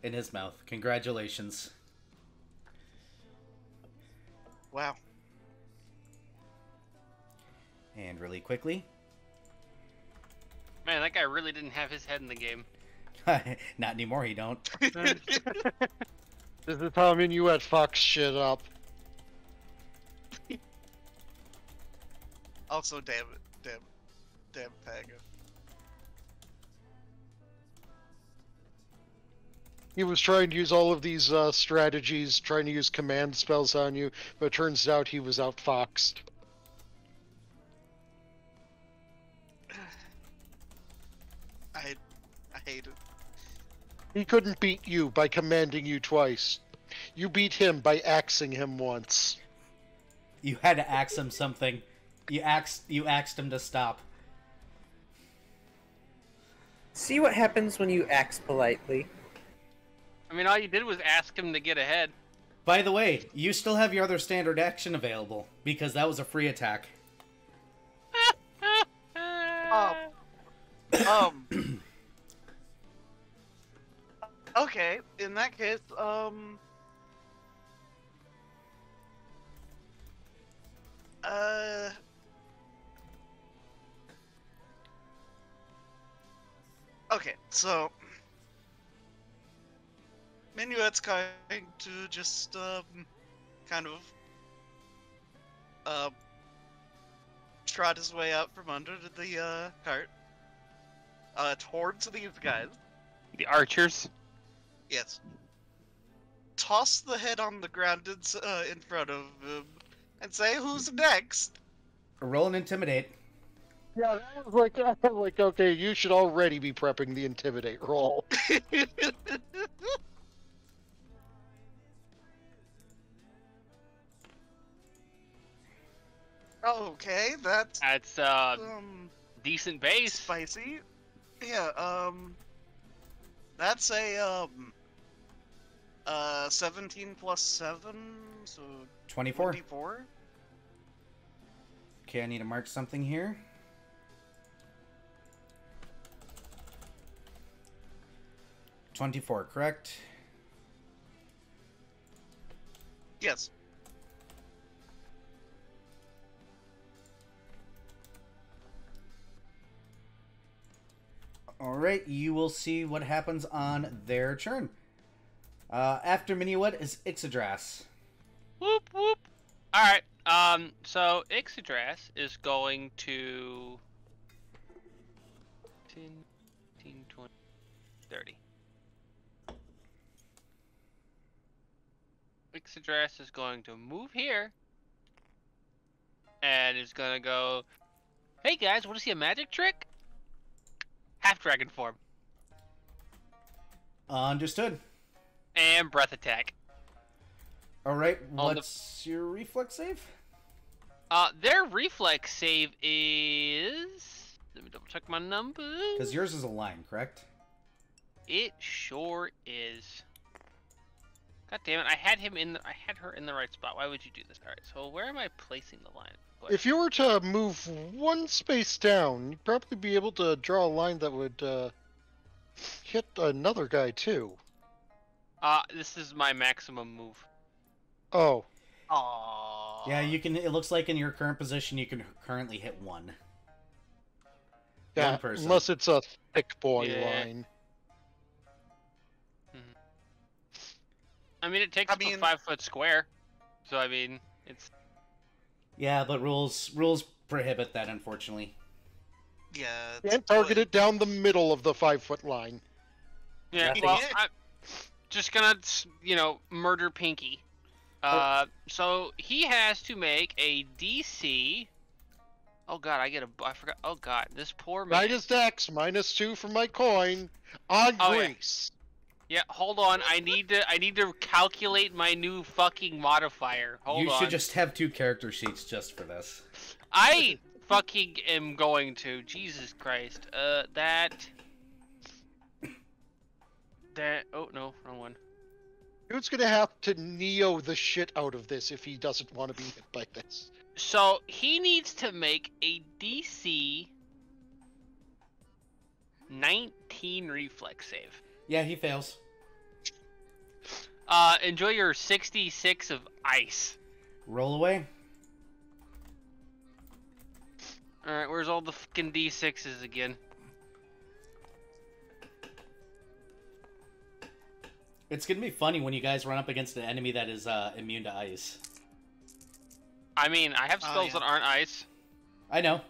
in his mouth. Congratulations. Wow. And really quickly. Man, that guy really didn't have his head in the game. Not anymore, he don't. This is how Minuet fucks shit up. Also, damn Paga. He was trying to use all of these strategies, trying to use command spells on you, but it turns out he was outfoxed. I hate it. He couldn't beat you by commanding you twice. You beat him by axing him once. You had to axe him something. You axed him to stop. See what happens when you axe politely. I mean, all you did was ask him to get ahead. By the way, you still have your other standard action available, because that was a free attack. okay, in that case, Okay, so Minuet's going to just kind of trot his way out from under the cart towards these guys. The archers. Yes. Toss the head on the ground in front of him and say, "Who's next?" Roll and intimidate. Yeah, that was like, okay, you should already be prepping the intimidate roll. Okay, that's That's decent base. spicy. Yeah, that's a 17 plus 7, so 24. 24. Okay, I need to mark something here. $24, correct? Yes. Alright, you will see what happens on their turn. After Minuet is Ixidras. Whoop whoop. All right. So Ixidras is going to 10, 15, 20, 30. Ixidras is going to move here and is going to go, "Hey guys, want to see a magic trick?" Half dragon form Understood. and breath attack. Alright, On what's your reflex save? Their reflex save is, let me double check my numbers. Because yours is a line, correct? It sure is. God damn it! I had her in the right spot. Why would you do this? All right. So where am I placing the line? If you were to move one space down, you'd probably be able to draw a line that would hit another guy too. This is my maximum move. Oh, Aww. Yeah, you can. It looks like in your current position, you can currently hit one. yeah, One person. unless it's a thick boy Yeah. line. I mean, it takes I up a mean- 5-foot square. So I mean, it's Yeah, but rules prohibit that, unfortunately. Yeah. And target it down the middle of the 5-foot line. yeah. Yeah. Well, I'm just gonna murder Pinky. So he has to make a DC. Oh god, I forgot. Oh god, this poor man. Minus Dex, -2 from my coin on Oh, yeah. Grease. Yeah, hold on. I need to calculate my new fucking modifier. Hold You on. should just have 2 character sheets just for this. I fucking am going to. Jesus Christ. That. Oh no, wrong one. Dude's gonna have to Neo the shit out of this if he doesn't want to be hit by this. So he needs to make a DC 19 reflex save. Yeah, he fails. Enjoy your 66 of ice. Roll away. Alright, where's all the fucking D6s again? It's gonna be funny when you guys run up against an enemy that is immune to ice. I mean, I have Oh, spells yeah. that aren't ice. I know.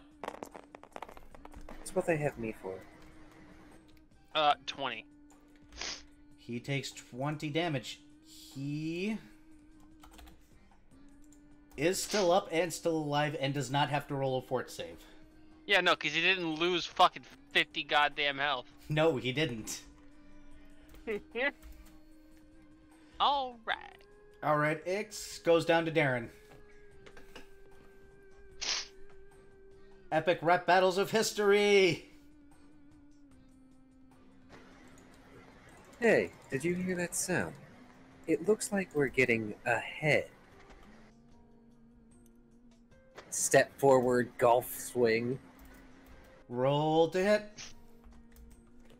That's what they have me for. 20. He takes 20 damage. He is still up and still alive and does not have to roll a fort save. Yeah, no, because he didn't lose fucking 50 goddamn health. No, he didn't. Alright. Alright, Ix goes down to Darren. Epic rap battles of history! Hey, did you hear that sound? It looks like we're getting ahead. Step forward, golf swing. Roll to hit.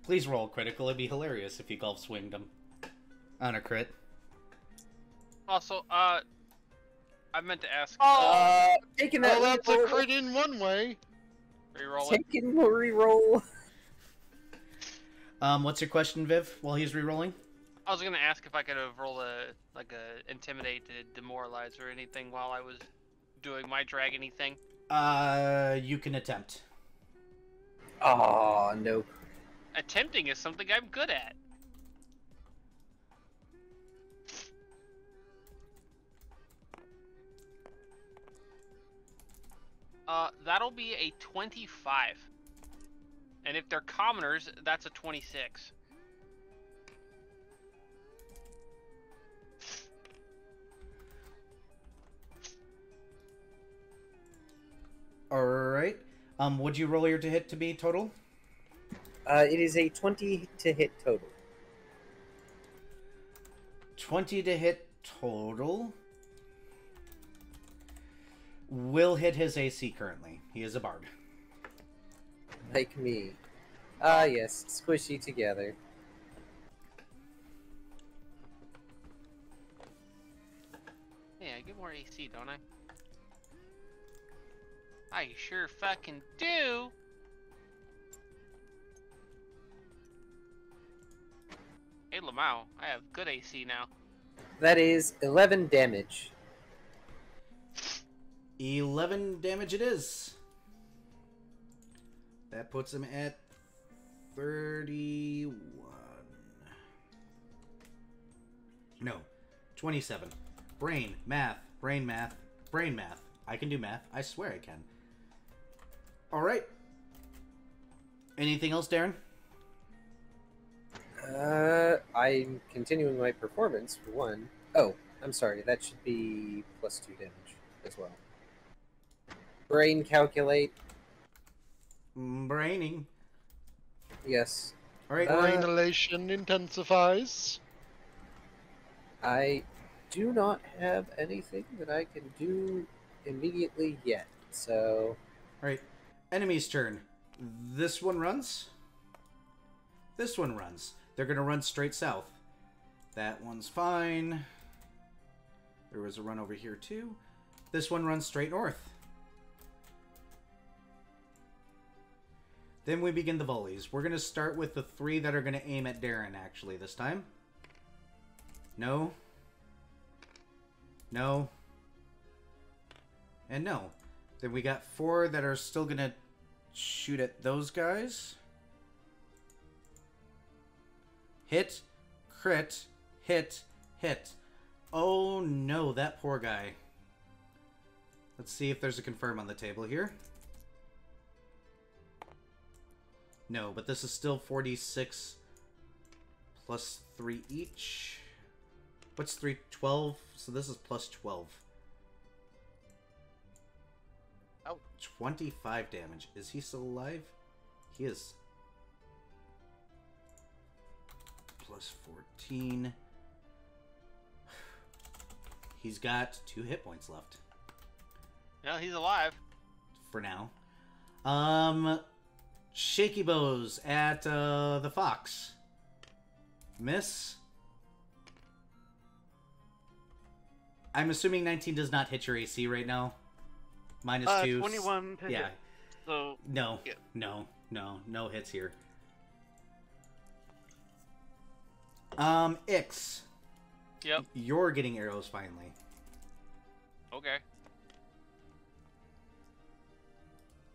Please roll critical. It'd be hilarious if you golf swinged him. On a crit. Also, I meant to ask. Taking that Well, that's a reroll. crit in one way. Reroll it. Taking the reroll. What's your question, Viv, while he's re-rolling? I was gonna ask if I could have rolled a intimidate to demoralize or anything while I was doing my dragony thing. You can attempt. Oh, no. Attempting is something I'm good at. That'll be a 25. And if they're commoners, that's a 26. Alright. Would you roll your to hit to be total? It is a 20 to hit total. 20 to hit total. Will hit his AC currently. He is a bard. Like me. Ah, yes. Squishy together. Yeah, I get more AC, don't I? I sure fucking do! Hey, Lamau, I have good AC now. That is 11 damage. 11 damage it is. That puts him at 31. No, 27. Brain math. I can do math. I swear I can. Alright. Anything else, Darren? I'm continuing my performance for one. Oh, I'm sorry. That should be plus 2 damage as well. Brain calculate. Braining. Yes. Alright. Brain elation intensifies. I do not have anything that I can do immediately yet, so... Alright. Enemy's turn. This one runs. This one runs. They're going to run straight south. That one's fine. There was a run over here too. This one runs straight north. Then we begin the volleys. We're going to start with the 3 that are going to aim at Darren, actually, this time. No. No. And no. Then we got 4 that are still going to shoot at those guys. Hit. Crit. Hit. Hit. Oh no, that poor guy. Let's see if there's a confirm on the table here. No, but this is still 46 plus 3 each. What's 3? 12. So this is plus 12. Oh. 25 damage. Is he still alive? He is. Plus 14. He's got 2 hit points left. No, he's alive. For now. Shaky bows at the fox. Miss. I'm assuming 19 does not hit your AC right now. Minus 2. 21 to yeah. hit. So No. yeah. No hits here. Ix. Yep. You're getting arrows finally. Okay.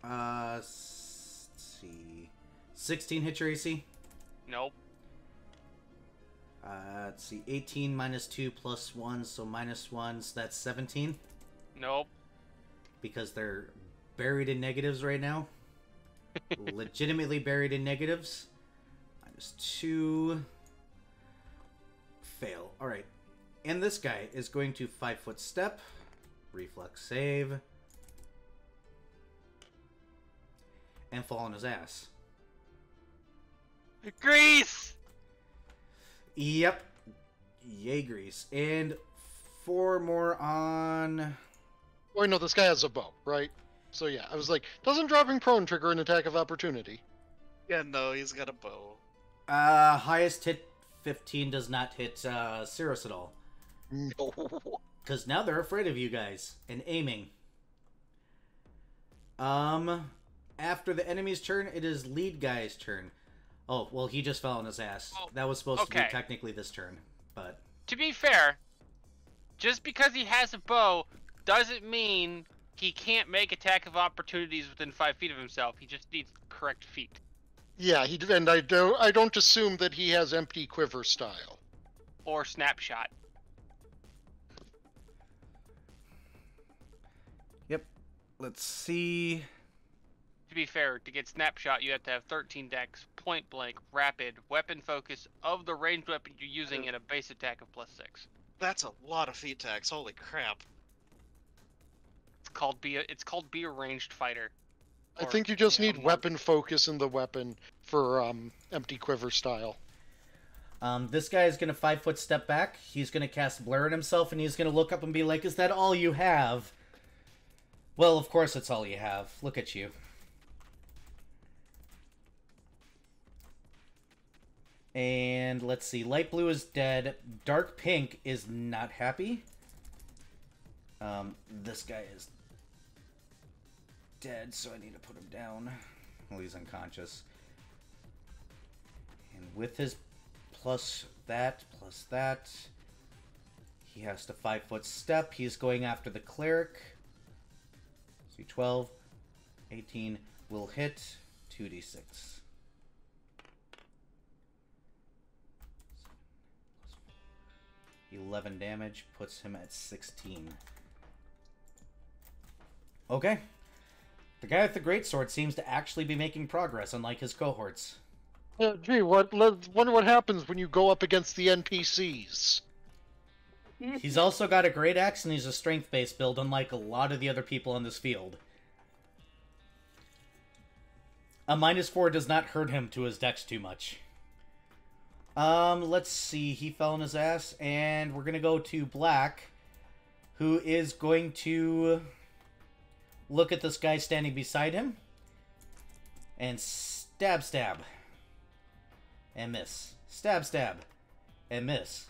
Let's see. 16 hit your AC? Nope. Let's see. 18 minus 2 plus 1, so minus 1, so that's 17. Nope. Because they're buried in negatives right now. Legitimately buried in negatives. Minus 2. Fail. Alright. And this guy is going to 5-foot step. Reflex save. And fall on his ass. Grease! Yep. Yay, grease. And 4 more on... Wait, no, this guy has a bow, right? So yeah, I was like, doesn't dropping prone trigger an attack of opportunity? Yeah, no, he's got a bow. Highest hit 15 does not hit Cirrus at all. No. Because now they're afraid of you guys. And aiming. After the enemy's turn, it is lead guy's turn. Oh, well, he just fell on his ass. Oh, That was supposed to be okay. technically this turn, but... To be fair, just because he has a bow doesn't mean he can't make attack of opportunities within 5 feet of himself. He just needs correct feet. Yeah, and I don't assume that he has empty quiver style. Or snapshot. Yep. Let's see... To be fair, to get snapshot, you have to have 13 dex, point blank, rapid, weapon focus of the ranged weapon you're using, and a base attack of +6. That's a lot of feat tax. Holy crap. It's called be a ranged fighter. I Or, think you just need monk. weapon focus in the weapon for empty quiver style. This guy is going to 5-foot step back. He's going to cast Blur on himself, and he's going to look up and be like, is that all you have? Well, of course it's all you have. Look at you. And let's see. Light blue is dead. Dark pink is not happy. This guy is dead, so I need to put him down. Well, he's unconscious. And with his plus that, he has to 5-foot step. He's going after the cleric. See, 12, 18 will hit. 2d6. 11 damage puts him at 16. Okay. The guy with the greatsword seems to actually be making progress, unlike his cohorts. Gee, let's wonder what happens when you go up against the NPCs. He's also got a great axe, and he's a strength-based build, unlike a lot of the other people on this field. A -4 does not hurt him to his dex too much. Let's see. He fell on his ass, and we're gonna go to Black, who is going to look at this guy standing beside him, and stab, and miss. Stab, and miss.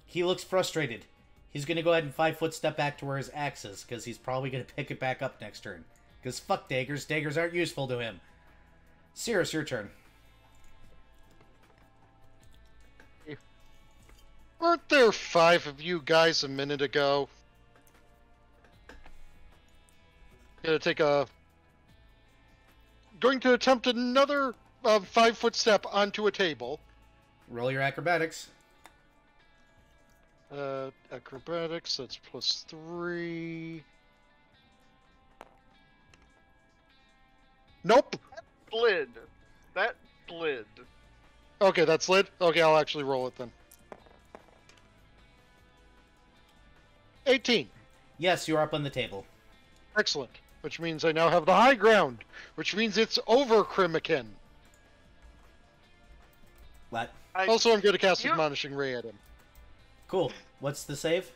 He looks frustrated. He's gonna go ahead and 5-foot step back to where his axe is, because he's probably gonna pick it back up next turn. Because fuck daggers. Daggers aren't useful to him. Cirrus, your turn. Weren't there 5 of you guys a minute ago? Going to attempt another 5-foot step onto a table. Roll your acrobatics. Acrobatics, that's +3. Nope. Slid. That slid. Okay, that's slid? Okay, I'll actually roll it then. 18. Yes, you're up on the table. Excellent. Which means I now have the high ground. Which means it's over Krimikin. What? Also, I'm going to cast Admonishing Ray at him. Cool. What's the save?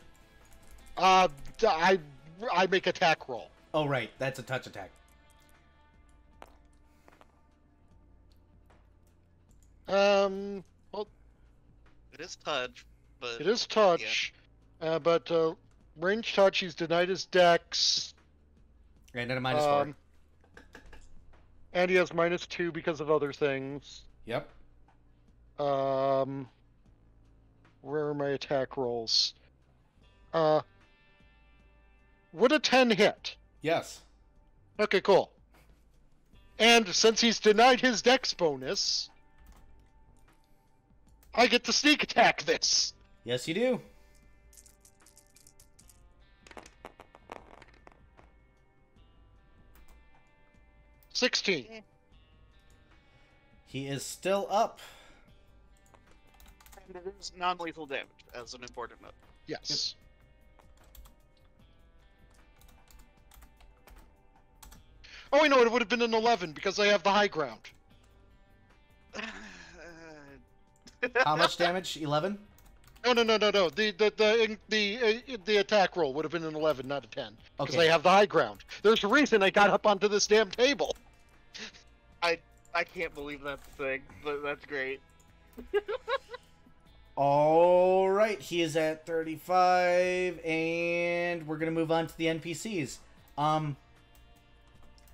I make attack roll. Oh, right. That's a touch attack. Well, It is touch, but it is touch. But range touch, he's denied his dex. And then a -4. And he has -2 because of other things. Yep. Where are my attack rolls? Would a 10 hit? Yes. Okay, cool. And since he's denied his dex bonus, I get to sneak attack this. Yes, you do. $16. He is still up. and it is non-lethal damage, as an important note. Yes. Oh, wait, no, it would have been an 11 because I have the high ground. How much damage? 11? No. The attack roll would have been an 11, not a 10. Because Okay. I have the high ground. There's a reason I got up onto this damn table. I can't believe that's a thing, but that's great. All right, he is at 35, and we're gonna move on to the NPCs.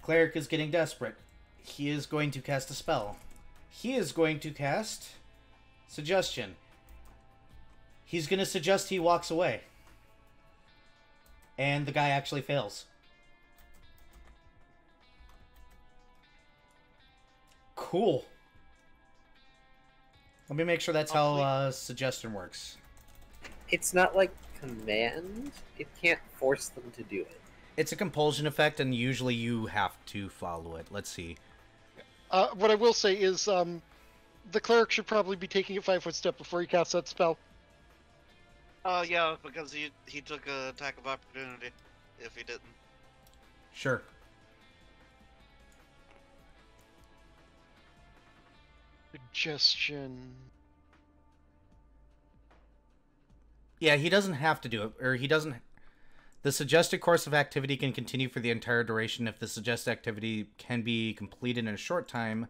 Cleric is getting desperate. he is going to cast a spell. He is going to cast Suggestion. He's going to suggest he walks away. And the guy actually fails. Cool. Let me make sure that's how Suggestion works. It's not like command. It can't force them to do it. It's a compulsion effect, and usually you have to follow it. Let's see. What I will say is, the cleric should probably be taking a 5-foot step before he casts that spell. Yeah, because he took an attack of opportunity if he didn't. Sure. Suggestion. Yeah, he doesn't have to do it, or he doesn't... The suggested course of activity can continue for the entire duration if the suggested activity can be completed in a short time.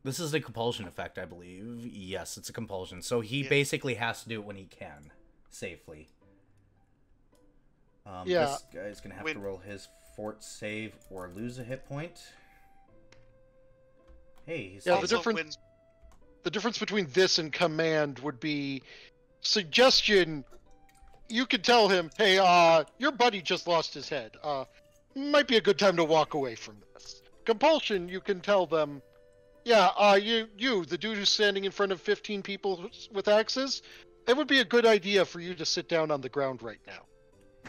This is a compulsion effect, I believe. Yes, it's a compulsion. So he basically has to do it when he can, safely. This guy's going to have to roll his fort save or lose a hit point. Hey, he's... Yeah, the difference between this and command would be Suggestion. You could tell him, hey, your buddy just lost his head. Might be a good time to walk away from this. Compulsion, you can tell them, yeah, you, the dude who's standing in front of 15 people with axes, it would be a good idea for you to sit down on the ground right now.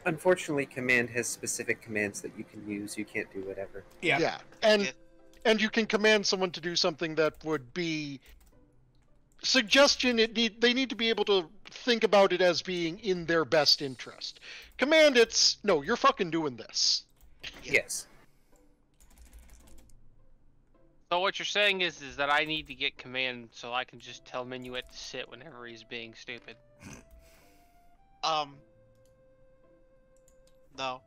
Unfortunately, command has specific commands that you can use. You can't do whatever. Yeah. Yeah, and you can command someone to do something that would be Suggestion. They need to be able to think about it as being in their best interest. Command, it's no, you're fucking doing this. Yes. So what you're saying is that I need to get command so I can just tell Minuet to sit whenever he's being stupid. No.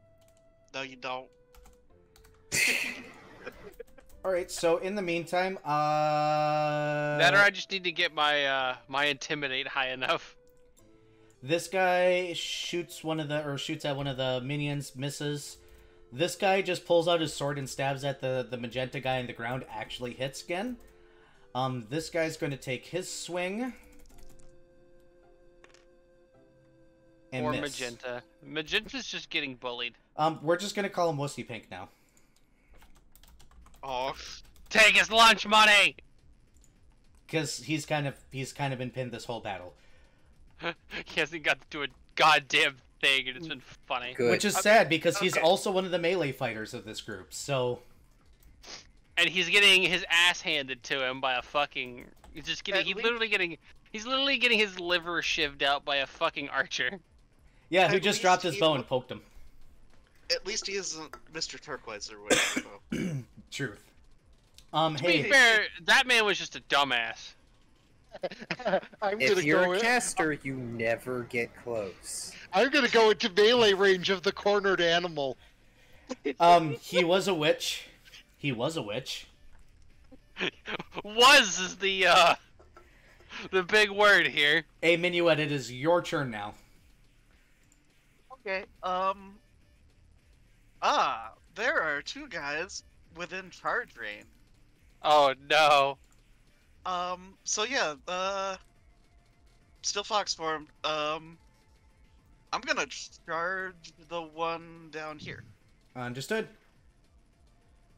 No, you don't. Alright, so in the meantime, That or I just need to get my my intimidate high enough. this guy shoots at one of the minions, misses. This guy just pulls out his sword and stabs at the magenta guy on the ground, actually hits again. This guy's going to take his swing. And Or miss. magenta. Magenta's just getting bullied. We're just going to call him Wussy Pink now. Oh, Take his lunch money! Because he's kind of been pinned this whole battle. He hasn't got to do a goddamn thing, and it's been funny. Good. Which is sad, because he's also one of the melee fighters of this group, so... And he's getting his ass handed to him by a fucking... He's literally getting his liver shivved out by a fucking archer. Yeah, who At just least dropped his he bow wa- and poked him. at least he isn't Mr. Turquoise or whatever. So. Truth. To be fair, that man was just a dumbass. If you're a caster, you never get close. I'm gonna go into melee range of the cornered animal. He was a witch. He was a witch. Was is the big word here. Hey, Minuet, it is your turn now. Okay, there are two guys within charge range. Oh no. So yeah, still Fox formed. I'm gonna charge the one down here. Understood.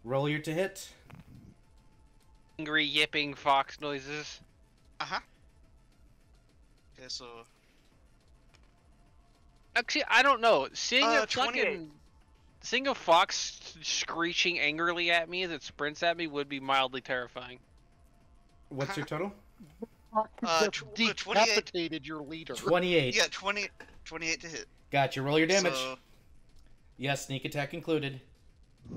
Roll your to hit. Angry yipping fox noises. Uh-huh. Okay, so... Actually, I don't know. Seeing a 28. seeing a fox screeching angrily at me as it sprints at me would be mildly terrifying. What's your total? Decapitated your leader. 28. Yeah, 28 to hit. Gotcha. Roll your damage. So, Yes, sneak attack included.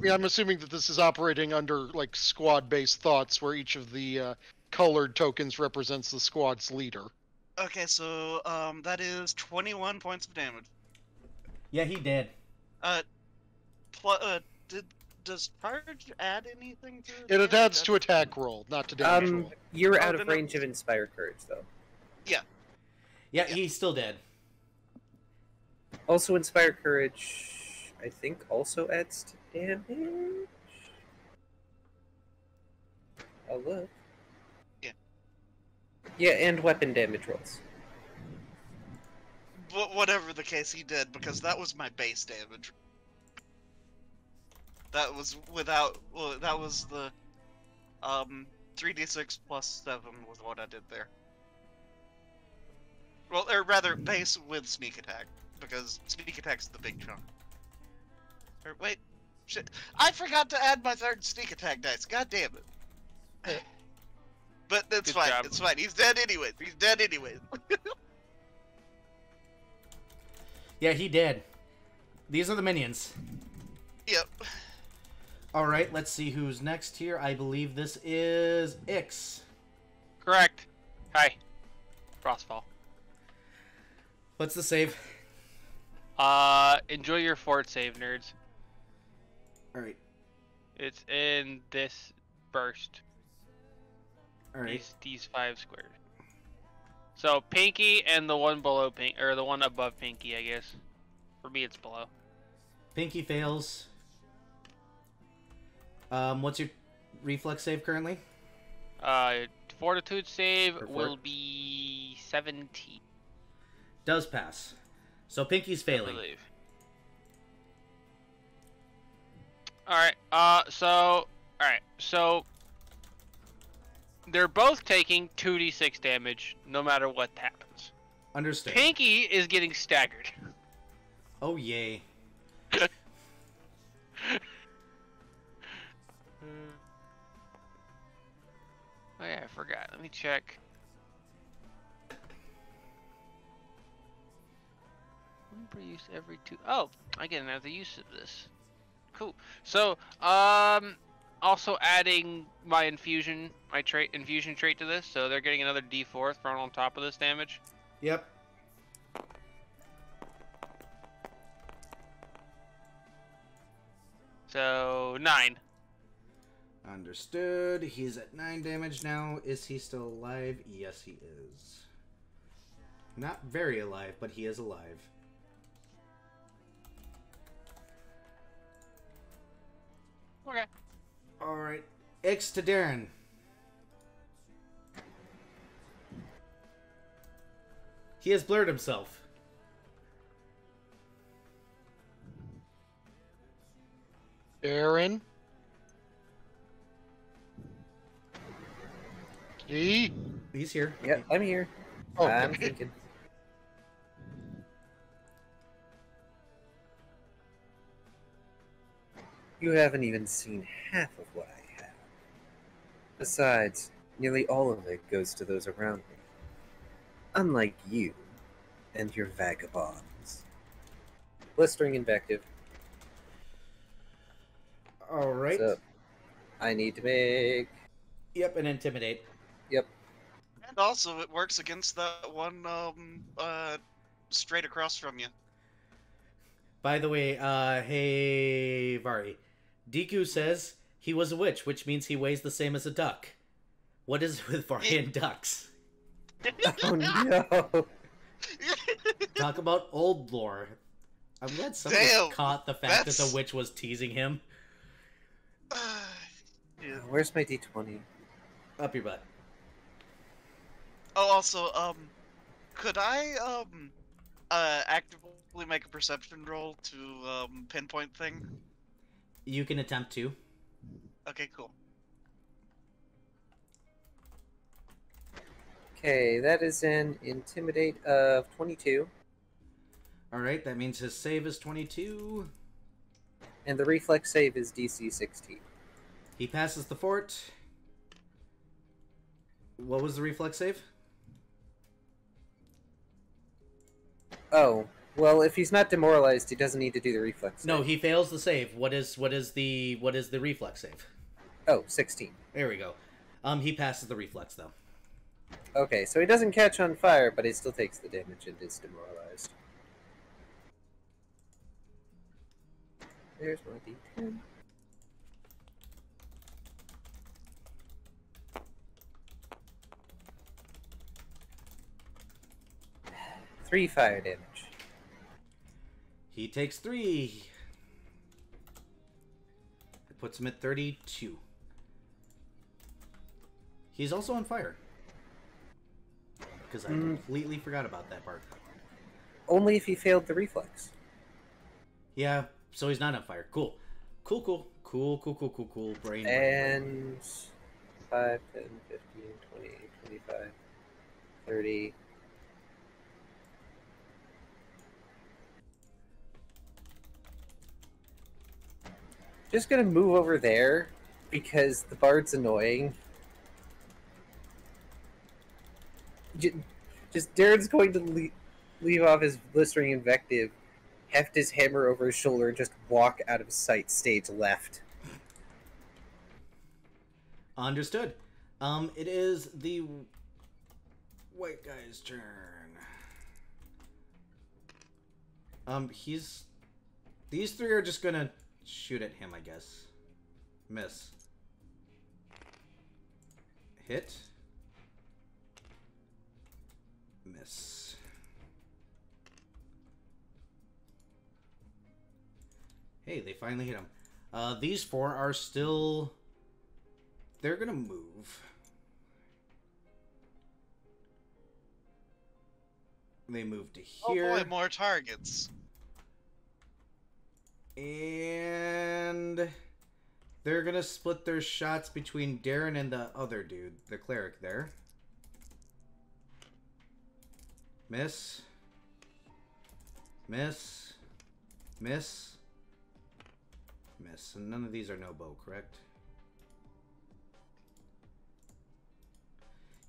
Yeah, I'm assuming that this is operating under like squad-based thoughts, where each of the colored tokens represents the squad's leader. okay, so that is 21 points of damage. Yeah, he did. Does charge add anything to It adds to attack roll, not to damage roll. You're Oh, out of then range of Inspire Courage, though. Yeah, he's still dead. Also, Inspire Courage, I think, also adds to damage. I'll look. Yeah. Yeah, and weapon damage rolls. Whatever the case, he did, because that was my base damage. That was without. Well, that was the 3d6 plus 7 was what I did there. Well, or rather, base with sneak attack, because sneak attack's the big chunk. Or wait, shit! I forgot to add my third sneak attack dice. God damn it! But it's Good fine. job. It's fine. He's dead anyways. He's dead anyways. Yeah, he did. These are the minions. Yep. All right, let's see who's next here. I believe this is Ix. Correct. Hi. Frostfall. What's the save? Enjoy your fort save, nerds. All right. It's in this burst. All right. These 5 squares. So Pinky and the one below Pink, or the one above Pinky, I guess. For me, it's below. Pinky fails. What's your reflex save currently? Fortitude save For will be 17. Does pass. So Pinky's I failing. believe. Alright, so they're both taking 2d6 damage no matter what happens. Understood. Pinky is getting staggered. Oh, yay. Oh yeah, I forgot. Let me check. Remember use every 2. Oh, I get another use of this. Cool. So, also adding my infusion trait to this, so they're getting another D4 thrown on top of this damage. Yep. So 9. Understood. He's at 9 damage now. Is he still alive? Yes, he is. Not very alive, but he is alive. Okay. Alright. X to Darren. He has blurred himself. Aaron? G? He's here. Yeah, I'm here. Oh, I'm okay. thinking. You haven't even seen half of what I have. Besides, nearly all of it goes to those around me. Unlike you and your vagabonds. Blistering invective. Alright. So, I need to make... Yep, and intimidate. Yep. And also, it works against that one straight across from you. By the way, hey, Vari. Deku says he was a witch, which means he weighs the same as a duck. What is with Vari and ducks? Oh no! Talk about old lore. I'm glad somebody Damn, caught the fact that that's- the witch was teasing him. Yeah. Where's my d20? Up your butt. Oh, also, could I actively make a perception roll to pinpoint thing? You can attempt to. Okay, cool. Okay, that is an intimidate of 22, Alright, that means his save is 22. and the reflex save is DC 16. He passes the fort. What was the reflex save? Oh, well, if he's not demoralized, he doesn't need to do the reflex. No, save. he fails the save. What is the reflex save? Oh, 16. There we go. He passes the reflex though. Okay, so he doesn't catch on fire, but he still takes the damage and is demoralized. There's my D10. Three fire damage. He takes 3. It puts him at 32. He's also on fire. Because I completely forgot about that part. Only if he failed the reflex. Yeah, so he's not on fire. Cool. Cool. Brain. And 5, 10, 15, 20, 25, 30. Just gonna move over there because the bard's annoying. Just Darren's going to leave off his blistering invective, heft his hammer over his shoulder, and just walk out of sight stage left. Understood. It is the white guy's turn. These 3 are just gonna shoot at him, I guess. Miss. Hit. Miss. Hey, they finally hit him. These 4 are still... They're gonna move. They move to here. Oh boy, more targets. And they're gonna split their shots between Darren and the other dude, the cleric there. Miss. Miss. Miss. Miss. And none of these are no bow, correct?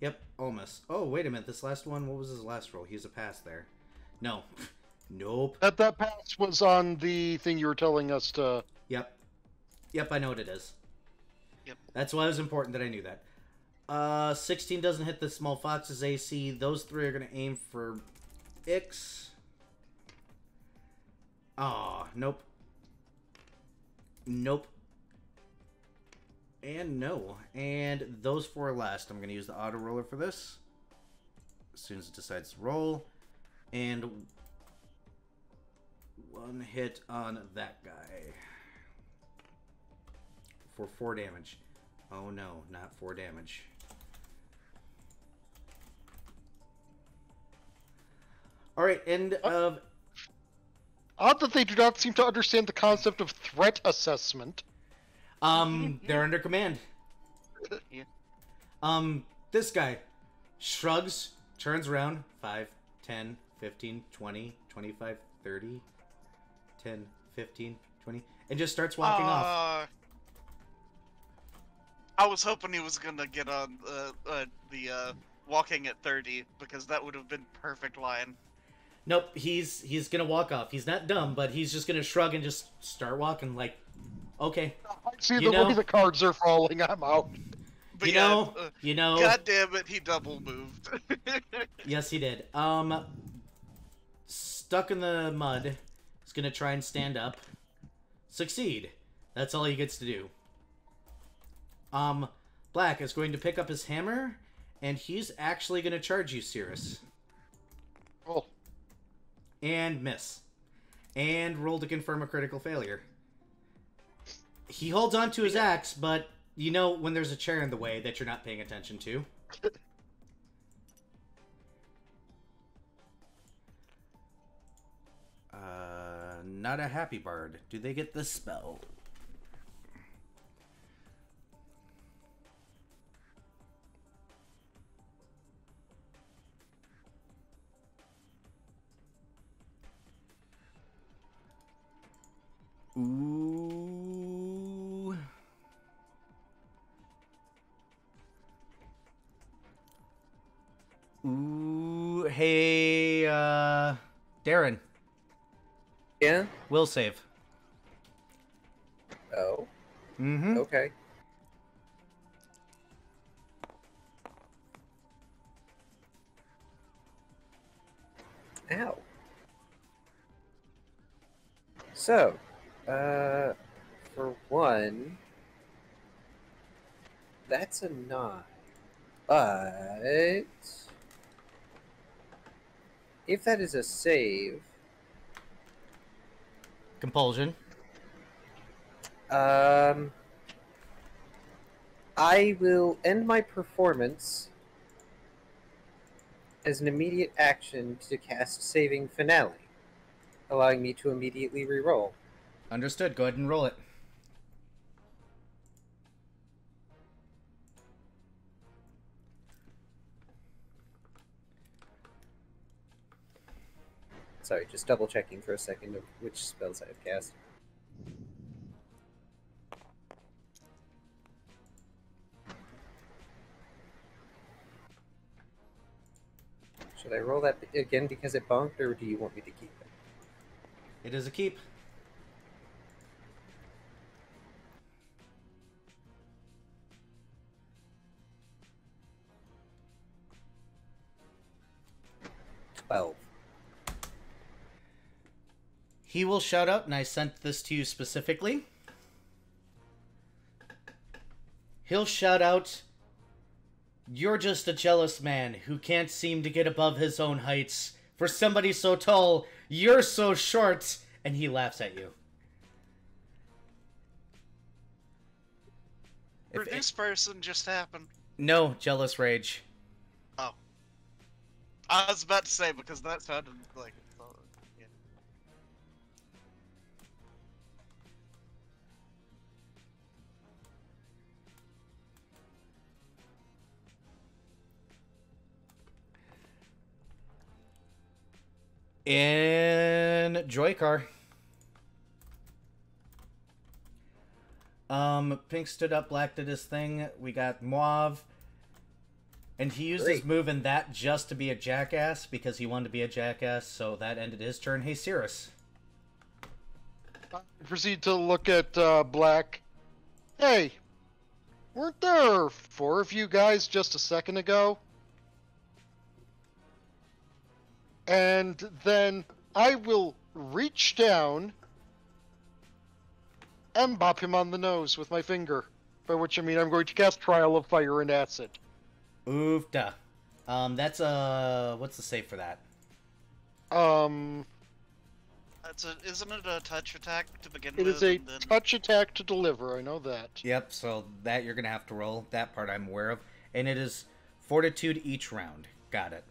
Yep, all miss. Oh, wait a minute. This last one, what was his last roll? He was a pass there. No. Nope. That pass was on the thing you were telling us to... Yep. Yep, I know what it is. Yep. That's why it was important that I knew that. 16 doesn't hit the small fox's AC. Those 3 are going to aim for Ix. Aw, nope. Nope. And no. And those 4 last. I'm going to use the auto roller for this. As soon as it decides to roll. And 1 hit on that guy. For 4 damage. Oh no, not 4 damage. Alright, end of... Odd that they do not seem to understand the concept of threat assessment. They're under command. Yeah. This guy shrugs, turns around, 5, 10, 15, 20, 25, 30, 10, 15, 20, and just starts walking off. I was hoping he was gonna get on the walking at 30, because that would have been perfect line. Nope, he's gonna walk off. He's not dumb, but he's just gonna shrug and just start walking like, okay. I see the way the cards are falling, I'm out. But you know. God damn it, he double moved. Yes, he did. Stuck in the mud. He's gonna try and stand up. Succeed. That's all he gets to do. Black is going to pick up his hammer, and he's actually gonna charge you, Cirrus. Oh. And miss. And roll to confirm a critical failure. He holds on to his axe, but you know when there's a chair in the way that you're not paying attention to. Not a happy bard. Do they get the spell? Ooh. Ooh. Hey, Darren. Yeah? Will save. Oh. Mm-hmm. Okay. Ow. So, for one, that's a 9. But if that is a save, compulsion. I will end my performance as an immediate action to cast Saving Finale, allowing me to immediately reroll. Understood. Go ahead and roll it. Sorry, just double checking for a second of which spells I have cast. Should I roll that again because it bonked, or do you want me to keep it? It is a keep. He will shout out, and I sent this to you specifically. He'll shout out, "You're just a jealous man who can't seem to get above his own heights. For somebody so tall, you're so short." And he laughs at you. Did this person just happen? No, jealous rage. Oh. I was about to say, because that sounded like... yeah. In Joycar. Pink stood up, Black did his thing. We got Mauve. And he used his move in that just to be a jackass, because he wanted to be a jackass, so that ended his turn. Hey, Cirrus. I proceed to look at Black. Hey, weren't there 4 of you guys just a second ago? And then I will reach down and bop him on the nose with my finger. By which I mean I'm going to cast Trial of Fire and Acid. Oofda. That's what's the save for that? Isn't it a touch attack to begin It with? is a and then... touch attack to deliver, I know that. Yep, so that you're gonna have to roll. That part I'm aware of. And it is Fortitude each round. Got it.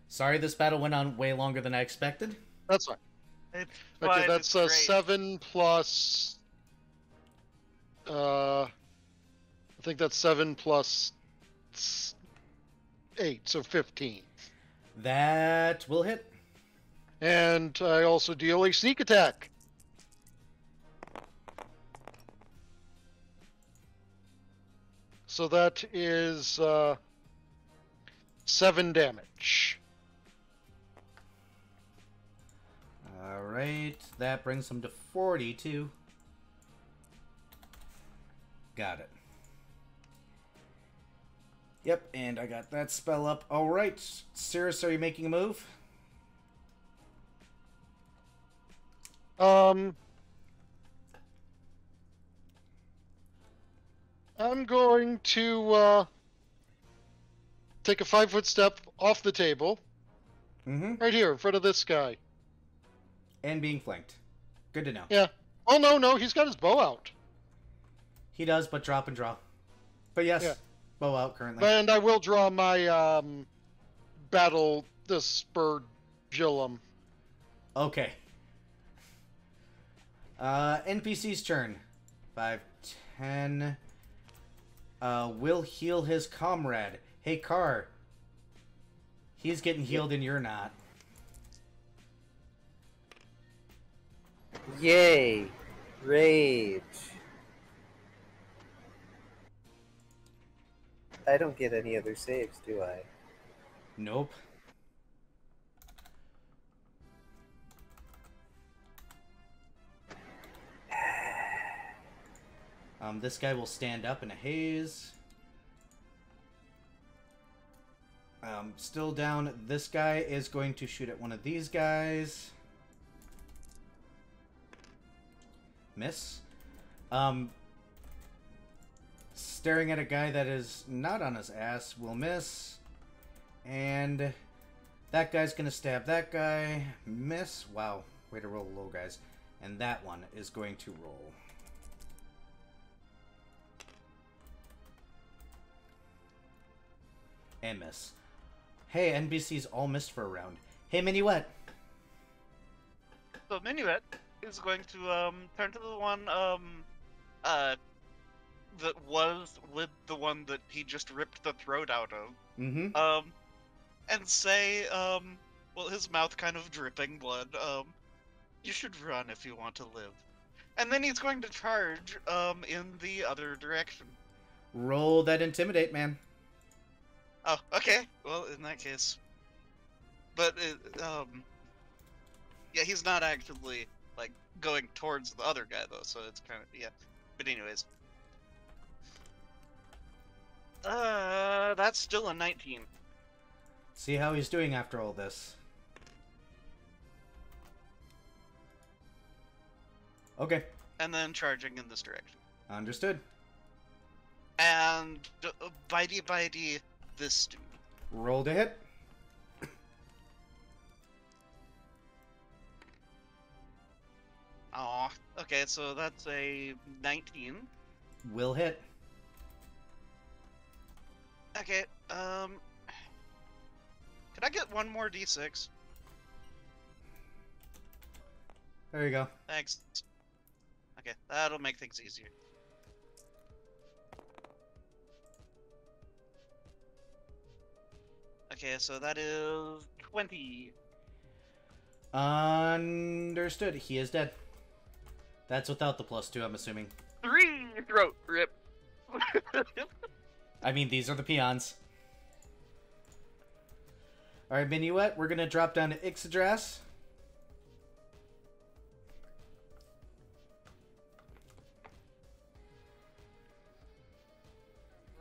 Sorry, this battle went on way longer than I expected. That's fine. It's Okay, fine, that's it's great. 7 plus... I think that's 7 plus 8, so 15. That will hit. And I also deal a sneak attack. So that is 7 damage. Alright, that brings him to 42. Got it. Yep, and I got that spell up. Alright, Cirrus, are you making a move? I'm going to take a 5-foot step off the table. Mm-hmm. Right here, in front of this guy. And being flanked. Good to know. Yeah. Oh, no, he's got his bow out. He does, but drop and draw. But yes, Yeah. bow out currently. And I will draw my the Spurgillum. Okay. NPC's turn. 5, 10. Will heal his comrade. Hey, Car. He's getting healed and you're not. Yay! Rage. I don't get any other saves, do I? Nope. This guy will stand up in a haze. Still down. This guy is going to shoot at one of these guys. Miss. Staring at a guy that is not on his ass will miss. And that guy's going to stab that guy. Miss. Wow. Way to roll low, guys. And that one is going to roll. And miss. Hey, NBC's all missed for a round. Hey, Minuet. So Minuet is going to turn to the one that was with the one that he just ripped the throat out of. Mm-hmm. And say, well, his mouth kind of dripping blood, you should run if you want to live. And then he's going to charge, in the other direction. Roll that intimidate, man. Oh, okay. Well, in that case. But, yeah, he's not actually, like, going towards the other guy, though, so it's kind of, yeah. But anyways. That's still a 19. See how he's doing after all this. Okay. And then charging in this direction. Understood. And bitey this dude. Roll to hit. Aw. Okay, so that's a 19. Will hit. Okay, can I get one more d6? There you go. Thanks. Okay, that'll make things easier. Okay, so that is 20. Understood. He is dead. That's without the +2, I'm assuming. 3 throat rip. I mean, these are the peons. Alright, Minuet, we're gonna drop down to Ixodras.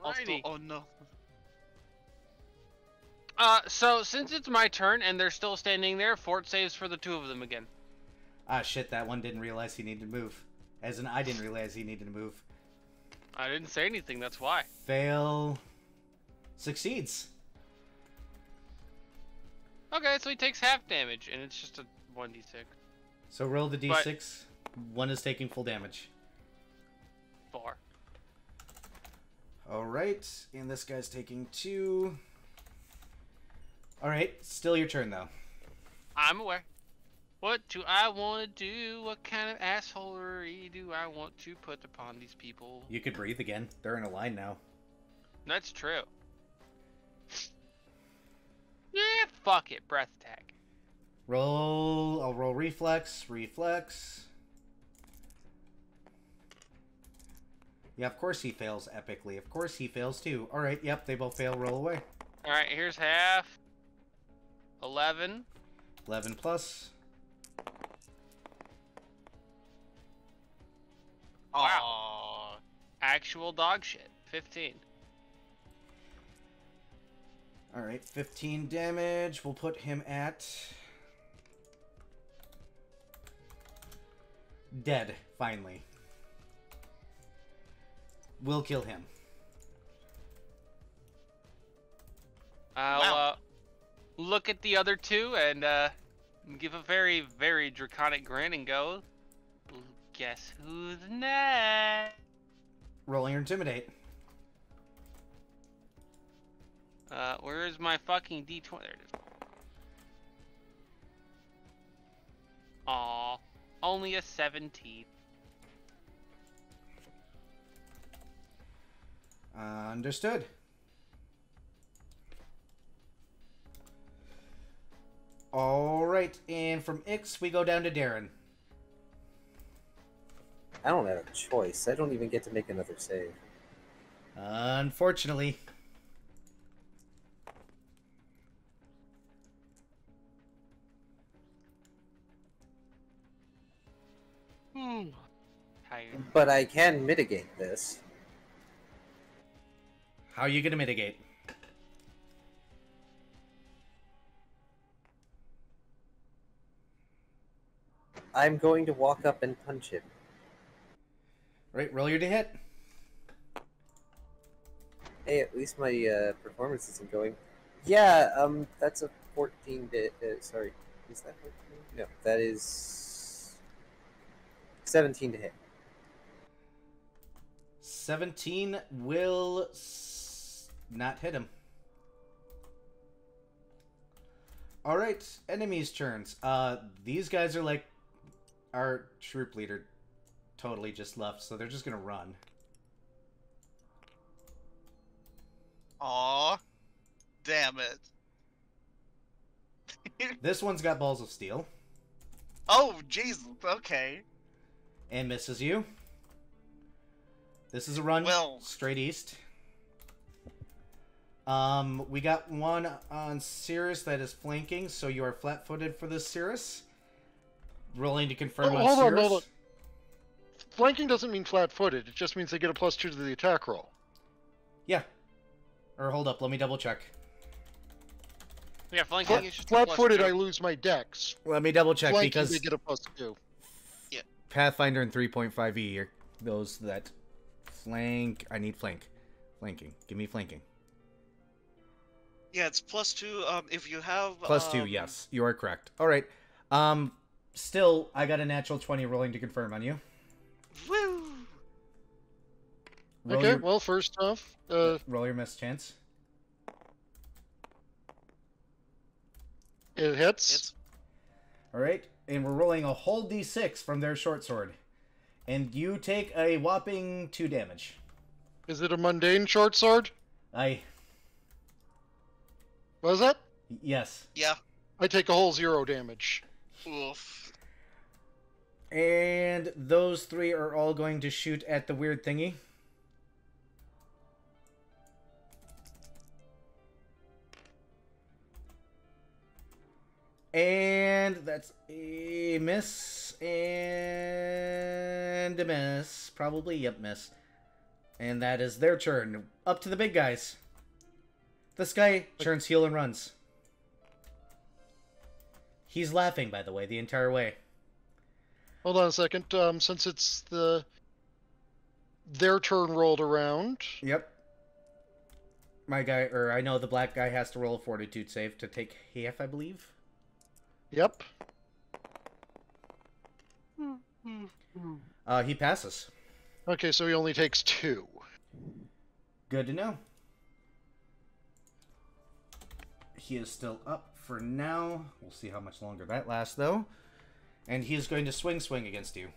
Righty. Oh no. So since it's my turn and they're still standing there, fort saves for the two of them again. Ah, shit, that one didn't realize he needed to move. As in, I didn't realize he needed to move. I didn't say anything, that's why. Fail. Succeeds. Okay, so he takes half damage, and it's just a 1d6. So roll the d6. One is taking full damage. 4. Alright, and this guy's taking 2. Alright, still your turn, though. I'm aware. What do I want to do? What kind of assholery do I want to put upon these people? You could breathe again. They're in a line now. That's true. Yeah, fuck it. Breath attack. Roll. I'll roll reflex. Reflex. Yeah, of course he fails epically. Of course he fails too. Alright, yep, they both fail. Roll away. Alright, here's half. 11. 11 plus. Wow. Actual dog shit. 15. Alright, 15 damage. We'll put him at... dead, finally. We'll kill him. I'll look at the other two and give a very, very draconic grin and go, guess who's next? Roll your intimidate. Where is my fucking D20? There it is. Aw, only a 17. Understood. Alright, and from Ix, we go down to Darren. I don't have a choice. I don't even get to make another save. Unfortunately. Tired. But I can mitigate this. How are you going to mitigate? I'm going to walk up and punch him. Right, roll your to hit. Hey, at least my performance isn't going. Yeah, that's a 14 to. Sorry, is that 14? No, that is 17 to hit. 17 will not hit him. All right, enemies' turns. These guys are like our troop leader totally just left, so they're just gonna run. Aw. Damn it. This one's got balls of steel Oh, Jesus. Okay. and misses you. This is a run Well- straight east. We got one on Cirrus that is flanking, so you are flat-footed for this Cirrus. Rolling to confirm on Hold on, Cirrus. hold on. Flanking doesn't mean flat-footed. It just means they get a +2 to the attack roll. Yeah. Or hold up, let me double check. Yeah, flanking is just a Flat-footed, +2. I lose my dex. Let me double check Flanking, because they get a +2. Pathfinder and 3.5e are those that flank. I need flank. Flanking. Give me flanking. Yeah, it's +2. If you have +2, yes. You are correct. Alright. Still, I got a natural 20 rolling to confirm on you. Woo! Roll Okay, your, well, first off, roll your miss chance. it hits. It's Alright. And we're rolling a whole d6 from their short sword. And you take a whopping 2 damage. Is it a mundane short sword? Was that? Yes. yeah. I take a whole 0 damage. Oof. And those 3 are all going to shoot at the weird thingy. And that's a miss and a miss. Probably, yep, miss. And that is their turn. Up to the big guys. This guy turns heel and runs. He's laughing, by the way, the entire way. Hold on a second. Since it's their turn rolled around. Yep. My guy, or I know the black guy has to roll a fortitude save to take half, I believe. Yep. He passes. Okay, so he only takes 2. Good to know. He is still up for now. We'll see how much longer that lasts, though. And he is going to swing against you.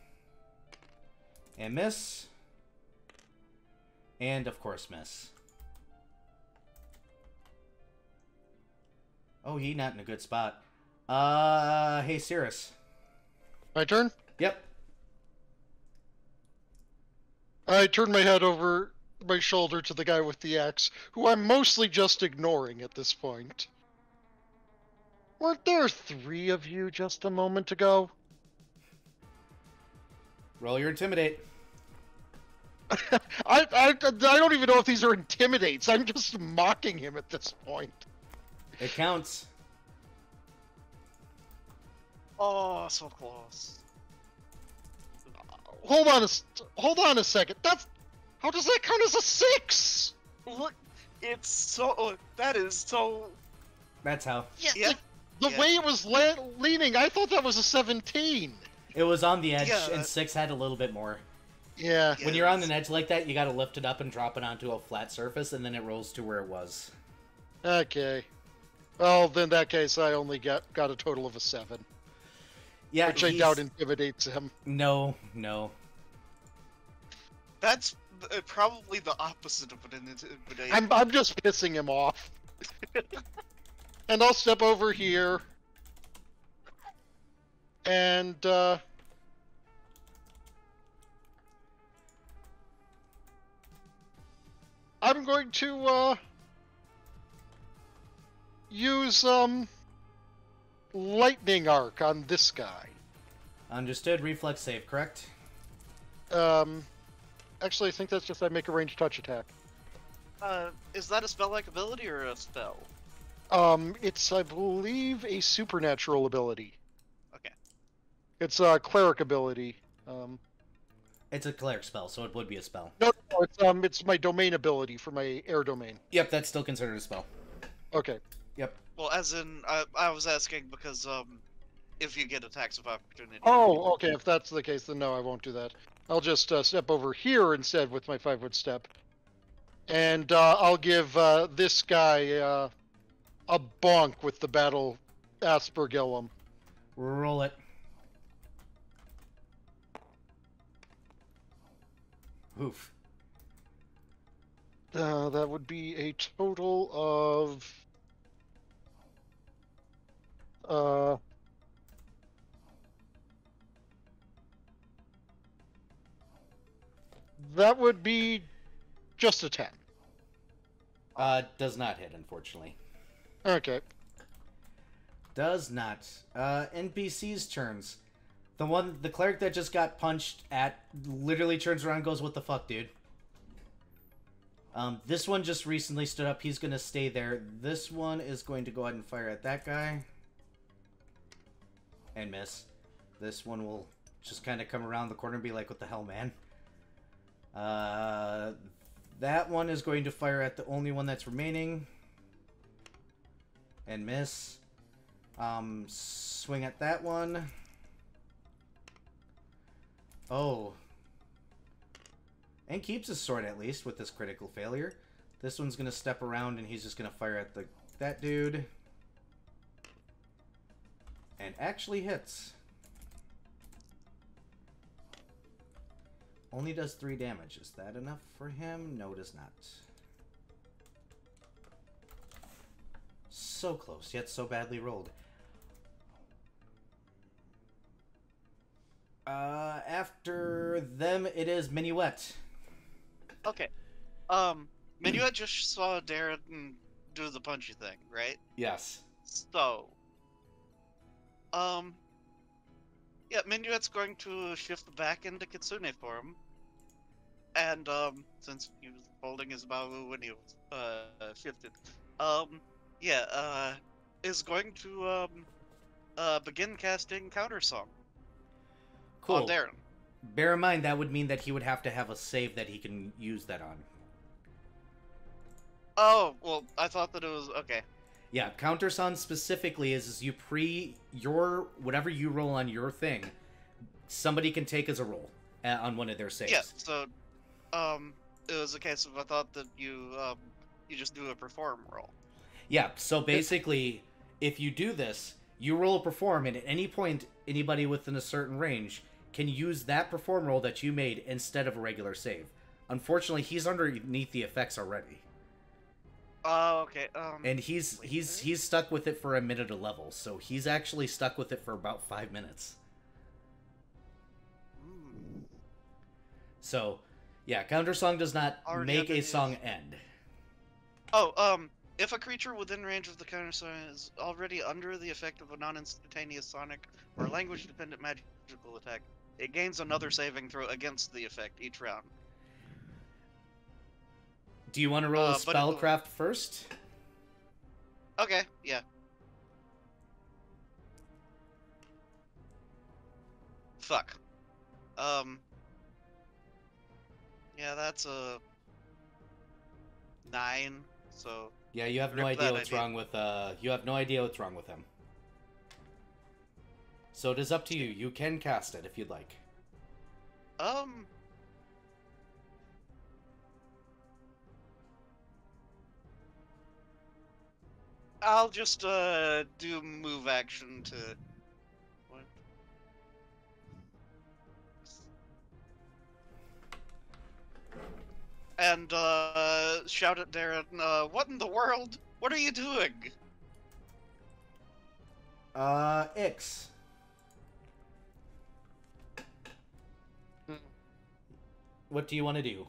And miss. And, of course, miss. Oh, he not in a good spot. Hey, Cirrus. My turn? Yep. I turn my head over my shoulder to the guy with the axe, who I'm mostly just ignoring at this point. Weren't there 3 of you just a moment ago? Roll your intimidate. I don't even know if these are intimidates. I'm just mocking him at this point. It counts. Oh, so close. Hold on a second. How does that count as a 6? Look, it's so. That is so. That's how. Yeah. The way it was leaning, I thought that was a 17. It was on the edge, Yeah. and 6 had a little bit more. Yeah. When you're on an edge like that, you gotta lift it up and drop it onto a flat surface, and then it rolls to where it was. Okay. Well, then in that case, I only got a total of a 7. Yeah, Which I doubt intimidates him. No. That's probably the opposite of an intimidation. I'm just pissing him off. And I'll step over here. And, I'm going to, use, lightning arc on this guy. Understood. Reflex save, correct? Actually, I think that's just I make a ranged touch attack. Is that a spell-like ability or a spell? It's, I believe, a supernatural ability. Okay. It's a cleric ability. It's a cleric spell, so it would be a spell. No, it's my domain ability for my air domain. Yep, that's still considered a spell. Okay. Yep. Well, as in, I was asking because if you get attacks of opportunity. Oh, okay. If that's the case, then no, I won't do that. I'll just step over here instead with my 5-foot step, and I'll give this guy a bonk with the battle aspergillum. Roll it. Oof. That would be a total of that would be just a 10. Does not hit, unfortunately. Okay. Does not. NPC's turns. The cleric that just got punched at literally turns around and goes, "What the fuck, dude?" This one just recently stood up. He's gonna stay there. This one is going to go ahead and fire at that guy. And miss. This one will just kind of come around the corner and be like, "What the hell, man?" That one is going to fire at the only one that's remaining. And miss. Swing at that one. Oh. And keeps his sword at least with this critical failure. This one's gonna step around and he's just gonna fire at that dude. And actually hits. Only does 3 damage. Is that enough for him? No, it is not. So close, yet so badly rolled. After them, it is Minuet. Okay. Minuet just saw Darren do the punchy thing, right? Yes. So, yeah, Minuet's going to shift back into Kitsune form. And, since he was holding his Bawu when he was, shifted, is going to, begin casting Countersong Cool. on Darren. Bear in mind, that would mean that he would have to have a save that he can use that on. Oh, well, I thought that it was, okay. Yeah, Countersong specifically is your whatever you roll on your thing, somebody can take as a roll on one of their saves. Yeah, so, it was a case of I thought that you just do a perform roll. Yeah, so basically, if you do this, you roll a perform, and at any point, anybody within a certain range can use that perform roll that you made instead of a regular save. Unfortunately, he's underneath the effects already. Oh, okay. And he's stuck with it for a minute a level, so he's actually stuck with it for about 5 minutes. So, yeah, Countersong does not make a song end. Oh, if a creature within range of the countersong is already under the effect of a non-instantaneous sonic or language-dependent magical attack, it gains another saving throw against the effect each round. Do you want to roll a spellcraft first? Okay, yeah. Fuck. Yeah, that's a 9, so... Yeah, you have no idea what's wrong with, you have no idea what's wrong with him. So it is up to you. You can cast it if you'd like. I'll just, do move action to... What? And, shout at Darren, what in the world? What are you doing? Ix. What do you want to do?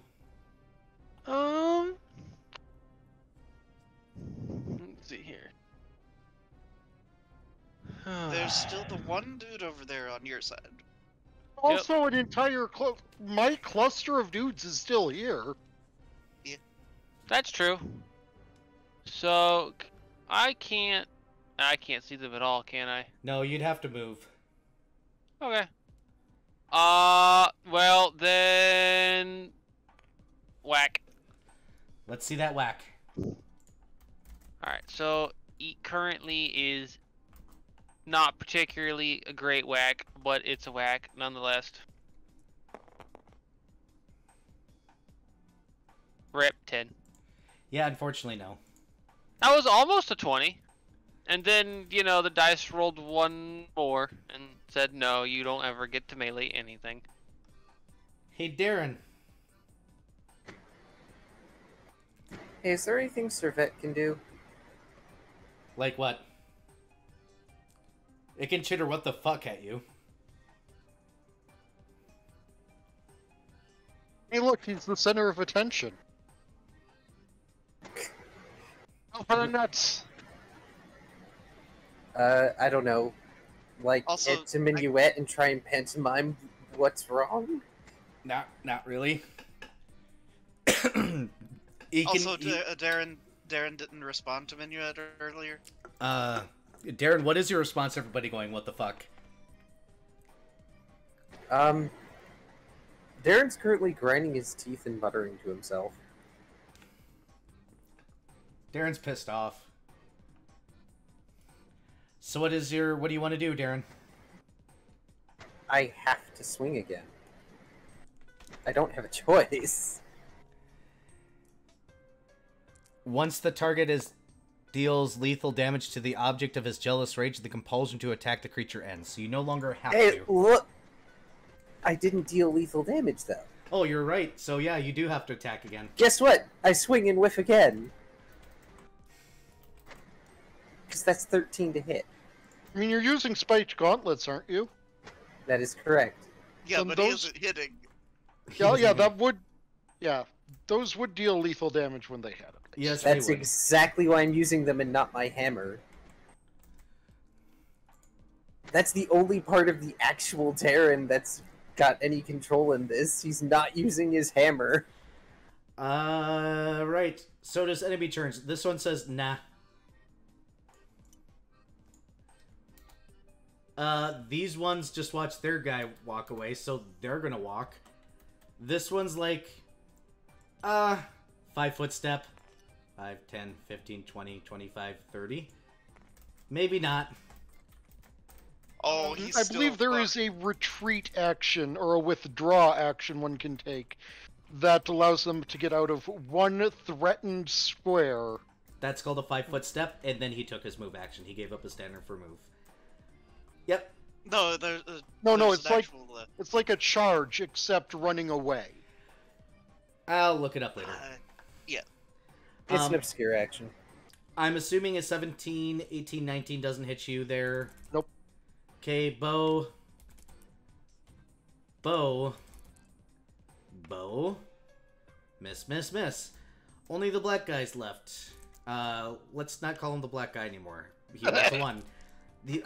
Let's see here. There's still the one dude over there on your side. Also, an entire my cluster of dudes is still here. That's true. So, I can't see them at all, can I? No, you'd have to move. Okay. Well then, whack. Let's see that whack. All right, so he currently is not particularly a great whack, but it's a whack nonetheless. Rip 10. Yeah, unfortunately, no. That was almost a 20. And then, you know, the dice rolled one more and said, no, you don't ever get to melee anything. Hey, Darren. Hey, is there anything Servette can do? Like what? It can chitter what the fuck at you. Hey, look, he's the center of attention. Oh, for the nuts! I don't know. Like, Also, it's a minuet and try and pantomime what's wrong? Not really. He also, can, Darren didn't respond to Minuet earlier. Darren, what is your response to everybody going, what the fuck? Darren's currently grinding his teeth and muttering to himself. Darren's pissed off. So what do you want to do, Darren? I have to swing again. I don't have a choice. Once the target deals lethal damage to the object of his jealous rage, the compulsion to attack the creature ends. So you no longer have Hey, to. look! I didn't deal lethal damage, though. Oh, you're right. So yeah, you do have to attack again. Guess what? I swing and whiff again. Because that's 13 to hit. I mean, you're using spiked gauntlets, aren't you? That is correct. Yeah, Then but he those- isn't hitting. Yeah, that would... Yeah, those would deal lethal damage when they had it. Yes, That's they would. exactly why I'm using them and not my hammer. That's the only part of the actual Darren that's got any control in this. He's not using his hammer. Right. So does enemy turns. This one says nah. These ones just watch their guy walk away, so they're gonna walk. This one's like, 5-foot step. 5, 10, 15, 20, 25, 30. Maybe not. Oh, he's I still believe there is a retreat action or a withdraw action one can take that allows them to get out of one threatened square. That's called a 5-foot step, and then he took his move action. He gave up his standard for move. Yep. No, there's No, there's it's an like actual, it's like a charge except running away. I'll look it up later. yeah. It's an obscure action. I'm assuming a 17, 18, 19 doesn't hit you there. Nope. Okay, Bo. Miss. Only the black guy's left. Let's not call him the black guy anymore. He was the one.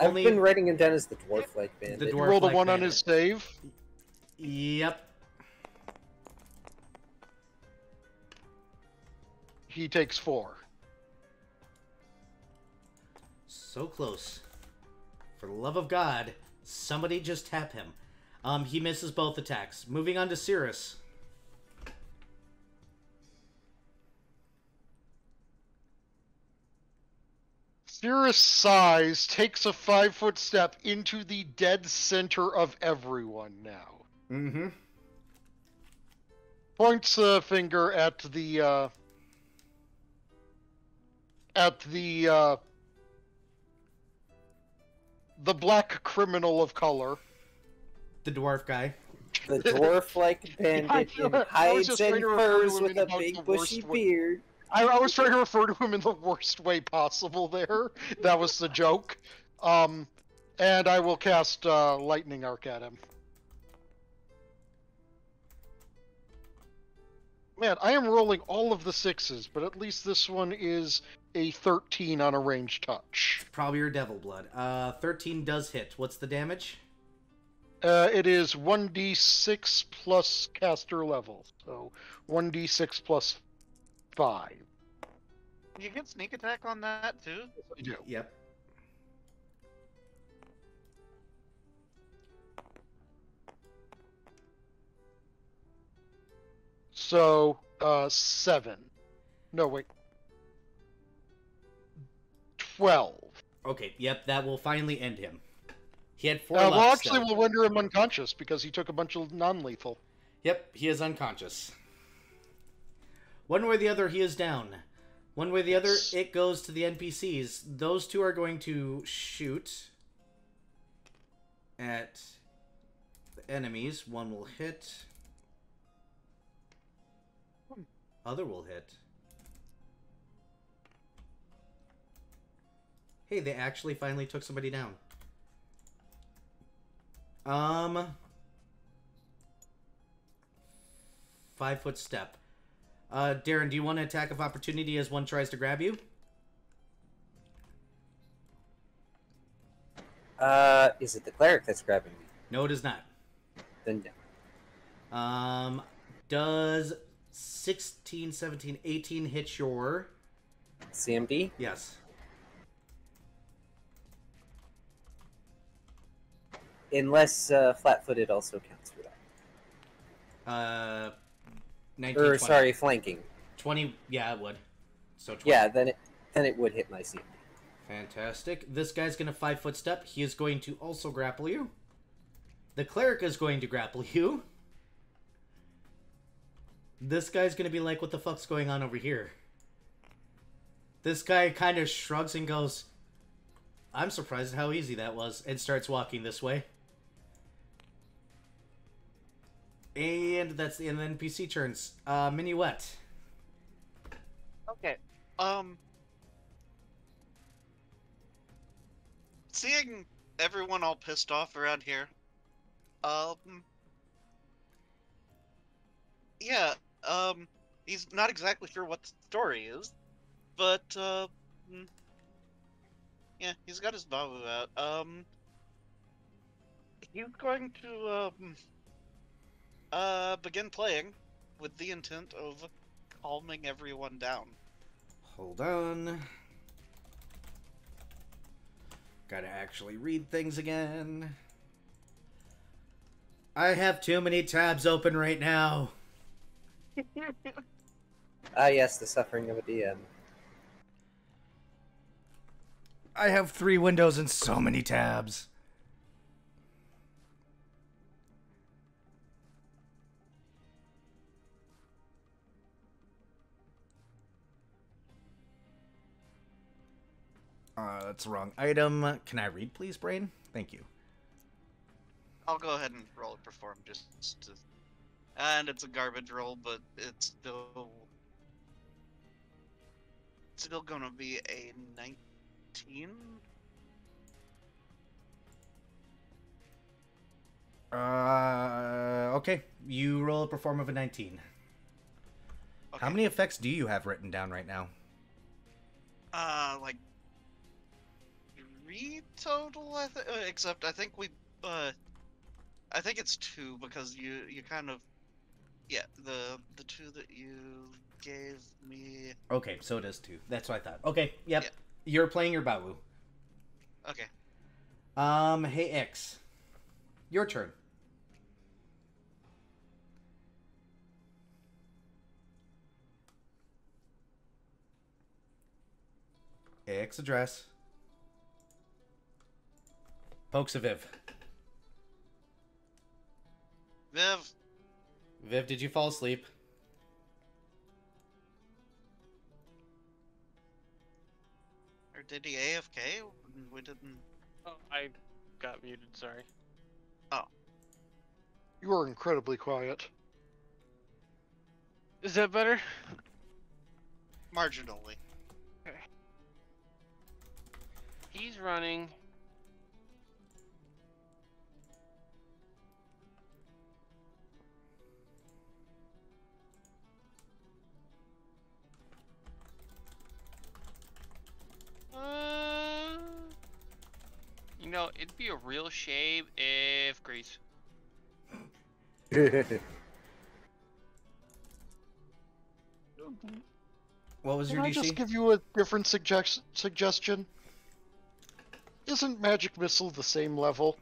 I've been writing him down as the dwarf-like bandit. The He dwarf rolled a like 1 on bandit. his save. Yep. He takes 4. So close. For the love of God, somebody just tap him. He misses both attacks. Moving on to Cirrus. Cirrus sighs, takes a 5-foot step into the dead center of everyone now. Mm-hmm. Points a finger at the black criminal of color. The dwarf guy. The dwarf-like bandit I in was hides just and trying to refer to furs him with in a about big the bushy worst way. beard. I was trying to refer to him in the worst way possible there. That was the joke. And I will cast Lightning Arc at him. Man, I am rolling all of the 6s, but at least this one is a 13 on a ranged touch. Probably your devil blood. 13 does hit. What's the damage? It is 1d6 plus caster level, so 1d6 plus 5. You get sneak attack on that too? I do. Yep. So, 7. No, wait. 12. Okay, yep, that will finally end him. He had 4 Well, left actually, still. we'll render him unconscious because he took a bunch of non-lethal. Yep, he is unconscious. One way or the other, he is down. One way or the other, it goes to the NPCs. Those two are going to shoot at the enemies. One will hit. Other will hit. Hey, they actually finally took somebody down. 5-foot step. Darren, do you want to attack of opportunity as one tries to grab you? Is it the cleric that's grabbing me? No, it is not. Then no. Does 16, 17, 18 hit your... CMD? Yes. Unless flat-footed also counts for that. 19, Or 20. sorry, flanking. 20, yeah, it would. So 20. Yeah, then it would hit my CMD. Fantastic. This guy's going to 5-foot step. He is going to also grapple you. The cleric is going to grapple you. This guy's going to be like, what the fuck's going on over here? This guy kind of shrugs and goes, I'm surprised at how easy that was, and starts walking this way. And that's the end of the NPC turns. Minuet. Okay. Seeing everyone all pissed off around here, yeah, he's not exactly sure what the story is, but, yeah, he's got his Babu out. He's going to, begin playing with the intent of calming everyone down. Hold on. Gotta actually read things again. I have too many tabs open right now. Ah, yes, the suffering of a DM. I have 3 windows and so many tabs. That's the wrong item. Can I read, please, Brain? Thank you. I'll go ahead and roll it perform just to... And it's a garbage roll, but it's still gonna be a 19. Okay. You roll a perform of a 19. Okay. How many effects do you have written down right now? Like 3 total, except I think I think it's 2 because you kind of, yeah, the 2 that you gave me. Okay, so it is 2. That's what I thought. Okay, yep. Yeah. You're playing your Bawu. Okay. Hey X. Your turn. X address. Pokes a Viv. Viv. Viv, did you fall asleep? Or did he AFK? We didn't. Oh, I got muted, sorry. Oh. You are incredibly quiet. Is that better? Marginally. Okay. He's running. You know, it'd be a real shame if Grease. What was Can your I DC? just give you a different suggestion? Isn't Magic Missile the same level?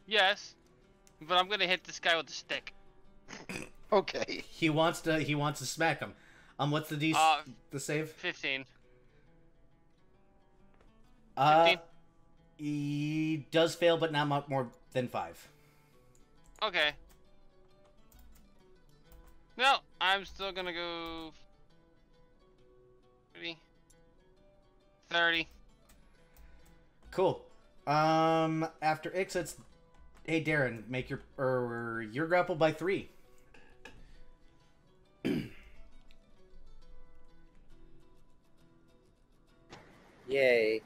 Yes, but I'm gonna hit this guy with a stick. Okay. He wants to smack him. What's the the save? 15. Uh, 15. he does fail, but not more than 5. Okay. No, I'm still gonna go 30. 30. Cool. After Ix, it's hey Darren, make your grappled by 3. Yay.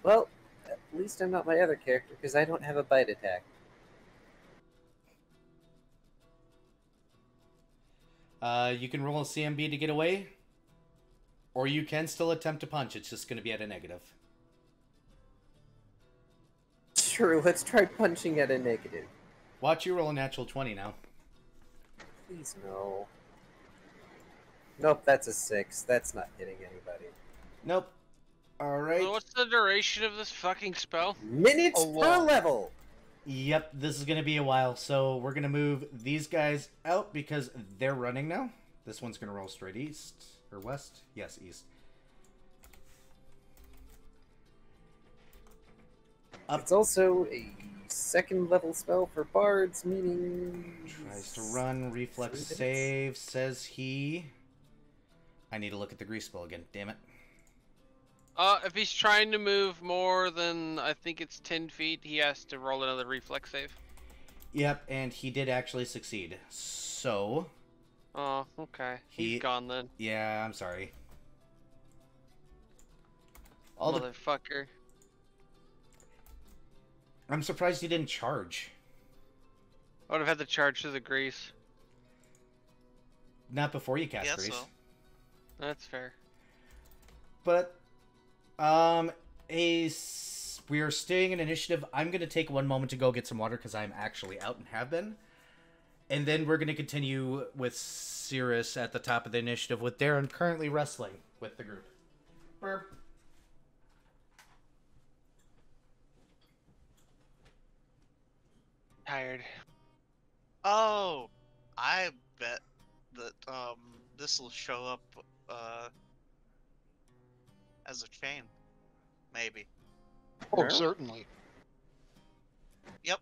Well, at least I'm not my other character because I don't have a bite attack. You can roll a CMB to get away, or you can still attempt to punch. It's just going to be at a negative. Sure, let's try punching at a negative. Watch you roll a natural 20 now. Please no. Nope, that's a 6. That's not hitting anybody. Nope. All right. So what's the duration of this fucking spell? Minutes per level! Yep, this is going to be a while, so we're going to move these guys out because they're running now. This one's going to roll straight east, or west? Yes, east. Up. It's also a second level spell for bards, meaning... Tries to run, reflex save, says he... I need to look at the grease spell again, damn it. If he's trying to move more than, I think it's 10 feet, he has to roll another reflex save. Yep, and he did actually succeed. So... Oh, okay. He's gone then. Yeah, I'm sorry. Motherfucker. I'm surprised he didn't charge. I would have had to charge to the grease. Not before you cast Yeah, grease. so. That's fair. But, we are staying in initiative. I'm going to take one moment to go get some water because I'm actually out and have been. And then we're going to continue with Cirrus at the top of the initiative with Darren currently wrestling with the group. Burp. Tired. Oh, I bet that this will show up as a chain, maybe. Oh, certainly. Yep.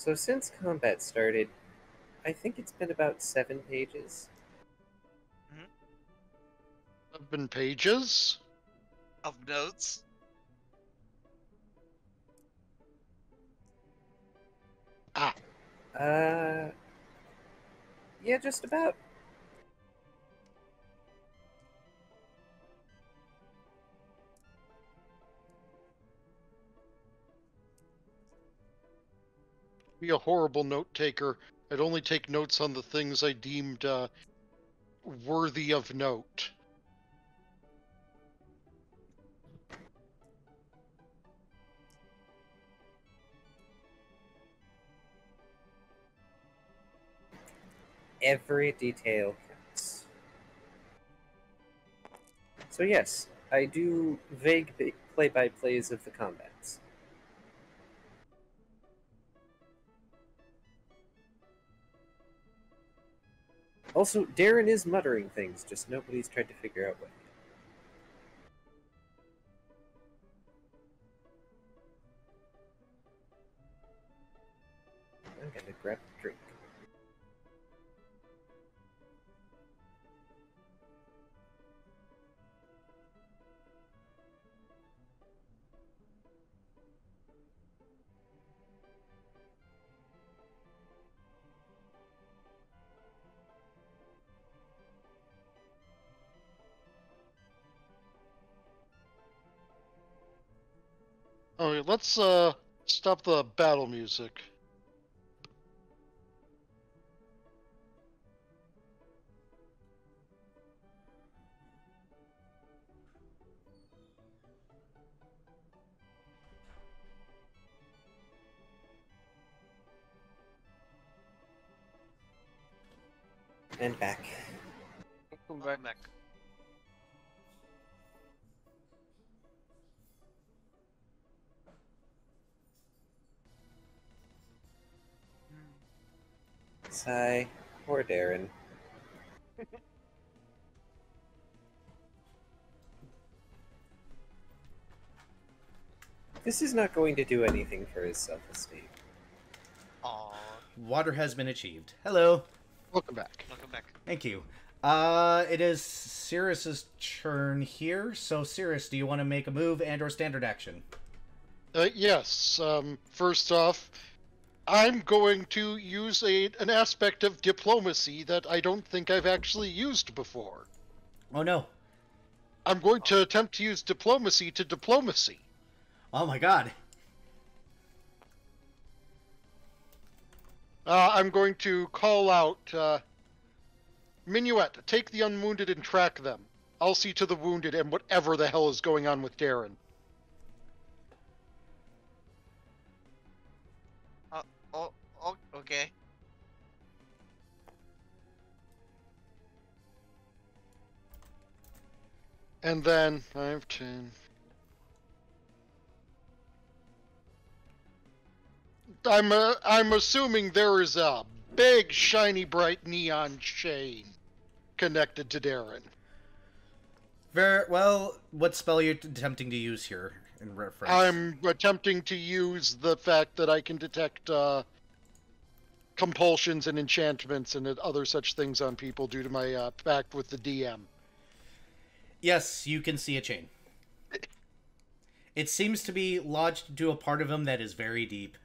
So since combat started, I think it's been about 7 pages. Have been pages. Of notes. Ah, Yeah, just about. be a horrible note taker. I'd only take notes on the things I deemed worthy of note. Every detail counts. So yes, I do vague play-by-plays of the combats. Also, Darren is muttering things, just nobody's tried to figure out what. I'm gonna grab a drink. Okay, let's stop the battle music. And back. Welcome back. Sigh. Poor Darren. This is not going to do anything for his self-esteem. Aww. Water has been achieved. Hello. Welcome back. Welcome back. Thank you. It is Cirrus's turn here. So, Cirrus, do you want to make a move and/or standard action? Yes. First off, I'm going to use an aspect of diplomacy that I don't think I've actually used before. Oh no. I'm going to attempt to use diplomacy to diplomacy. Oh my god. I'm going to call out, Minuet, take the unwounded and track them. I'll see to the wounded and whatever the hell is going on with Darren. Oh, okay. And then 5, 10. I'm assuming there is a big, shiny, bright neon chain connected to Darren. Very well. What spell are you attempting to use here in reference? I'm attempting to use the fact that I can detect compulsions and enchantments and other such things on people due to my pact with the DM. Yes, you can see a chain. It seems to be lodged to a part of him that is very deep.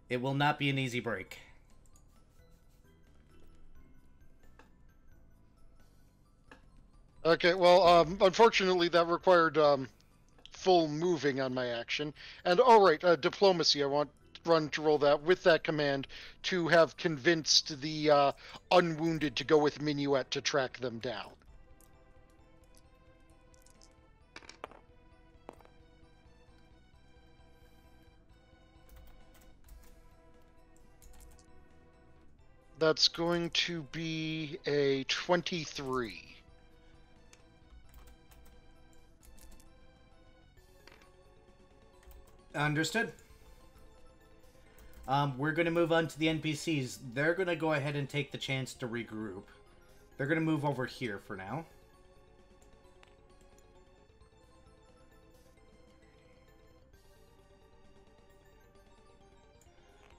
It will not be an easy break. Okay, well, unfortunately that required full moving on my action. And alright, diplomacy, I want Run to roll that with that command to have convinced the unwounded to go with Minuet to track them down. That's going to be a 23. Understood. We're going to move on to the NPCs. They're going to go ahead and take the chance to regroup. They're going to move over here for now.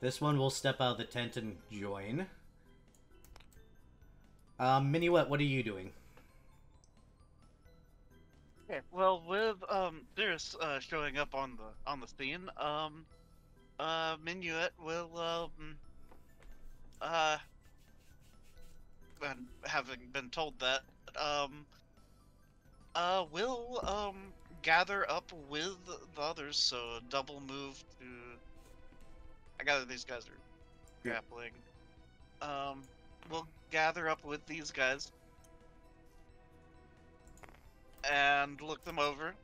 This one will step out of the tent and join. Minuet, what are you doing? Okay, well, with Cirrus showing up on the scene, Minuet will and having been told that, will gather up with the others, so double move to I gather these guys are grappling. We'll gather up with these guys and look them over.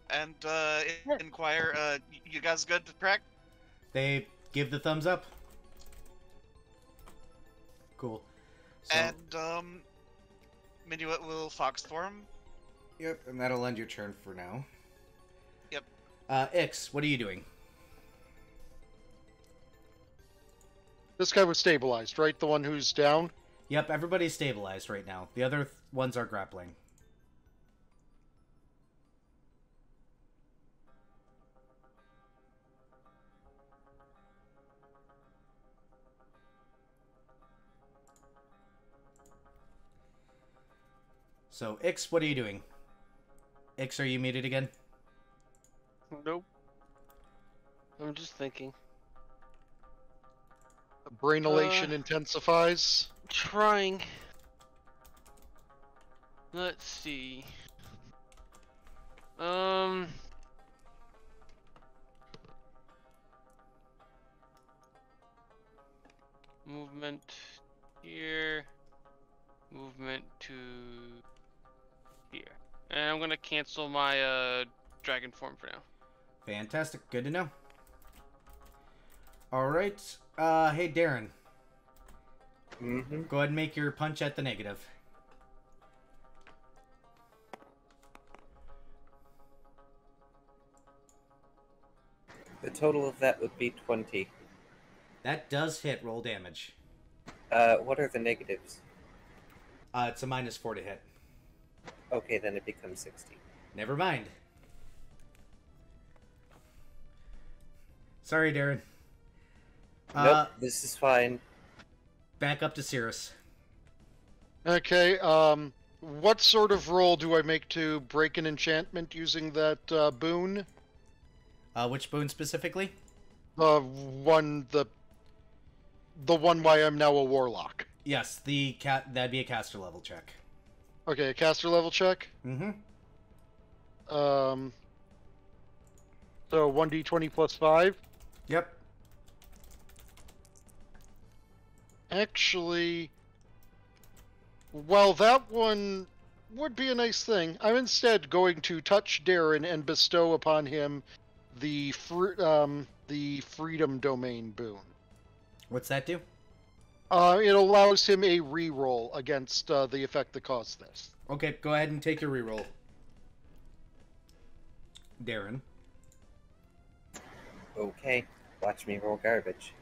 And inquire. You guys good to track? They give the thumbs up. Cool. So, And Minuet will fox for him. yep, and that'll end your turn for now. Yep. Ix, what are you doing? This guy was stabilized, right? The one who's down? Yep, everybody's stabilized right now. The other ones are grappling. So, Ix, what are you doing? Ix, are you muted again? Nope. I'm just thinking. Brain elation intensifies. Trying. Let's see. Movement here. Movement to here. And I'm gonna cancel my dragon form for now. Fantastic. Good to know. Alright. Hey, Darren. Mm-hmm. Go ahead and make your punch at the negative. The total of that would be 20. That does hit. Roll damage. What are the negatives? It's a -4 to hit. Okay, then it becomes 60. Never mind. Sorry, Darren. Nope, this is fine. Back up to Cirrus. Okay, what sort of roll do I make to break an enchantment using that boon? Which boon specifically? The one why I'm now a warlock. Yes, that'd be a caster level check. Okay, a caster level check. Mm-hmm. So 1d20 plus 5. Yep. Actually, well, that one would be a nice thing. I'm instead going to touch Darren and bestow upon him the freedom domain boon. What's that do? It allows him a reroll against the effect that caused this. Okay, go ahead and take your reroll. Darren. Okay, watch me roll garbage.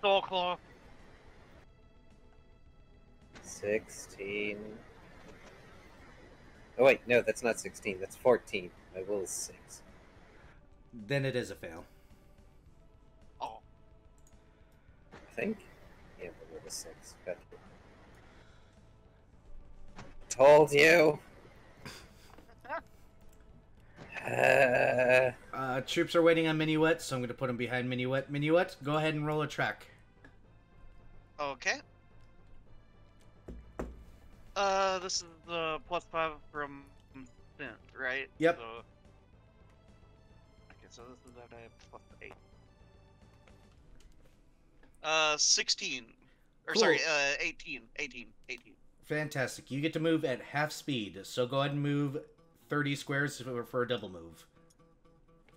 Soul Claw. 16. Oh wait, no, that's not 16. That's 14. My will is 6. Then it is a fail. Oh. I think. Yeah, my will is 6. Gotcha. Told you. Troops are waiting on Minuet, so I'm going to put them behind Minuet. Minuet, go ahead and roll a track. Okay. This is the +5 from Synth, right? Yep. So, okay, so this is at a +8. 16. Or Cool. sorry, 18. Fantastic. You get to move at half speed, so go ahead and move 30 squares for a double move.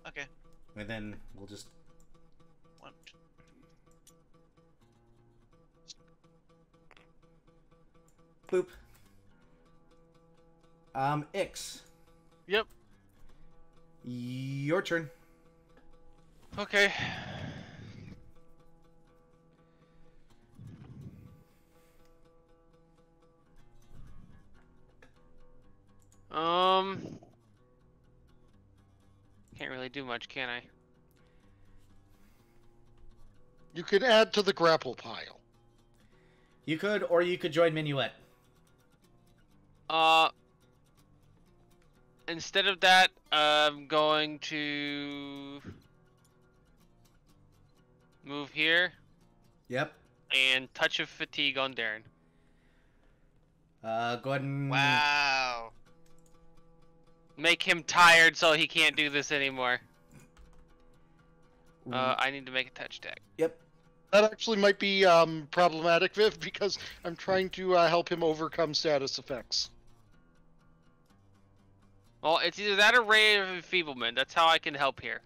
Okay. And then we'll just... 1, 2. Boop. Ix. Yep. Your turn. Okay. Can't really do much, can I? You can add to the grapple pile. You could, or you could join Minuet. Instead of that, I'm going to move here Yep. and touch of fatigue on Darren. Go ahead and... Wow. Make him tired so he can't do this anymore. I need to make a touch tag. Yep. That actually might be problematic, Viv, because I'm trying to help him overcome status effects. Well, it's either that or ray of enfeeblement. That's how I can help here.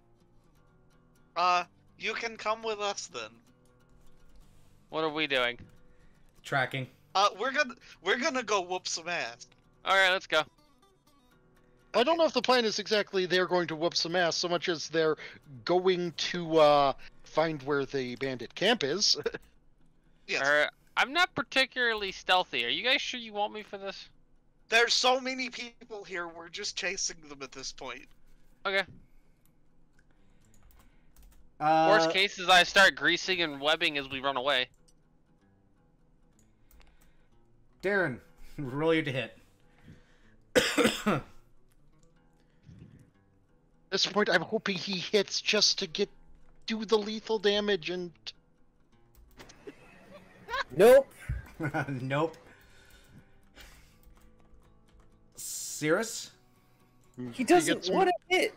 You can come with us then. What are we doing? Tracking. We're gonna go whoop some ass. Alright, let's go. I don't know if the plan is exactly they're going to whoop some ass so much as they're going to find where the bandit camp is. Yes. I'm not particularly stealthy. Are you guys sure you want me for this? There's so many people here, we're just chasing them at this point. Okay. Worst case is I start greasing and webbing as we run away. Darren, roll your to hit. At this point, I'm hoping he hits just to do the lethal damage and... Nope. Nope. Cirrus? He doesn't want to hit.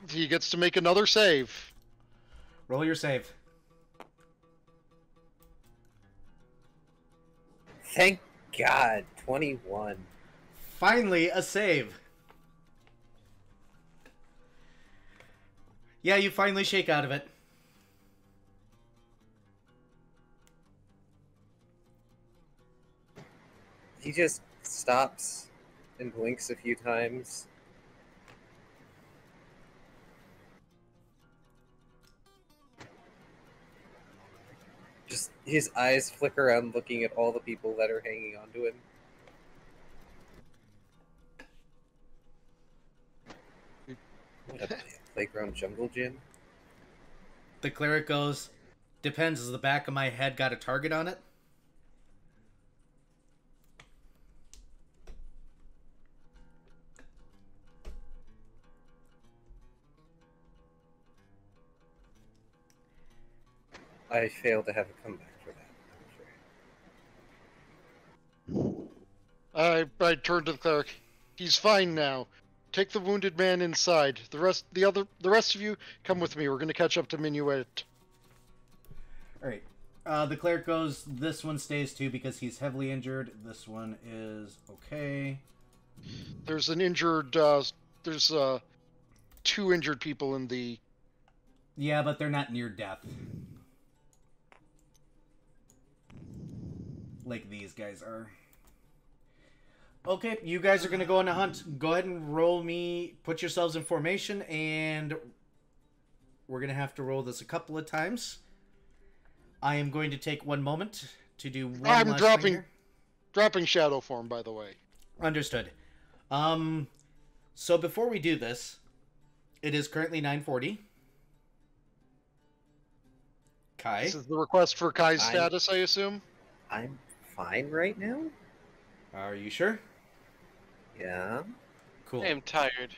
He gets to make another save. Roll your save. Thank God. 21. Finally, a save. Yeah, you finally shake out of it. He just stops and blinks a few times. Just his eyes flicker around looking at all the people that are hanging onto him. What a playground jungle gym. The cleric goes, depends, does the back of my head got a target on it? I fail to have a comeback for that. I turned to the cleric. He's fine now. Take the wounded man inside. The rest of you, come with me. We're going to catch up to Minuet. Alright. The cleric goes, this one stays too because he's heavily injured. This one is okay. There's an injured, there's 2 injured people in the... Yeah, but they're not near death. Like these guys are. Okay, you guys are going to go on a hunt. Go ahead and roll me, put yourselves in formation, and we're going to have to roll this a couple of times. I am going to take one moment to do one I'm last thing here. dropping shadow form, by the way. Understood. So before we do this, it is currently 9:40. Kai? This is the request for Kai's status, I assume? I'm fine right now? Are you sure? Yeah. Cool. I am tired.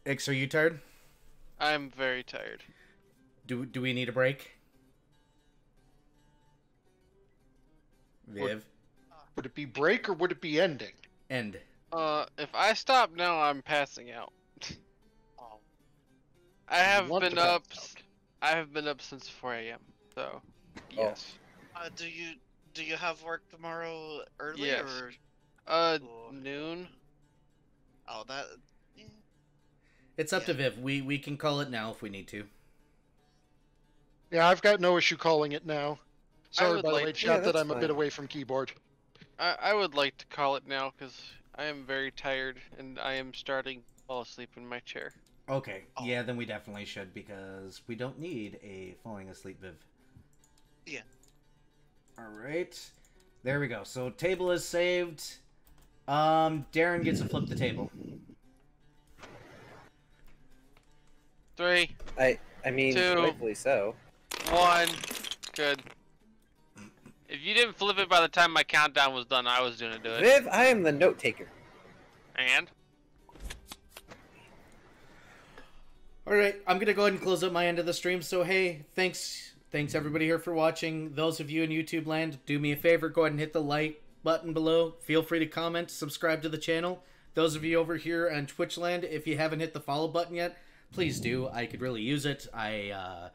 Ix, are you tired? I'm very tired. Do we need a break? Viv? Would it be break or would it be ending? End. If I stop now, I'm passing out. Oh. I have Want been to pass up. out. I have been up since 4 a.m. So, yes. Do you have work tomorrow early Yes. or? Or- Noon. Oh, that. Yeah. It's up to Yeah. Viv. We can call it now if we need to. Yeah, I've got no issue calling it now. Sorry, would by the like way, to- chat, Yeah, that I'm that's a bit fine. away from keyboard. I would like to call it now because I am very tired and I am starting to fall asleep in my chair. Okay. Oh. Yeah, then we definitely should because we don't need a falling asleep Viv. Yeah. Alright. There we go. So table is saved. Darren gets to flip the table. 3, I mean, 2. rightfully so. 1. Good. If you didn't flip it by the time my countdown was done, I was gonna do it. Viv, I am the note taker. And? Alright, I'm gonna go ahead and close up my end of the stream. So hey, thanks everybody here for watching. Those of you in YouTube land, do me a favor, go ahead and hit the like, button below. Feel free to comment, subscribe to the channel. Those of you over here on Twitchland, if you haven't hit the follow button yet, please do. I could really use it. I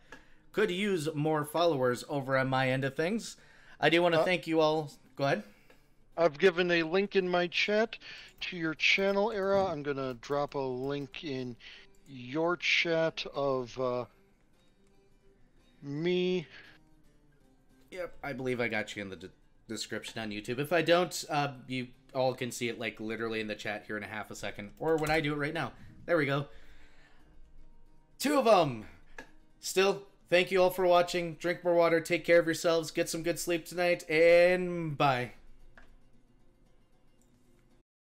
could use more followers over on my end of things. I do want to thank you all. Go ahead. I've given a link in my chat to your channel, Era. I'm going to drop a link in your chat of me. Yep, I believe I got you in the description on YouTube. If I don't, you all can see it like literally in the chat here in a half a second. Or when I do it right now. There we go. 2 of them. Still, thank you all for watching. Drink more water, take care of yourselves, get some good sleep tonight, and bye.